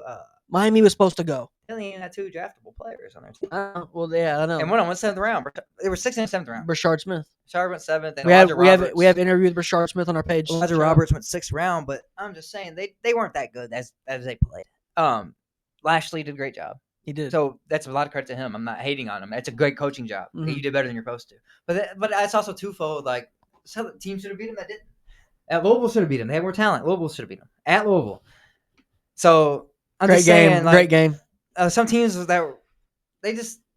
Miami was supposed to go. They only had two draftable players on their team. Well, yeah, I know. And one went 7th round. They were 6th and 7th round. Bryshawn Smith. Bryshawn went 7th. And we have interview with Bryshawn Smith on our page. Elijah Roberts went 6th round, but I'm just saying they weren't that good as they played. Lashley did a great job. He did. So that's a lot of credit to him. I'm not hating on him. It's a great coaching job. Mm-hmm. You did better than you're supposed to. But that's also twofold. Like some teams should have beat him that didn't. At Louisville should have beat them. They had more talent. Louisville should have beat them at Louisville. So I'm great just game. saying, Great game. Some teams that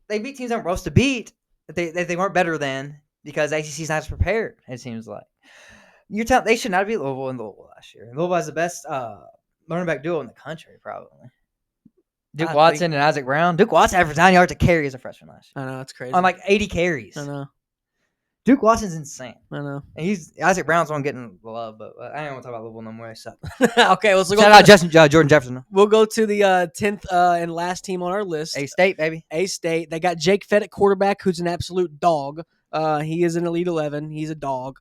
they beat teams that were supposed to beat that they weren't better than because ACC's not as prepared. It seems like they should not beat Louisville in Louisville last year. Louisville has the best running back duo in the country, probably. Duke Watson and Isaac Brown. Duke Watson averaged 9 yards a carry as a freshman last year. I know, it's crazy. On like 80 carries. I know. Duke Watson's insane. I know. And Isaac Brown's one getting the love, but I don't want to talk about Louisville no more. They suck. Okay, well, so shout out Jordan Jefferson. We'll go to the 10th and last team on our list. A-State, baby. A-State. They got Jake Fett at quarterback, who's an absolute dog. He is an Elite 11. He's a dog.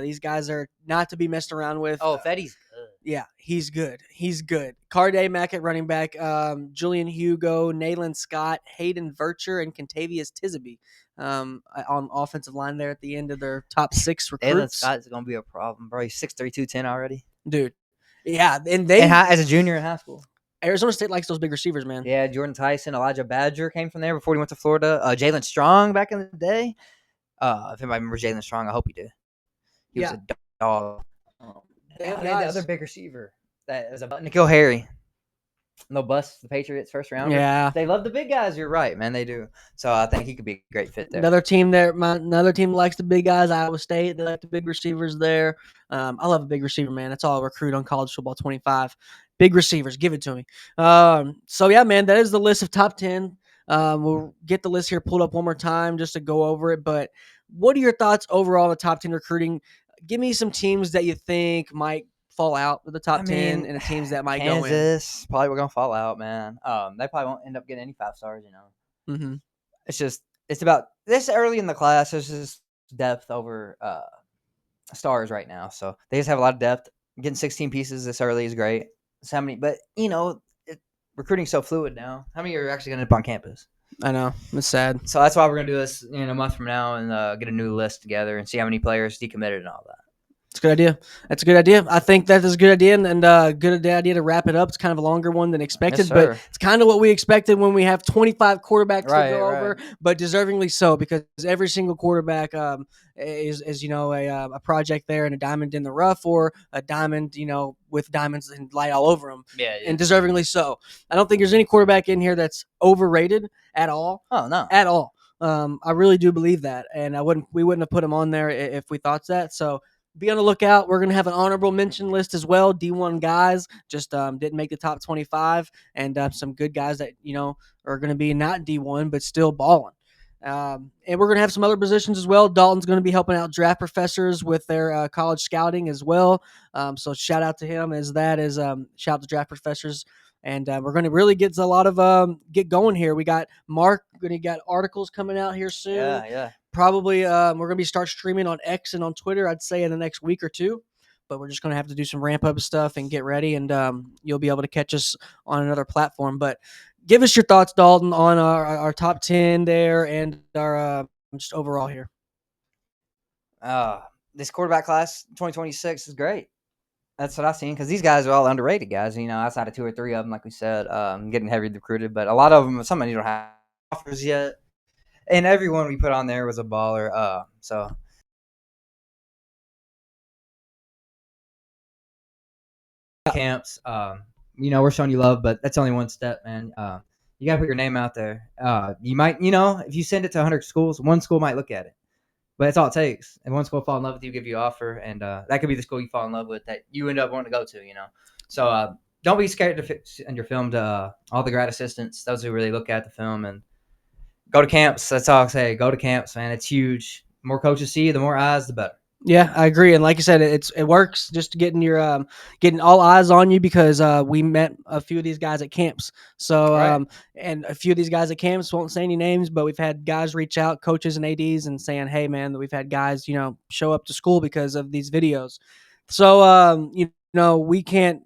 These guys are not to be messed around with. Oh, Fetty's good. Yeah, he's good. He's good. Carday Mack at running back. Julian Hugo, Nayland Scott, Hayden Vercher, and Contavious Tisby. On offensive line there at the end of their top 6 recruits. Nayland Scott is going to be a problem, bro. He's 6'3", 210 already. Dude. Yeah, and as a junior in high school. Arizona State likes those big receivers, man. Yeah, Jordan Tyson, Elijah Badger came from there before he went to Florida. Jalen Strong back in the day. If anybody remembers Jalen Strong, I hope you do. He was a dog. They had the other big receiver that was a Nikhil Harry. No bust the Patriots first round. Yeah, they love the big guys. You're right, man. They do. So I think he could be a great fit there. Another team likes the big guys. Iowa State. They like the big receivers there. I love a big receiver, man. That's all I recruit on College Football 25. Big receivers, give it to me. So yeah, man, that is the list of top 10. We'll get the list here pulled up one more time just to go over it. But what are your thoughts overall on the top 10 recruiting? Give me some teams that you think might fall out of the top 10 and the teams that might go in. Kansas, probably we're going to fall out, man. They probably won't end up getting any 5 stars, you know. Mm-hmm. It's about this early in the class. There's just depth over stars right now. So they just have a lot of depth. Getting 16 pieces this early is great. So but, you know, recruiting's so fluid now. How many are actually going to end up on campus? I know. It's sad. So that's why we're going to do this in a month from now and get a new list together and see how many players decommitted and all that. It's a good idea. That's a good idea. I think that is a good idea and good idea to wrap it up. It's kind of a longer one than expected, but it's kind of what we expected when we have 25 quarterbacks to go over, but deservingly so because every single quarterback is you know, a project there and a diamond in the rough or a diamond, you know, with diamonds and light all over them. Yeah. And deservingly so. I don't think there's any quarterback in here that's overrated at all. Oh, no. At all. I really do believe that, and we wouldn't have put him on there if we thought that. So be on the lookout. We're gonna have an honorable mention list as well. D1 guys just didn't make the top 25, and some good guys that are gonna be not D1 but still balling. And we're going to have some other positions as well. Dalton's going to be helping out draft professors with their college scouting as well. So shout out to him shout out to draft professors. And we're going to really get a lot of get going here. We got Mark, going to get articles coming out here soon. Yeah. Probably we're going to be start streaming on X and on Twitter, I'd say in the next week or two. But we're just going to have to do some ramp up stuff and get ready. And you'll be able to catch us on another platform. But give us your thoughts, Dalton, on our top 10 there and our just overall here. This quarterback class 2026 is great. That's what I've seen because these guys are all underrated guys. Outside of 2 or 3 of them, like we said, getting heavily recruited. But a lot of them, some of them don't have offers yet. And everyone we put on there was a baller. So camps, we're showing you love, but that's only one step, man. You gotta put your name out there. You might, if you send it to 100 schools, one school might look at it, but that's all it takes. And one school fall in love with you, give you an offer, and that could be the school you fall in love with that you end up wanting to go to. So don't be scared to send your film to all the grad assistants, those who really look at the film, and go to camps. That's all I say. Go to camps, man. It's huge. The more coaches see you, the more eyes, the better. Yeah, I agree. And like you said, it works just getting your getting all eyes on you because we met a few of these guys at camps. So Right. And a few of these guys at camps won't say any names, but we've had guys reach out, coaches and ADs, and saying, "Hey, man, we've had guys show up to school because of these videos." So we can't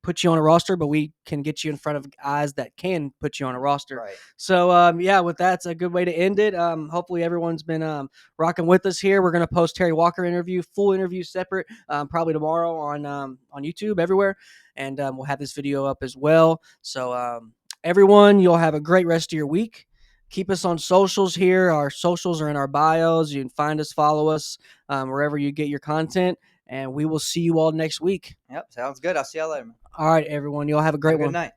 put you on a roster, but we can get you in front of eyes that can put you on a roster. Right. So with that, it's a good way to end it. Hopefully everyone's been rocking with us here. We're going to post Terry Walker interview, full interview separate, probably tomorrow on YouTube everywhere. And we'll have this video up as well. So everyone, you'll have a great rest of your week. Keep us on socials here. Our socials are in our bios. You can find us, follow us wherever you get your content. And we will see you all next week. Yep, sounds good. I'll see y'all later. All right, everyone. You'll have a great one. Good night.